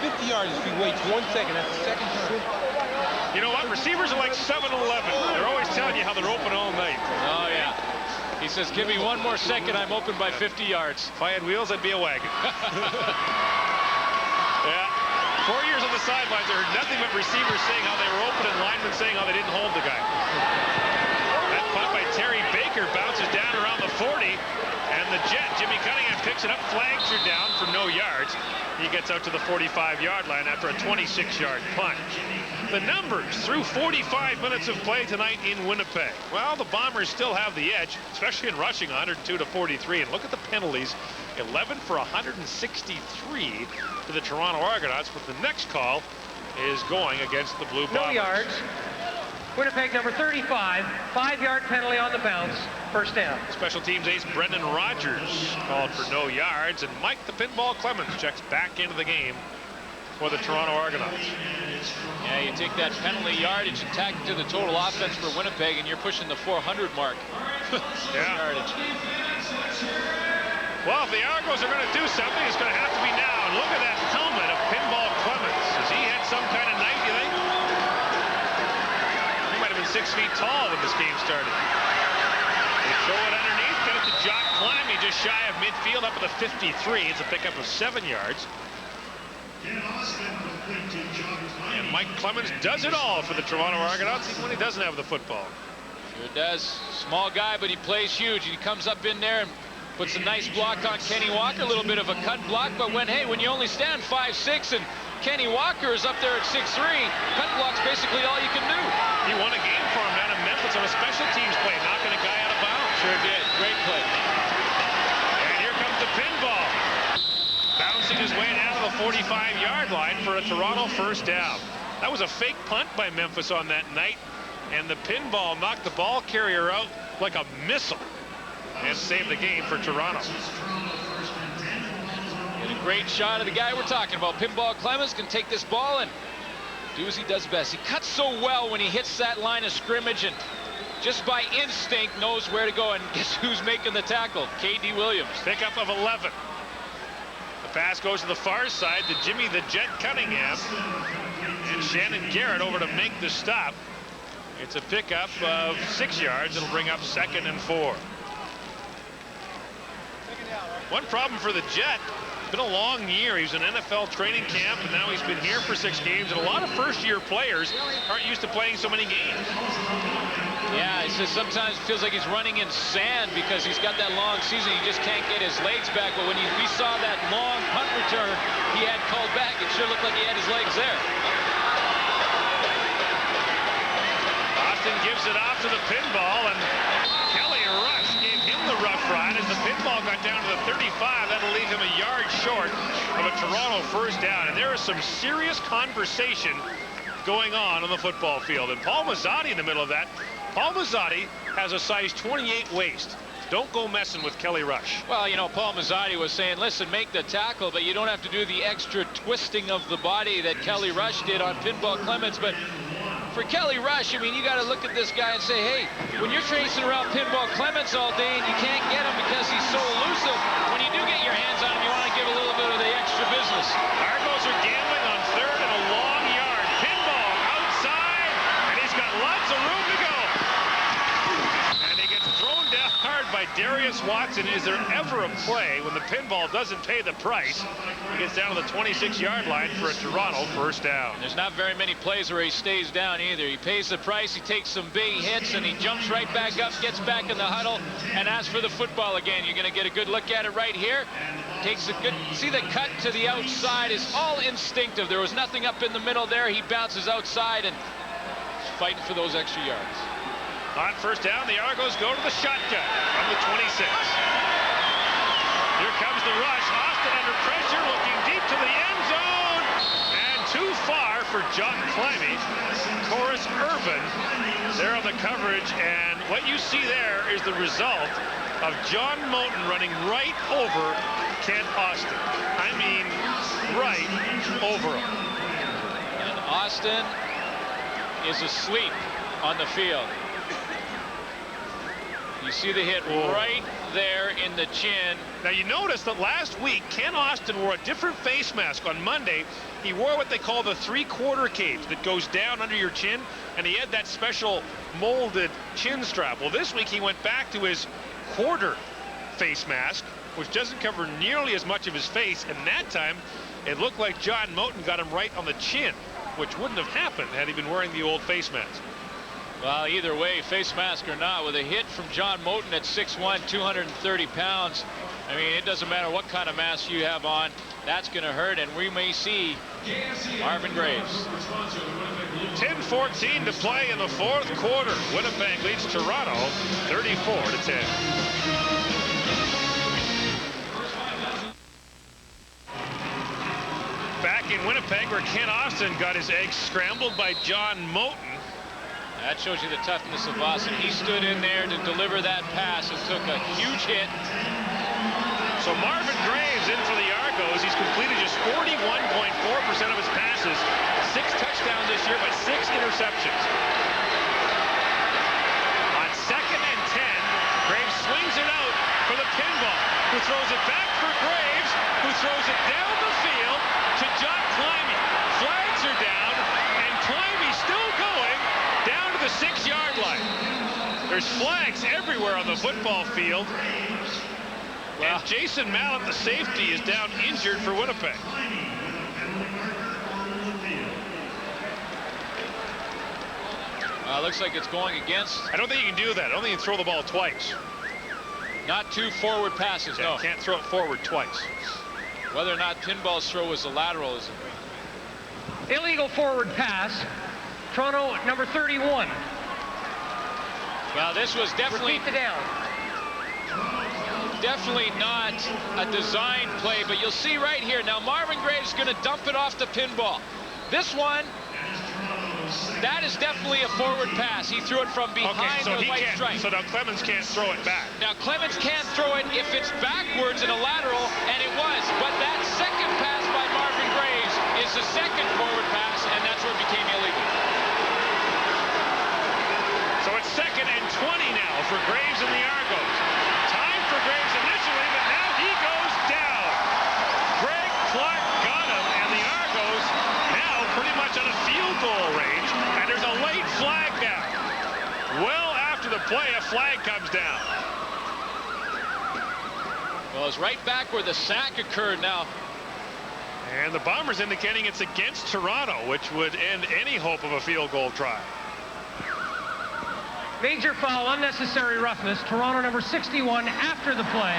50 yards if he waits 1 second. That's the second time. You know what? Receivers are like 7-Eleven. They're always telling you how they're open all night. Oh, yeah. He says, give me 1 more second. I'm open by 50 yards. If I had wheels, I'd be a wagon. Yeah. 4 years on the sidelines, I heard nothing but receivers saying how they were open and linemen saying how they didn't hold the guy. That punt by Terry Baker bounces down around the 40. And the Jet, Jimmy Cunningham, picks it up. Flags are down for no yards. He gets out to the 45-yard line after a 26-yard punt. The numbers through 45 minutes of play tonight in Winnipeg. Well, the Bombers still have the edge, especially in rushing, 102-43. And look at the penalties, 11 for 163 to the Toronto Argonauts. But the next call is going against the Blue Bombers. No yards. Winnipeg number 35, 5-yard penalty on the bounce, first down. Special teams ace Brendan Rodgers called for no yards, and Mike the Pinball Clemens checks back into the game for the Toronto Argonauts. Yeah, you take that penalty yardage and tack it to the total offense for Winnipeg, and you're pushing the 400 mark. Yeah. Yardage. Well, if the Argos are going to do something, it's going to have to be now. And look at that helmet of Pinball Clemens. Has he had some kind of night, you think? 6 feet tall when this game started. They throw it underneath, get it to Jock Climby just shy of midfield up at the 53. It's a pickup of 7 yards. And Mike Clemens does it all for the Toronto Argonauts, even when he doesn't have the football. Sure does. Small guy, but he plays huge. He comes up in there and puts a nice block on Kenny Walker, a little bit of a cut block, but when you only stand 5'6", and Kenny Walker is up there at 6'3", cut block's basically all you can do. He won a game for him down in Memphis on a special teams play, knocking a guy out of bounds. Sure did. Great play. And here comes the pinball. Bounce forcing his way down to the 45-yard line for a Toronto first down. That was a fake punt by Memphis on that night, and the pinball knocked the ball carrier out like a missile and saved the game for Toronto. And a great shot of the guy we're talking about. Pinball Clemens can take this ball and do as he does best. He cuts so well when he hits that line of scrimmage, and just by instinct knows where to go. And guess who's making the tackle? K.D. Williams. Pickup of 11. The pass goes to the far side to Jimmy the Jet Cunningham. And Shannon Garrett over to make the stop. It's a pickup of 6 yards. It'll bring up 2nd and 4. One problem for the Jet. It's been a long year. He was in NFL training camp, and now he's been here for 6 games. And a lot of first-year players aren't used to playing so many games. Yeah, he says sometimes it feels like he's running in sand because he's got that long season. He just can't get his legs back. But when we saw that long punt return he had called back, it sure looked like he had his legs there. Austin gives it off to the pinball, and Kelly Rush gave him the rough ride as the pinball got down to the 35. That'll leave him a yard short of a Toronto first down. And there is some serious conversation going on the football field. And Paul Mazzotti in the middle of that. Paul Mazzotti has a size 28 waist. Don't go messing with Kelly Rush. Well, you know, Paul Mazzotti was saying, listen, make the tackle, but you don't have to do the extra twisting of the body that Kelly Rush did on Pinball Clemens. But for Kelly Rush, I mean, you got to look at this guy and say, hey, when you're chasing around Pinball Clemens all day and you can't get him because he's so elusive, when you do get your hands on him, you want to give a little bit of the extra business. Argos are gambling on 3rd and a long yard. Pinball outside, and he's got lots of room to go. And he gets thrown down hard by Darius Watson. Is there ever a play when the pinball doesn't pay the price? He gets down to the 26-yard line for a Toronto first down. There's not very many plays where he stays down either. He pays the price, he takes some big hits, and he jumps right back up, gets back in the huddle, and asks for the football again. You're going to get a good look at it right here. Takes a good, see the cut to the outside is all instinctive. There was nothing up in the middle there. He bounces outside and is fighting for those extra yards. On first down, the Argos go to the shotgun from the 26. Here comes the rush. Austin under pressure, looking deep to the end zone. And too far for John Climbey. Corus Irvin there on the coverage. And what you see there is the result of John Moten running right over Kent Austin. I mean, right over him. And Austin is asleep on the field. You see the hit right there in the chin. Now you notice that last week Ken Austin wore a different face mask. On Monday he wore what they call the 3/4 cage that goes down under your chin, and he had that special molded chin strap. Well, this week he went back to his quarter face mask, which doesn't cover nearly as much of his face, and that time it looked like John Moten got him right on the chin, which wouldn't have happened had he been wearing the old face mask. Well, either way, face mask or not, with a hit from John Moten at 6'1", 230 pounds, I mean, it doesn't matter what kind of mask you have on, that's going to hurt, and we may see Marvin Graves. 10-14 to play in the 4th quarter. Winnipeg leads Toronto 34-10. Back in Winnipeg, where Ken Austin got his eggs scrambled by John Moten. That shows you the toughness of Austin. He stood in there to deliver that pass and took a huge hit. So Marvin Graves in for the Argos. He's completed just 41.4% of his passes. 6 touchdowns this year, but 6 interceptions. On 2nd and 10, Graves swings it out for the pinball, who throws it back for Graves, who throws it down the field to John Climbey. Flags are down, and Climbey still going down to the 6-yard line. There's flags everywhere on the football field. And Jason Mallett, the safety, is down injured for Winnipeg. Looks like it's going against. I don't think you can do that. I don't think you can throw the ball twice. Not 2 forward passes, yeah, no. You can't throw it forward twice. Whether or not Pinball's throw was a lateral is illegal forward pass. Toronto number 31. Well, this was definitely. Repeat the down. definitely not a design play, but you'll see right here. Now Marvin Graves is going to dump it off the pinball. This one, that is definitely a forward pass. He threw it from behind the white stripe. So now Clemens can't throw it back. Now Clemens can't throw it if it's backwards in a lateral, and it was. But that second pass by Marvin Graves is the second forward pass, and that's where it became illegal. So it's 2nd and 20 now for Graves and the Argos. Time for Graves initially, but now he goes down. Greg Clark got him, and the Argos now pretty much on a field goal range, and there's a late flag now. Well, after the play, a flag comes down. Well, it's right back where the sack occurred now. And the Bombers indicating it's against Toronto, which would end any hope of a field goal try. Major foul, unnecessary roughness. Toronto number 61 after the play.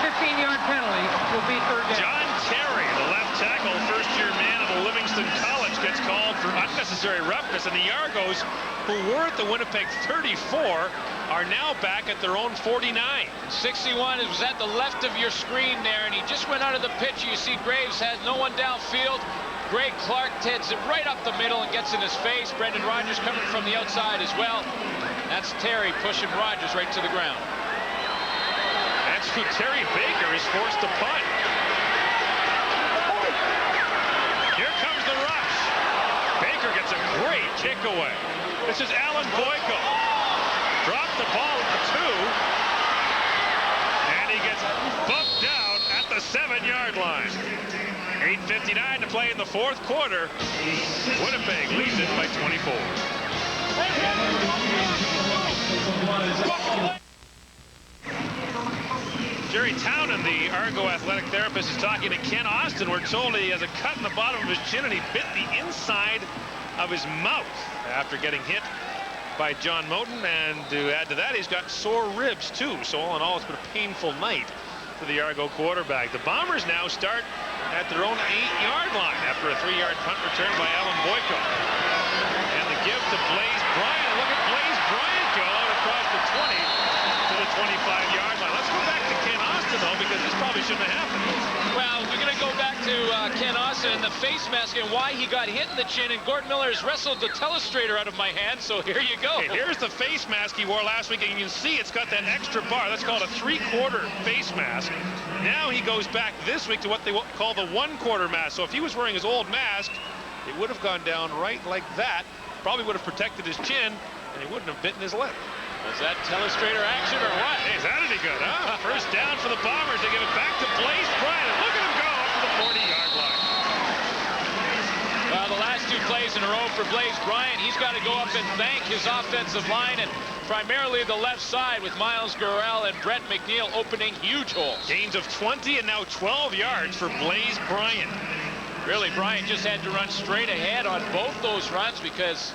15-yard penalty will be third down. John Terry, the left tackle, first-year man of Livingston College, gets called for unnecessary roughness, and the Argos, who were at the Winnipeg 34, are now back at their own 49. 61 was at the left of your screen there, and he just went out of the picture. You see Graves has no one downfield. Greg Clark heads it right up the middle and gets in his face. Brendan Rodgers coming from the outside as well. That's Terry pushing Rodgers right to the ground. That's who Terry Baker is forced to punt. Here comes the rush. Baker gets a great kick away. This is Alan Boyko. Dropped the ball at the 2. And he gets bumped down at the 7-yard line. 8:59 to play in the fourth quarter. Winnipeg leads it by 24. Jerry Townend, the Argo athletic therapist, is talking to Ken Austin. We're told he has a cut in the bottom of his chin and he bit the inside of his mouth after getting hit by John Moten. And to add to that, he's got sore ribs too. So all in all, it's been a painful night for the Argo quarterback. The Bombers now start at their own 8-yard line after a 3-yard punt return by Alan Boyko. And the give to Blaze Bryant. Look at Blaze Bryant go out across the 20 to the 25-yard line. Let's go back to Ken Austin, though, because this probably shouldn't have happened. Well, we're going to go back to Ken Austin and the face mask and why he got hit in the chin, and Gordon Miller has wrestled the telestrator out of my hand, so here you go. Okay, here's the face mask he wore last week, and you can see it's got that extra bar. That's called a 3/4 face mask. Now he goes back this week to what they call the 1/4 mask. So if he was wearing his old mask, it would have gone down right like that. Probably would have protected his chin, and he wouldn't have bitten his lip. Was that telestrator action or what? Hey, is that any good, huh? First down for the Bombers. They give it back to Blaze Bryant. And look at him go up to the 40-yard line. Well, the last 2 plays in a row for Blaze Bryant. He's got to go up and thank his offensive line, and primarily the left side with Miles Gurrell and Brett McNeil opening huge holes. Gains of 20 and now 12 yards for Blaze Bryant. Really, Bryant just had to run straight ahead on both those runs because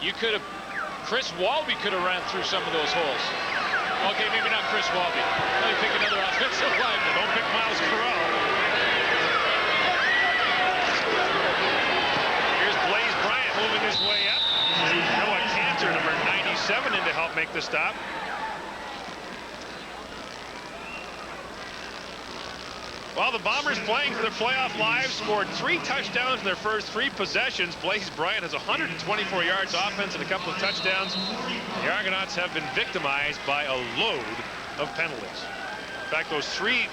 you could have Chris Walby could have ran through some of those holes. Okay, maybe not Chris Walby. Let me pick another offensive lineman. Don't pick Miles Gurrell. Here's Blaze Bryant moving his way up. Noah Cantor, number 97, in to help make the stop. While the Bombers playing for their playoff lives scored 3 touchdowns in their first 3 possessions. Blaze Bryant has 124 yards offense and a couple of touchdowns. The Argonauts have been victimized by a load of penalties. In fact, those 3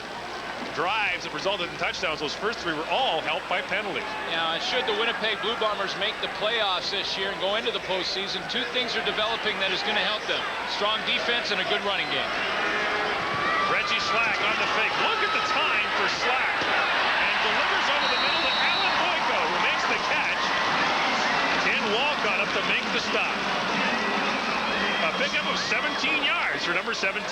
drives that resulted in touchdowns, those first 3 were all helped by penalties. Now, should the Winnipeg Blue Bombers make the playoffs this year and go into the postseason, 2 things are developing that is going to help them. Strong defense and a good running game. Reggie Slack on the fake. Look at the time for Slack. And delivers over the middle to Alan Boyko, who makes the catch. Ken Walcott up to make the stop. A pickup of 17 yards for number 17.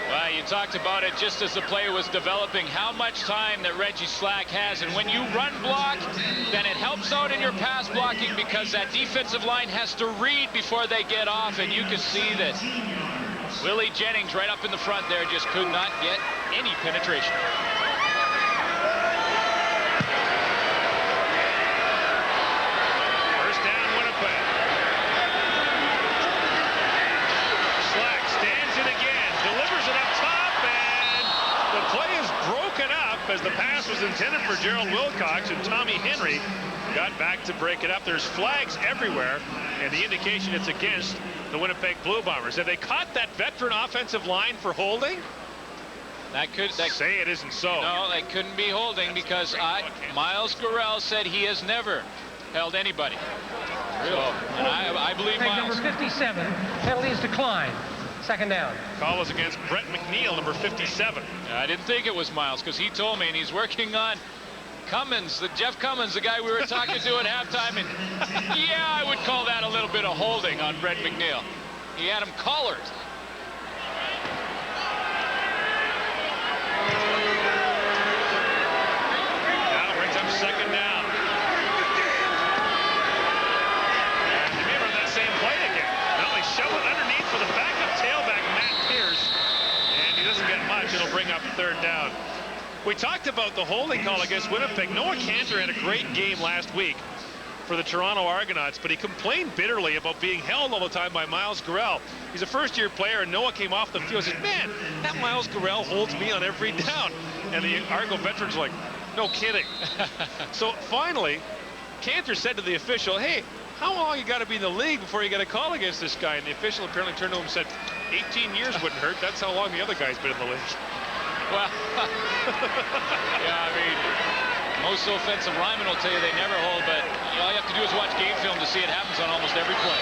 Well, you talked about it just as the play was developing, how much time that Reggie Slack has. And when you run block, then it helps out in your pass blocking because that defensive line has to read before they get off. And you can see that Willie Jennings right up in the front there just could not get any penetration. First down, Winnipeg. Slack stands it again, delivers it up top, and for Gerald Wilcox, and Tommy Henry got back to break it up. There's flags everywhere, and the indication it's against the Winnipeg Blue Bombers. Have they caught that veteran offensive line for holding? Say it isn't so. No, that couldn't be holding because Miles Gurrell said he has never held anybody. Really? So, and I believe Miles. Number 57, penalties decline. Second down. Call was against Brett McNeil, number 57. I didn't think it was Miles because he told me, and he's working on Cummins, Jeff Cummins, the guy we were talking to at halftime, and yeah, I would call that a little bit of holding on Brett McNeil. He had him collared. Now brings up second down. And you remember that same play again. Now they shove it underneath for the backup tailback, Matt Pierce, and he doesn't get much. It'll bring up third down. We talked about the holding call against Winnipeg. Noah Cantor had a great game last week for the Toronto Argonauts, but he complained bitterly about being held all the time by Miles Gurrell. He's a first-year player, and Noah came off the field and said, man, that Miles Gurrell holds me on every down. And the Argo veterans were like, no kidding. So finally, Cantor said to the official, hey, how long you got to be in the league before you get a call against this guy? And the official apparently turned to him and said, 18 years wouldn't hurt. That's how long the other guy's been in the league. Well, yeah, I mean, most offensive linemen will tell you they never hold, but all you have to do is watch game film to see it happens on almost every play.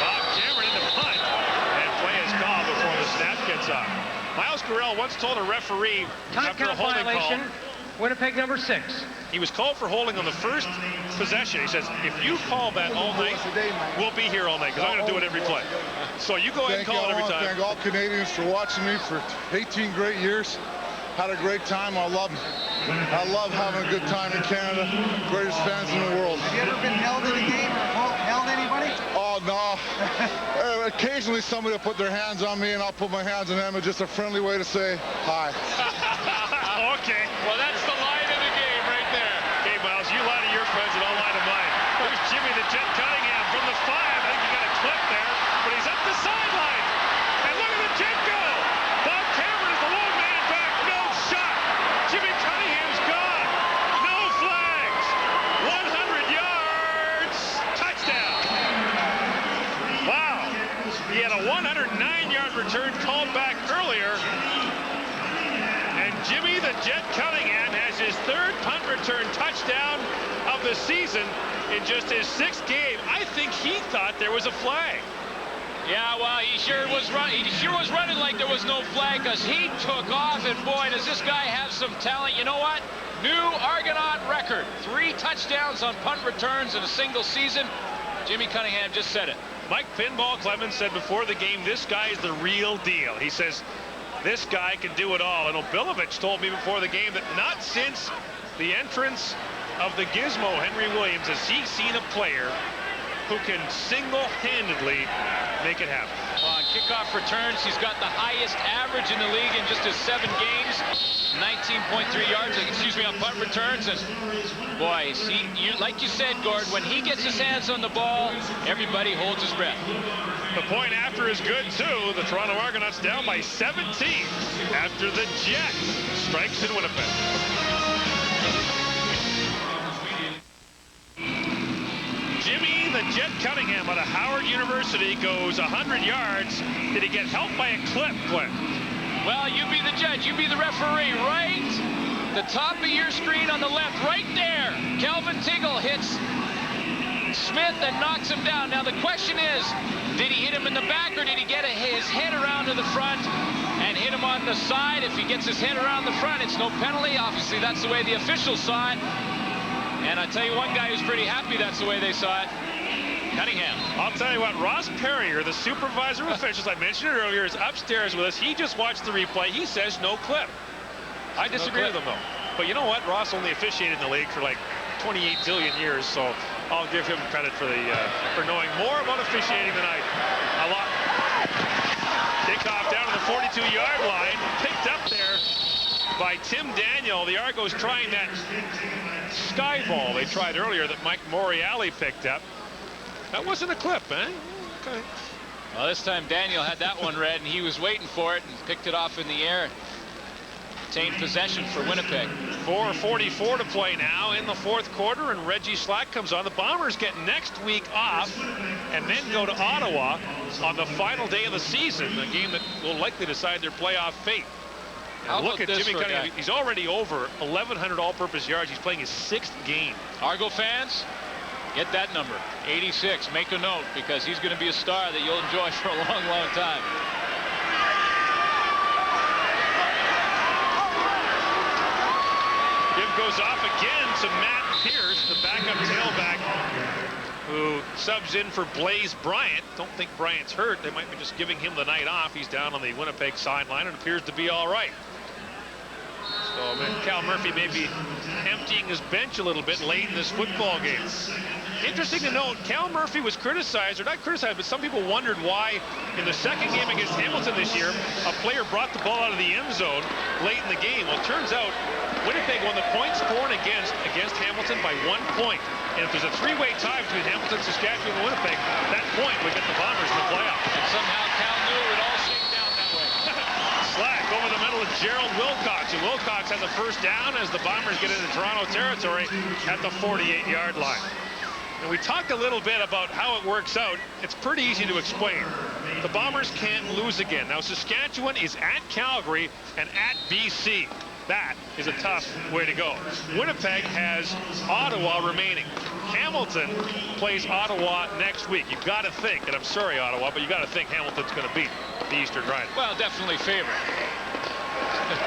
Bob Cameron in the punt, and play is called before the snap gets up. Miles Gurrell once told a referee after a holding violation. call. Winnipeg number 6. He was called for holding on the first possession. He says, if you call that all night, we'll be here all night because I'm going to do it every play. So you go ahead and call it every time. Thank all Canadians for watching me for 18 great years. Had a great time. I love having a good time in Canada. Greatest fans in the world. Have you ever been held in a game or held anybody? Oh, no. Occasionally somebody will put their hands on me and I'll put my hands on them. It's just a friendly way to say hi. Okay. Well, that's the line of the game right there. Okay, Miles, you lie to your friends and I'll lie to mine. There's Jimmy the Jet Cunningham from the 5. I think he got a clip there, but he's up the sideline. And look at the Jet go. Bob Cameron is the lone man back. No shot. Jimmy Cunningham's gone. No flags. 100 yards. Touchdown. Wow. He had a 109-yard return called back earlier. And Jimmy the Jet Cunningham has his third punt return touchdown of the season in just his 6th game. I think he thought there was a flag. Yeah, well, he sure was running like there was no flag because he took off, and boy, does this guy have some talent. You know what? New Argonaut record. 3 touchdowns on punt returns in a single season. Jimmy Cunningham just said it. Mike Pinball Clemens said before the game, this guy is the real deal. He says, this guy can do it all. And Obilovich told me before the game that not since the entrance of the Gizmo, Henry Williams, has he seen a player who can single-handedly make it happen. On kickoff returns, he's got the highest average in the league in just his 7 games. 19.3 yards, excuse me, on punt returns. And boy, like you said, Gord, when he gets his hands on the ball, everybody holds his breath. The point after is good, too. The Toronto Argonauts down by 17 after the Jet strikes in Winnipeg. Jimmy the Jet Cunningham out of Howard University goes 100 yards. Did he get helped by a clip, Clint? Well, you be the judge, you be the referee, right? The top of your screen on the left, right there. Kelvin Tiggle hits Smith and knocks him down. Now the question is, did he hit him in the back or did he get his head around to the front and hit him on the side? If he gets his head around the front, it's no penalty. Obviously, that's the way the officials saw it. And I tell you one guy who's pretty happy that's the way they saw it. Cunningham. I'll tell you what, Ross Perrier, the supervisor of officials, I mentioned it earlier, is upstairs with us. He just watched the replay. He says no clip. I disagree with him, though. But you know what? Ross only officiated in the league for like 28 zillion years, so I'll give him credit for knowing more about officiating than I do. A lot. Kickoff down to the 42-yard line. Picked up there by Tim Daniel. The Argos trying that sky ball they tried earlier that Mike Moriali picked up. That wasn't a clip, eh? Okay. Well, this time Daniel had that one read, and he was waiting for it and picked it off in the air. retain possession for Winnipeg. 4:44 to play now in the fourth quarter, and Reggie Slack comes on. The Bombers get next week off and then go to Ottawa on the final day of the season, a game that will likely decide their playoff fate. And look at Jimmy Cunningham. He's already over 1,100 all-purpose yards. He's playing his 6th game. Argo fans, get that number, 86. Make a note, because he's going to be a star that you'll enjoy for a long, long time. Give goes off again to Matt Pierce, the backup tailback, who subs in for Blaze Bryant. Don't think Bryant's hurt. They might be just giving him the night off. He's down on the Winnipeg sideline and appears to be all right. So Cal Murphy may be emptying his bench a little bit late in this football game. Interesting to note, Cal Murphy was criticized, or not criticized, but some people wondered why in the second game against Hamilton this year, a player brought the ball out of the end zone late in the game. Well, it turns out Winnipeg won the points for and against Hamilton by 1 point. And if there's a three-way tie between Hamilton, Saskatchewan, and Winnipeg, that point would get the Bombers in the playoff. And somehow Cal knew it would all shake down that way. Slack over the middle of Gerald Wilcox, and Wilcox has a first down as the Bombers get into Toronto territory at the 48-yard line. And we talked a little bit about how it works out. It's pretty easy to explain. The Bombers can't lose again. Now, Saskatchewan is at Calgary and at BC. That is a tough way to go. Winnipeg has Ottawa remaining. Hamilton plays Ottawa next week. You've got to think, and I'm sorry, Ottawa, but you got to think Hamilton's going to beat the Eastern Riders. Well, definitely favorite.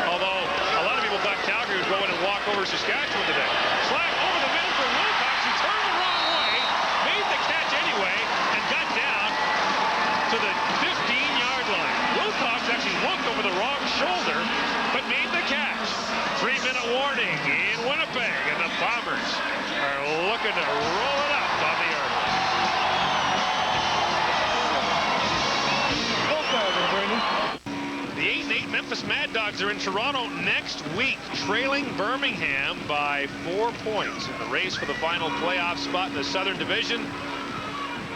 Although a lot of people thought Calgary would go in and walk over Saskatchewan today. Slack over the middle for Wilcox, who turned the wrong way, made the catch anyway, and got down to the 15-yard line. Wilcox actually looked over the wrong shoulder, but made the catch. 3-minute warning in Winnipeg, and the Bombers are looking to roll it up on the yard line. The 8-8 Memphis Mad Dogs are in Toronto next week, trailing Birmingham by 4 points in the race for the final playoff spot in the Southern Division.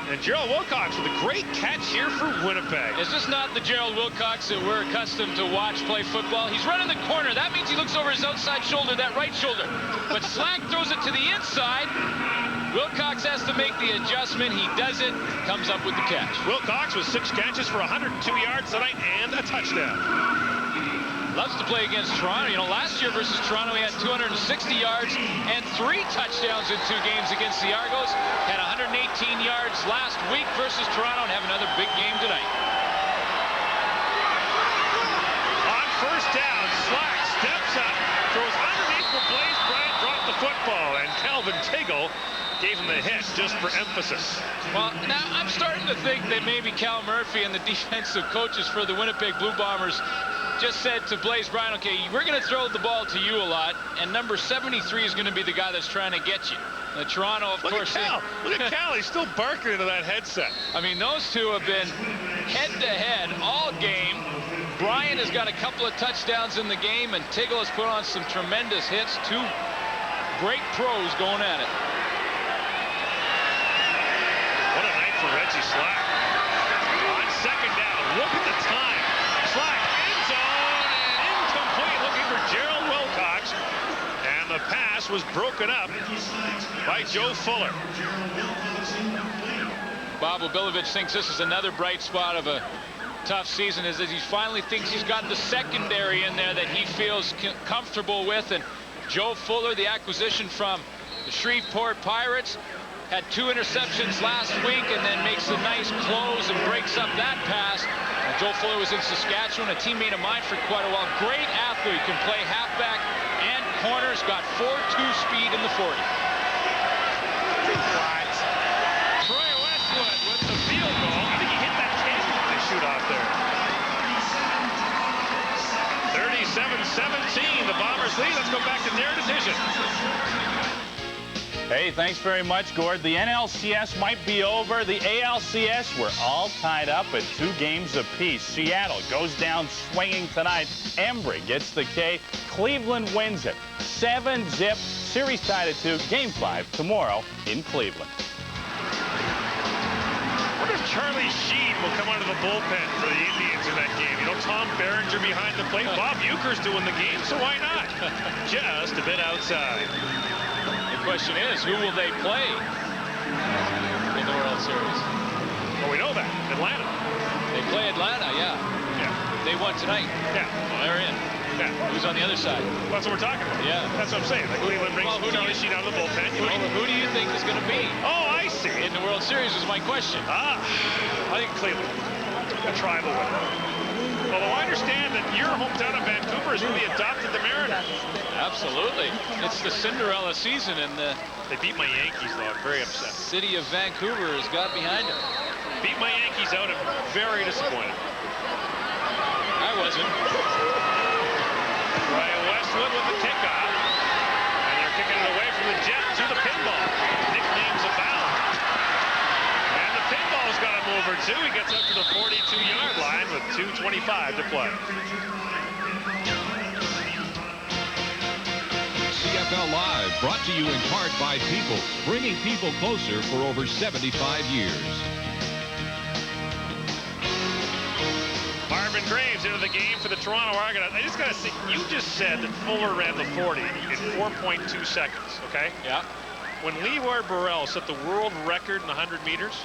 And Gerald Wilcox with a great catch here for Winnipeg. Is this not the Gerald Wilcox that we're accustomed to watch play football? He's running the corner. That means he looks over his outside shoulder, that right shoulder. But Slack throws it to the inside. Wilcox has to make the adjustment. He does it, comes up with the catch. Wilcox with 6 catches for 102 yards tonight and a touchdown. Loves to play against Toronto. You know, last year versus Toronto, he had 260 yards and 3 touchdowns in 2 games against the Argos. Had 118 yards last week versus Toronto and have another big game tonight. On first down, Slack steps up, throws underneath for Blaze Bryant, dropped the football, and Calvin Tiggle gave him the hit just for emphasis. Well, now I'm starting to think that maybe Cal Murphy and the defensive coaches for the Winnipeg Blue Bombers just said to Blaze Bryant, okay, we're going to throw the ball to you a lot, and number 73 is going to be the guy that's trying to get you. Toronto, of course. Look at Cal. He's still barking into that headset. I mean, those two have been head-to-head all game. Bryant has got a couple of touchdowns in the game, and Tiggle has put on some tremendous hits. 2 great pros going at it. What a night for Reggie Slack. On second down, look at the time. Slack, end zone, and incomplete, looking for Gerald Wilcox. And the pass was broken up by Joe Fuller. Bob Obilovich thinks this is another bright spot of a tough season, is that he finally thinks he's got the secondary in there that he feels comfortable with. And Joe Fuller, the acquisition from the Shreveport Pirates, had 2 interceptions last week and then makes a nice close and breaks up that pass. And Joe Fuller was in Saskatchewan, a teammate of mine for quite a while. Great athlete, can play halfback and corners, got 4.2 speed in the 40. Troy Westwood with the field goal. I think he hit that table when they shoot off there. 37-17, the Bombers lead. Let's go back to their division. Hey, thanks very much, Gord. The NLCS might be over. The ALCS, we're all tied up at 2 games apiece. Seattle goes down swinging tonight. Embry gets the K. Cleveland wins it. 7-zip. Series tied at 2. Game 5 tomorrow in Cleveland. What if if Charlie Sheen will come out of the bullpen for the Indians in that game. You know, Tom Berenger behind the plate. Bob Uecker's doing the game, so why not? Just a bit outside. The question is, who will they play in the World Series? Well, we know that. Atlanta. They play Atlanta, yeah. They won tonight. Yeah. Well, they're in. Yeah. Who's on the other side? That's what we're talking about. Yeah. That's what I'm saying. Like Cleveland brings Charlie Sheen out of the bullpen. Who do you think is going to be? Oh, I see. In the World Series is my question. I think Cleveland. A tribal winner. Although I understand that your hometown of Vancouver has really adopted the Mariners. Absolutely. It's the Cinderella season, and they beat my Yankees, though. I'm very upset. City of Vancouver has got behind them. Beat my Yankees out. I'm very disappointed. I wasn't. Ryan Westwood with the kickoff. And they're kicking it away from the Jet to the pinball. Nicknames abound. And the pinball's got him over, too. He gets up to the 42-yard line with 2:25 to play. CFL Live, brought to you in part by People, bringing people closer for over 75 years. Marvin Graves into the game for the Toronto Argonauts. I just got to say, you just said that Fuller ran the 40 in 4.2 seconds, okay? Yeah. When Leroy Burrell set the world record in 100 meters,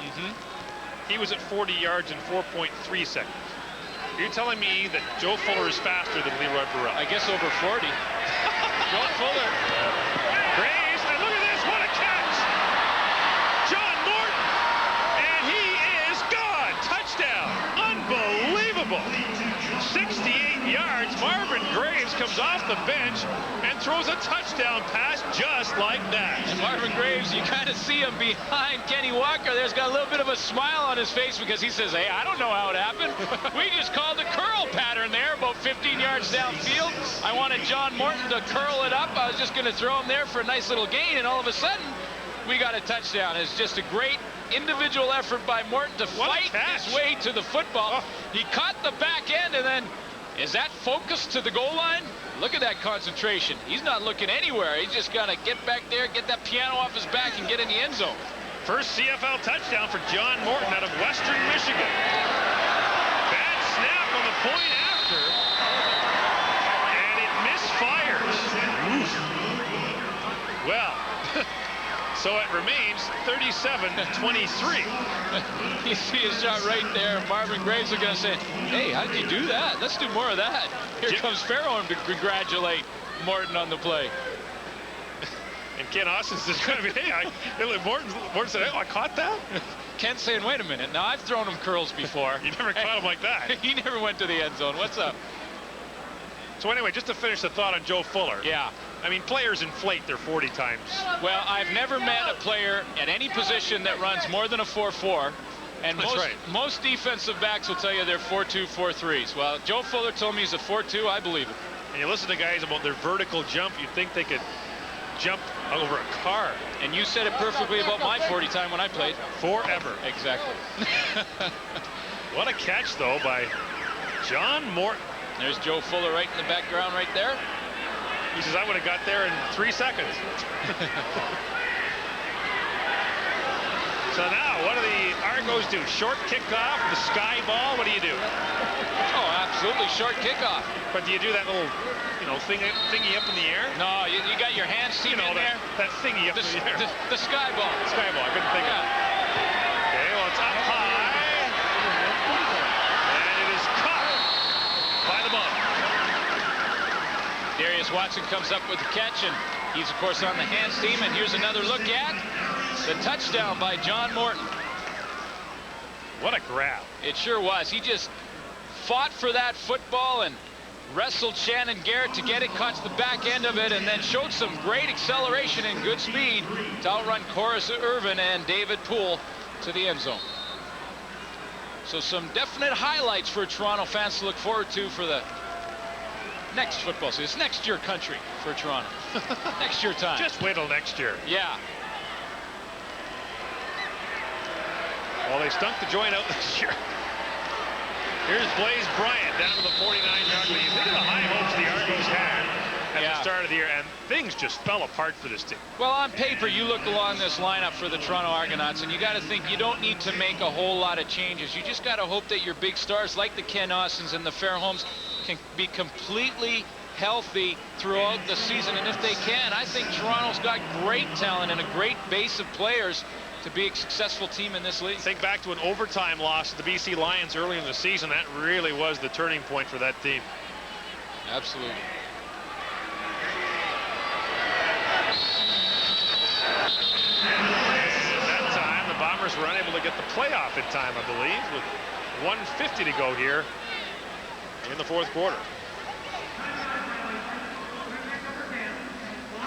he was at 40 yards in 4.3 seconds. Are you telling me that Joe Fuller is faster than Leroy Burrell? I guess over 40. Joe Fuller. Graves, and look at this, what a catch! John Morton, and he is gone. Touchdown, unbelievable. 68 yards, Marvin Graves comes off the bench and throws a touchdown pass just like that. And Marvin Graves, you kind of see him behind Kenny Walker. There's got a little bit of a smile on his face because he says, hey, I don't know how it happened. We just called a curl pattern there about 15 yards downfield. I wanted John Morton to curl it up. I was just going to throw him there for a nice little gain, and all of a sudden, we got a touchdown. It's just a great individual effort by Morton to fight his way to the football. He caught the back end, and then is that focused to the goal line? Look at that concentration. He's not looking anywhere. He's just got to get back there, get that piano off his back, and get in the end zone. First CFL touchdown for John Morton out of Western Michigan. Bad snap on the point after, and it misfires. Well, so it remains 37-23. You see his shot right there. Marvin Graves is going to say, hey, how did you do that? Let's do more of that. Here comes Fairholm to congratulate Morton on the play. And Ken Austin's just going to be, hey, Morton said, hey, I caught that? Ken's saying, wait a minute. Now, I've thrown him curls before. You never caught him like that. He never went to the end zone. What's up? So anyway, just to finish the thought on Joe Fuller. Yeah. I mean, players inflate their 40 times. Well, I've never met a player at any position that runs more than a 4.4. And most defensive backs will tell you they're 4.2, 4.3s. Well, Joe Fuller told me he's a 4.2. I believe it. And you listen to guys about their vertical jump, you'd think they could jump over a car. And you said it perfectly about my 40 time when I played. Forever. Exactly. What a catch, though, by John Morton. There's Joe Fuller right in the background right there. He says, I would have got there in 3 seconds. So now, what do the Argos do? Short kickoff, the sky ball, what do you do? Oh, absolutely, short kickoff. But do you do that little, thingy up in the air? No, you got your hands in there. That thingy up in the air. The sky ball. Sky ball, I couldn't think of it. Okay, well, it's up high. And it is caught by the ball. Darius Watson comes up with the catch, and he's, of course, on the hands team. And here's another look at the touchdown by John Morton. What a grab. It sure was. He just fought for that football and wrestled Shannon Garrett to get it, caught the back end of it, and then showed some great acceleration and good speed to outrun Corus Irvin and David Poole to the end zone. So some definite highlights for Toronto fans to look forward to for the next football season. It's next year country for Toronto. Next year time. Just wait till next year. Yeah. Well, they stunk the joint out this year. Here's Blaze Bryant down to the 49-yard line. You think of the high hopes the Argos had at the start of the year, and things just fell apart for this team. Well, on paper, you look along this lineup for the Toronto Argonauts, and you got to think you don't need to make a whole lot of changes. You just got to hope that your big stars, like the Ken Austins and the Fairholms, can be completely healthy throughout the season. And if they can, I think Toronto's got great talent and a great base of players to be a successful team in this league. Think back to an overtime loss to the BC Lions early in the season. That really was the turning point for that team. Absolutely. At that time, the Bombers were unable to get the playoff in time, I believe, with 1:50 to go here in the fourth quarter.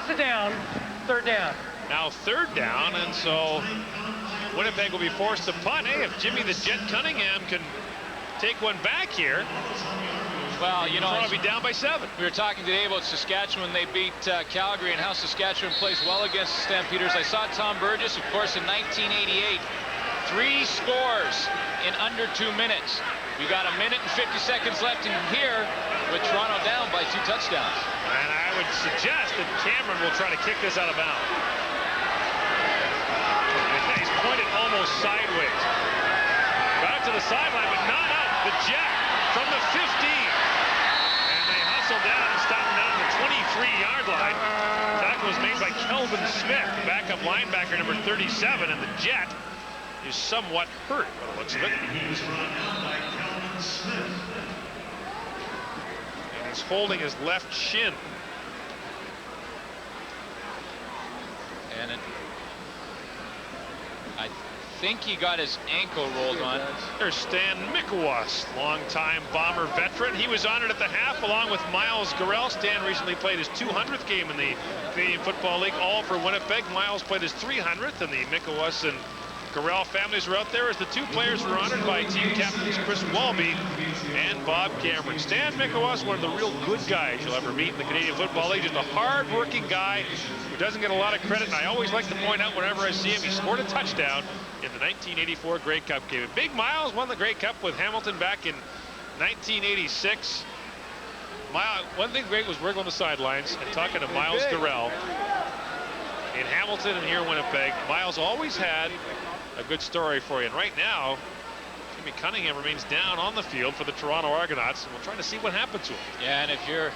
Sit down, third down. Now third down, and so Winnipeg will be forced to punt. Hey, if Jimmy the Jet Cunningham can take one back here, well, you know, Toronto will be down by 7. We were talking today about Saskatchewan. They beat Calgary, and how Saskatchewan plays well against the Stampeders. I saw Tom Burgess, of course, in 1988. 3 scores in under 2 minutes. We got 1 minute and 50 seconds left in here with Toronto down by 2 touchdowns. And I would suggest that Cameron will try to kick this out of bounds. He's pointed almost sideways. Got it to the sideline, but not out. The Jet from the 15. And they hustle down and stop him down at the 23-yard line. Tackle was made by Kelvin Smith, backup linebacker number 37, and the Jet is somewhat hurt by the looks of it. And he's holding his left shin. And I think he got his ankle rolled on. There's Stan Mikowas, longtime Bomber veteran. He was honored at the half along with Miles Garrell. Stan recently played his 200th game in the Canadian Football League, all for Winnipeg. Miles played his 300th, and the Mikowas and Garrell families were out there as the 2 players were honored by team captains Chris Walby and Bob Cameron. Stan Mikowas, one of the real good guys you'll ever meet in the Canadian Football League. Just a hard-working guy who doesn't get a lot of credit, and I always like to point out whenever I see him, he scored a touchdown in the 1984 Grey Cup game. Big Miles won the Grey Cup with Hamilton back in 1986. One thing great was working on the sidelines and talking to Miles Garrell in Hamilton and here in Winnipeg. Miles always had a good story for you. And right now, Jimmy Cunningham remains down on the field for the Toronto Argonauts, and we're trying to see what happens to him. Yeah, and if you're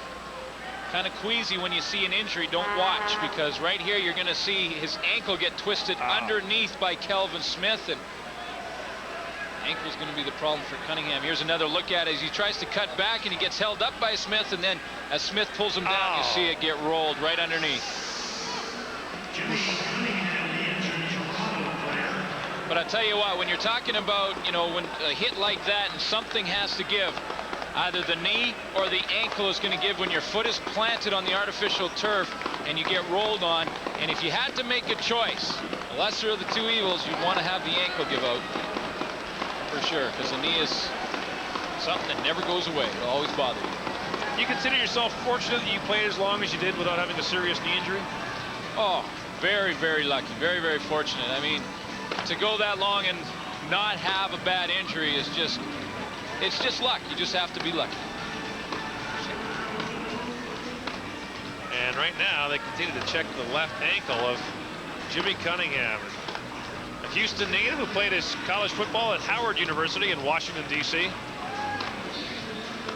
kind of queasy when you see an injury, don't watch, because right here you're going to see his ankle get twisted underneath by Kelvin Smith, and ankle's going to be the problem for Cunningham. Here's another look at it as he tries to cut back, and he gets held up by Smith, and then as Smith pulls him down, you see it get rolled right underneath. But I tell you what, when you're talking about, you know, when a hit like that and something has to give, either the knee or the ankle is going to give when your foot is planted on the artificial turf and you get rolled on. And if you had to make a choice, the lesser of the 2 evils, you'd want to have the ankle give out for sure, because the knee is something that never goes away. It'll always bother you. You consider yourself fortunate that you played as long as you did without having a serious knee injury? Oh, very, very lucky. Very, very fortunate. I mean, to go that long and not have a bad injury is just, it's just luck. You just have to be lucky. And right now they continue to check the left ankle of Jimmy Cunningham, a Houston native who played his college football at Howard University in Washington, D.C.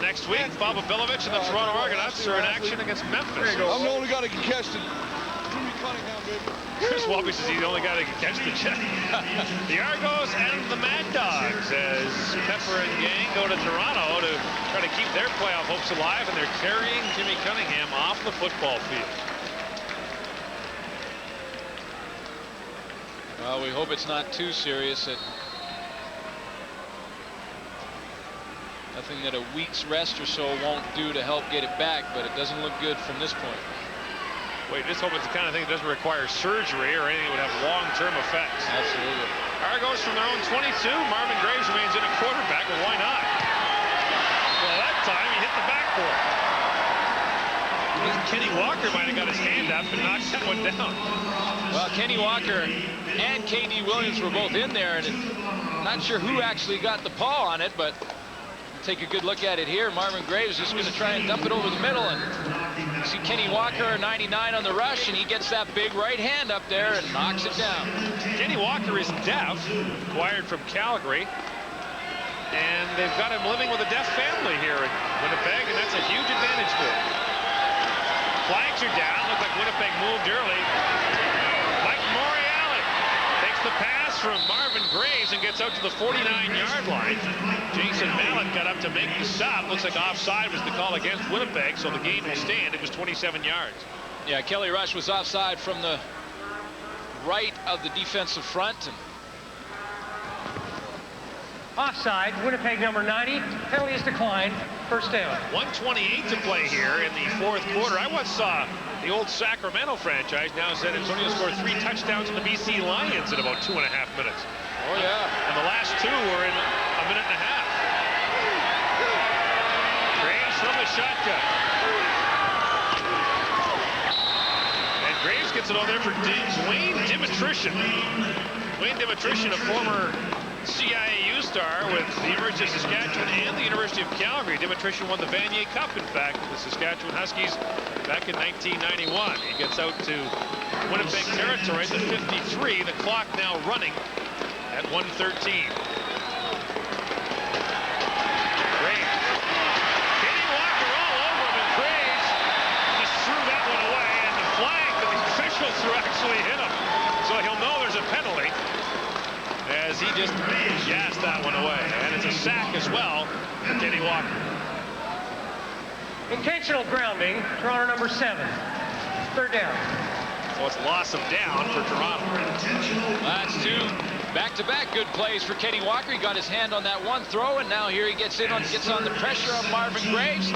Next week, Bob Abilovich and the Toronto Argonauts are in action against Memphis. I'm the only guy that can catch the Jimmy Cunningham, baby. Chris Walby says he's the only guy that can catch the check. The Argos and the Mad Dogs as Pepper and gang go to Toronto to try to keep their playoff hopes alive, and they're carrying Jimmy Cunningham off the football field. Well, we hope it's not too serious. Nothing that a week's rest or so won't do to help get it back, but it doesn't look good from this point. Wait, just hope it's the kind of thing that doesn't require surgery or anything that would have long-term effects. Absolutely. Argos from their own 22. Marvin Graves remains in at quarterback, but why not? Well, that time he hit the backboard. Kenny Walker might have got his hand up and knocked that one down. Well, Kenny Walker and K.D. Williams were both in there, and not sure who actually got the paw on it, but take a good look at it here. Marvin Graves is going to try and dump it over the middle, and See Kenny Walker, 99 on the rush, and he gets that big right hand up there and knocks it down. Kenny Walker is deaf, acquired from Calgary. And they've got him living with a deaf family here in Winnipeg, and that's a huge advantage for him. Flags are down. Looked like Winnipeg moved early. Mike Morreale takes the pass from Marvin Graves and gets out to the 49-yard line. Jason Mallett got up to make the stop. Looks like offside was the call against Winnipeg, so the game will stand. It was 27 yards. Yeah, Kelly Rush was offside from the right of the defensive front. And offside, Winnipeg number 90. Penalty is declined. First down. 1:28 to play here in the fourth quarter. I once saw the old Sacramento franchise, now San Antonio, scored 3 touchdowns in the BC Lions in about 2.5 minutes. Oh, yeah. And the last 2 were in a minute and a half. Graves from the shotgun. And Graves gets it over there for Dwayne Dimitrition. Dwayne Dimitrition, a former CIAU star with the University of Saskatchewan and the University of Calgary. Dimitrition won the Vanier Cup, in fact, with the Saskatchewan Huskies back in 1991. He gets out to Winnipeg territory at the 53. The clock now running at 1:13. Graves. Kenny Walker all over him, and Graves just threw that one away, and the flag that the officials threw actually hit him. So he'll know there's a penalty, as he just gassed that one away. And it's a sack as well for Kenny Walker. Intentional grounding, Toronto number 7. Third down. So it's loss of down for Toronto. That's 2 back-to-back good plays for Kenny Walker. He got his hand on that one throw, and now here he gets on the pressure of Marvin Graves.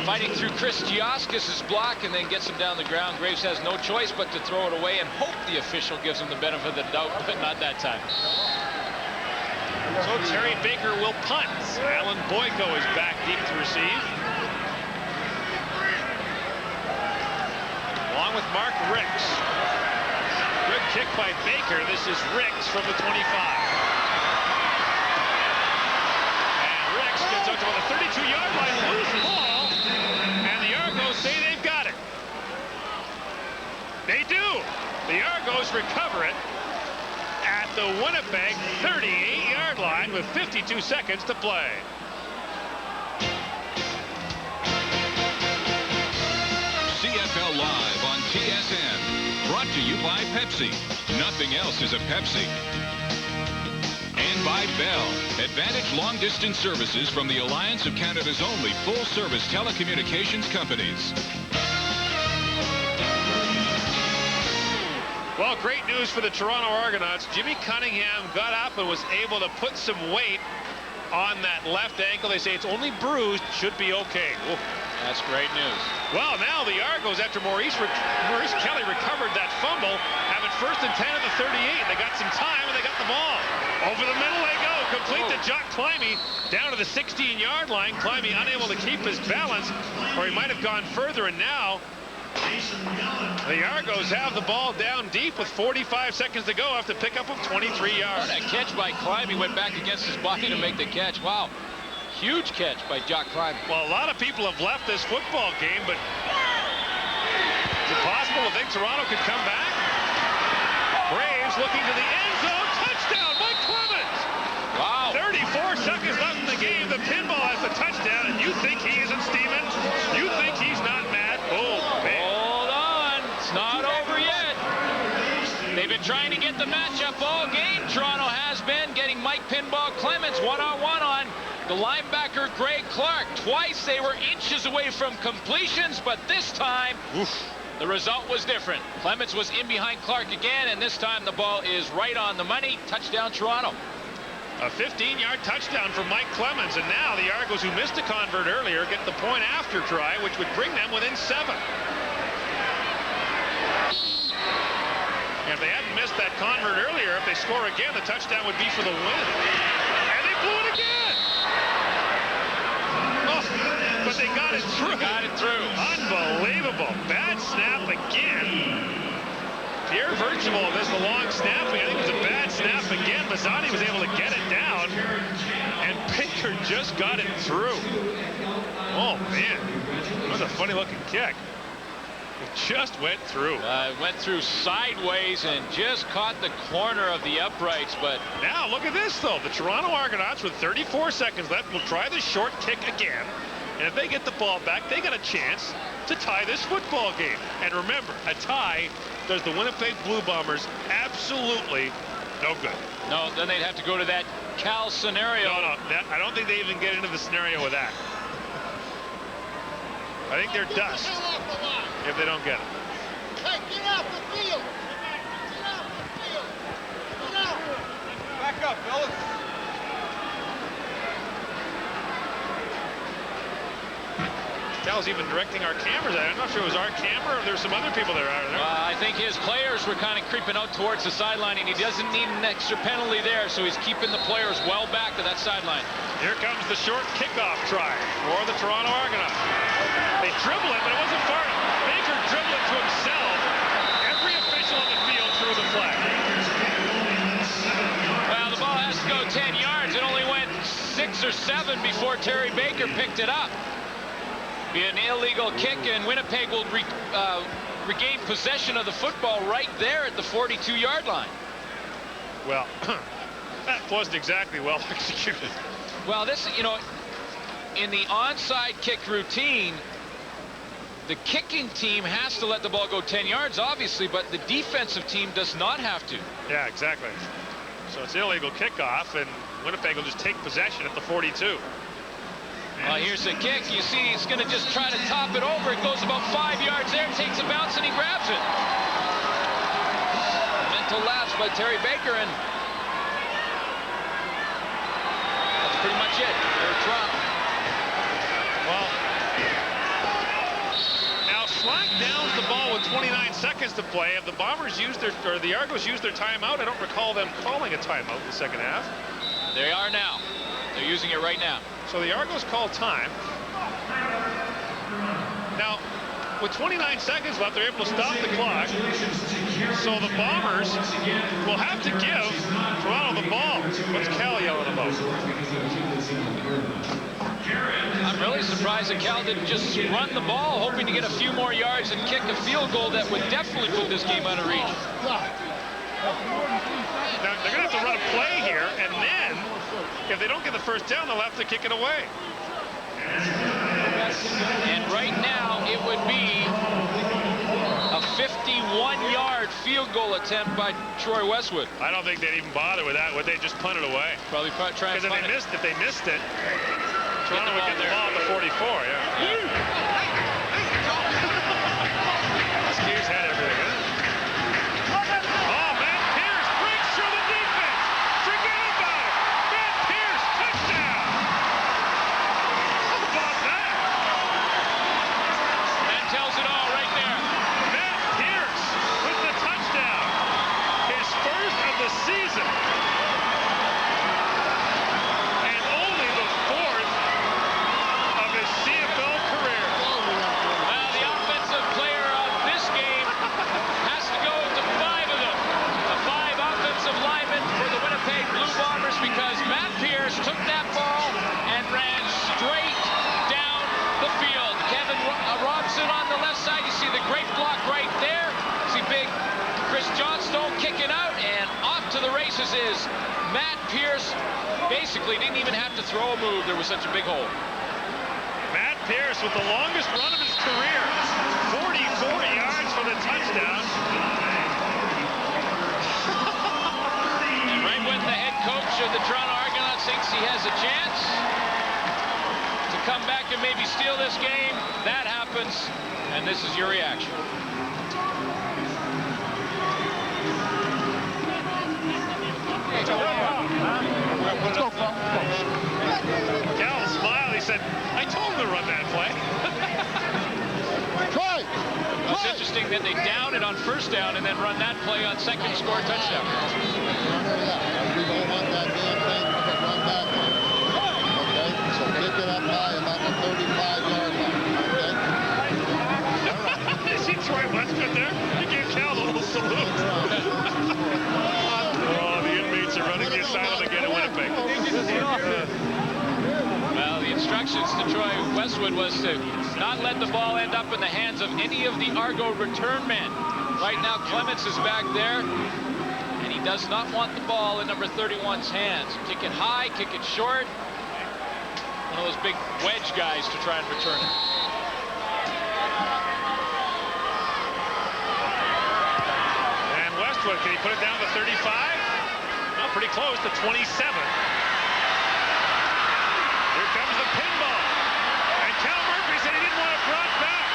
Fighting through Chris Giaskis' block and then gets him down the ground. Graves has no choice but to throw it away and hope the official gives him the benefit of the doubt, but not that time. So Terry Baker will punt. Alan Boyko is back deep to receive, along with Mark Ricks. Good kick by Baker. This is Ricks from the 25. And Ricks gets up to the 32-yard line. Loose ball. And the Argos say they've got it. They do. The Argos recover it at the Winnipeg 38-yard line with 52 seconds to play. CFL Live on TSN. Brought to you by Pepsi. Nothing else is a Pepsi. And by Bell. Advantage long-distance services from the Alliance of Canada's only full-service telecommunications companies. Well, great news for the Toronto Argonauts. Jimmy Cunningham got up and was able to put some weight on that left ankle. They say it's only bruised, should be okay. Ooh. That's great news. Well, now the Argos, after Maurice Kelly recovered that fumble, have it 1st and 10 at the 38. They got some time and they got the ball. Over the middle they go. Complete to Jock Climie down to the 16-yard line. Climie unable to keep his balance, or he might have gone further, and now the Argos have the ball down deep with 45 seconds to go after pickup of 23 yards. That catch by Climie went back against his body to make the catch. Wow. Huge catch by Jock Climie. Well, a lot of people have left this football game, but is it possible to think Toronto could come back? Braves looking to the end zone. Touchdown, Mike Clemens. Wow. 34 seconds left in the game. The pinball has the touchdown, and you think he isn't steaming? You think he's not mad? Oh, man. Hold on. It's not over yet. They've been trying to get the matchup all game. Toronto has been getting Mike Pinball Clemens one-on-one on the linebacker Greg Clark. Twice they were inches away from completions, but this time the result was different. Clemens was in behind Clark again, and this time the ball is right on the money. Touchdown Toronto. A 15-yard touchdown for Mike Clemens, and now the Argos, who missed a convert earlier, get the point after try, which would bring them within 7. And if they hadn't missed that convert earlier, if they score again, the touchdown would be for the win. And they blew it again. Oh, but they got it through. Got it through. Unbelievable. Bad snap again. Pierre Virtual does the long snapping. I think it was a bad snap again. Mazzani was able to get it down, and Baker just got it through. Oh, man. That was a funny-looking kick. It just went through. Went through sideways and just caught the corner of the uprights. But now look at this, though. The Toronto Argonauts with 34 seconds left will try the short kick again. And if they get the ball back, they got a chance to tie this football game. And remember, a tie does the Winnipeg Blue Bombers absolutely no good. No, then they'd have to go to that Cal scenario. No, I don't think they even get into the scenario with that. I think they're dust if they don't get it. Hey, get off the field! Get off the field! Get out! Back up, fellas. Cal's even directing our cameras. I'm not sure it was our camera or there's some other people there. I think his players were kind of creeping out towards the sideline, and he doesn't need an extra penalty there, so he's keeping the players well back to that sideline. Here comes the short kickoff try for the Toronto Argonauts. They dribble it, but it wasn't far enough. Baker dribbled it to himself. Every official on the field threw the flag. Well, the ball has to go 10 yards. It only went 6 or 7 before Terry Baker picked it up. Be an illegal kick, and Winnipeg will regain possession of the football right there at the 42-yard line. Well, that wasn't exactly well executed. Well, this, you know, in the onside kick routine, the kicking team has to let the ball go 10 yards, obviously, but the defensive team does not have to. Yeah, exactly. So it's an illegal kickoff, and Winnipeg will just take possession at the 42. Here's the kick. You see he's going to just try to top it over. It goes about 5 yards there, takes a bounce, and he grabs it. Mental lapse by Terry Baker, and that's pretty much it for Toronto. Well, now Slack downs the ball with 29 seconds to play. If the Bombers used their, or the Argos used their timeout, I don't recall them calling a timeout in the second half. They are now. They're using it right now. So the Argos call time. Now, with 29 seconds left, they're able to stop the clock. So the Bombers will have to give Toronto the ball. What's Cal yelling about? I'm really surprised that Cal didn't just run the ball, hoping to get a few more yards and kick a field goal that would definitely put this game out of reach. Now, they're going to have to run a play here, and then, if they don't get the first down, they'll have to kick it away. And right now, it would be a 51-yard field goal attempt by Troy Westwood. I don't think they'd even bother with that. Would they just punt it away? Probably try and punt it. Because if they missed it, Toronto would get the ball at the 44, yeah. Skiers had everything, huh? Oh, Matt Pierce breaks through the defense. Forget about it. Matt Pierce, touchdown. How about that? That tells it all right there. Matt Pierce with the touchdown. His first of the season. And only the fourth of his CFL career. Well, the offensive player of this game has to go to 5 of them. The 5 offensive linemen for the Winnipeg Blue Bombers, because Matt Pierce took that ball and ran straight down the field. Kevin Robson on the left side. You see the great block right there. See big Chris Johnstone kicking out, and off to the races is Matt Pierce. Basically didn't even have to throw a move. There was such a big hole. Matt Pierce with the longest run of his career. 44 yards for the touchdown. And right when the head coach of the Toronto Argonauts thinks he has a chance to come back and maybe steal this game, that happens, and this is your reaction. Let's go, Cal smiled. He said, I told him to run that play. It's interesting that they down it on first down and then run that play on second, score touchdown. We don't want that damn thing to run back on. Okay? So pick it up high about the 35-yard line. Okay? You see Troy Westwood there? He gave Cal a little salute. Oh, the inmates are running the asylum again in Winnipeg. Well, the instructions to Troy Westwood was to does not let the ball end up in the hands of any of the Argo return men. Right now, Clements is back there, and he does not want the ball in number 31's hands. Kick it high, kick it short. One of those big wedge guys to try and return it. And Westwood, can he put it down to 35? No, pretty close to 27. Here comes the pinball. And Cal Murphy said he didn't want it brought back.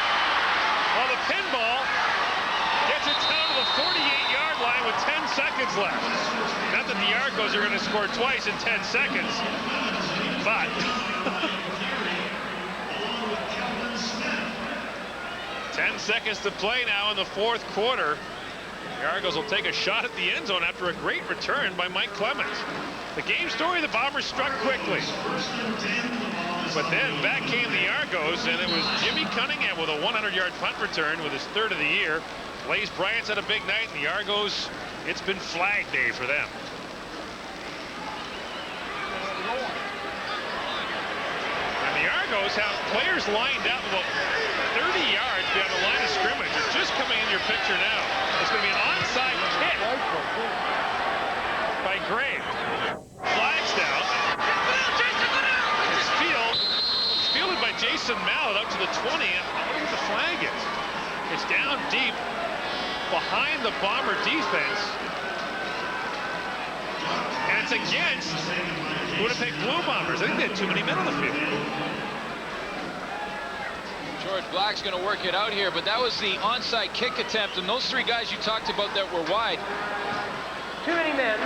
Well, the pinball gets it down to the 48-yard line with 10 seconds left. Not that the Argos are going to score twice in 10 seconds, but 10 seconds to play now in the fourth quarter. The Argos will take a shot at the end zone after a great return by Mike Clements. The game story, the Bombers struck quickly. But then back came the Argos, and it was Jimmy Cunningham with a 100-yard punt return with his third of the year. Blaze Bryant's had a big night, and the Argos, it's been flag day for them. And the Argos have players lined up about 30 yards beyond the line of scrimmage. They're just coming in your picture now. It's going to be an onside kick by Grave. Flags down. It's fielded by Jason Mallet up to the 20. And I wonder what the flag is. It's down deep behind the Bomber defense. And it's against Winnipeg Blue Bombers. I think they had too many men on the field. George Black's going to work it out here, but that was the onside kick attempt, and those three guys you talked about that were wide. Too many men.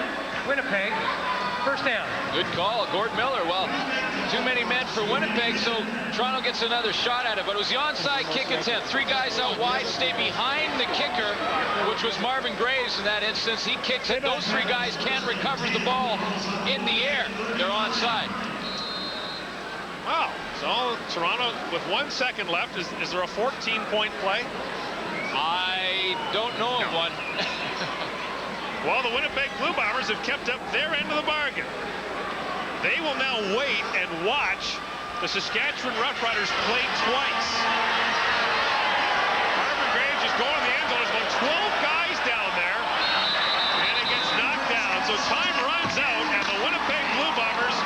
Winnipeg. First down. Good call, Gord Miller. Well, too many men for Winnipeg, so Toronto gets another shot at it. But it was the onside kick attempt. Three guys out wide, stay behind the kicker, which was Marvin Graves in that instance. He kicks it. Those three guys can't recover the ball in the air. They're onside. Wow. So Toronto with 1 second left. Is there a 14-point play? I don't know of one. Well, the Winnipeg Blue Bombers have kept up their end of the bargain. They will now wait and watch the Saskatchewan Roughriders play twice. Marvin Graves is going in the end zone. There's about 12 guys down there, and it gets knocked down. So time runs out, and the Winnipeg Blue Bombers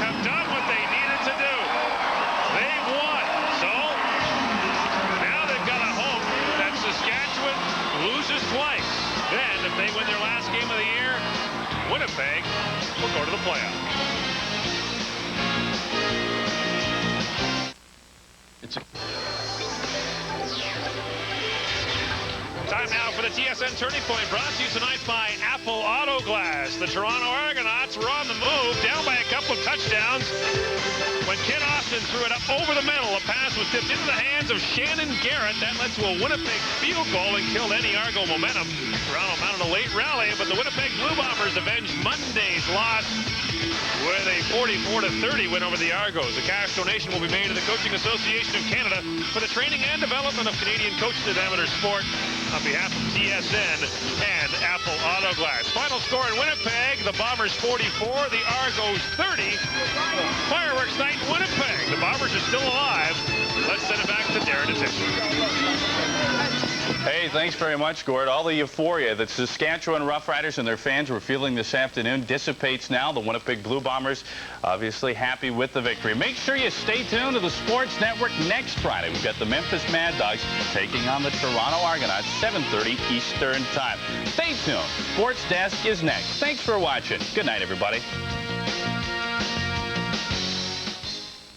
have done what they needed to do. They won. So now they've got a hope that Saskatchewan loses twice. Then, if they win their last game of the year, Winnipeg will go to the playoffs. Time now for the TSN Turning Point, brought to you tonight by Apple Auto Glass. The Toronto Argonauts were on the move, down by a couple of touchdowns. When Ken Austin threw it up over the middle, a pass was tipped into the hands of Shannon Garrett. That led to a Winnipeg field goal and killed any Argo momentum. Toronto mounted a late rally, but the Winnipeg Blue Bombers avenged Monday's loss with a 44-30 win over the Argos. A cash donation will be made to the Coaching Association of Canada for the training and development of Canadian coaches in amateur sport. On behalf of TSN and Apple Auto Glass. Final score in Winnipeg, the Bombers 44, the Argos 30. Fireworks night in Winnipeg. The Bombers are still alive. Let's send it back to Darren Attention. Hey, thanks very much, Gord. All the euphoria that Saskatchewan Roughriders and their fans were feeling this afternoon dissipates now. The Winnipeg Blue Bombers obviously happy with the victory. Make sure you stay tuned to the Sports Network next Friday. We've got the Memphis Mad Dogs taking on the Toronto Argonauts, 7:30 Eastern Time. Stay tuned. Sports Desk is next. Thanks for watching. Good night, everybody.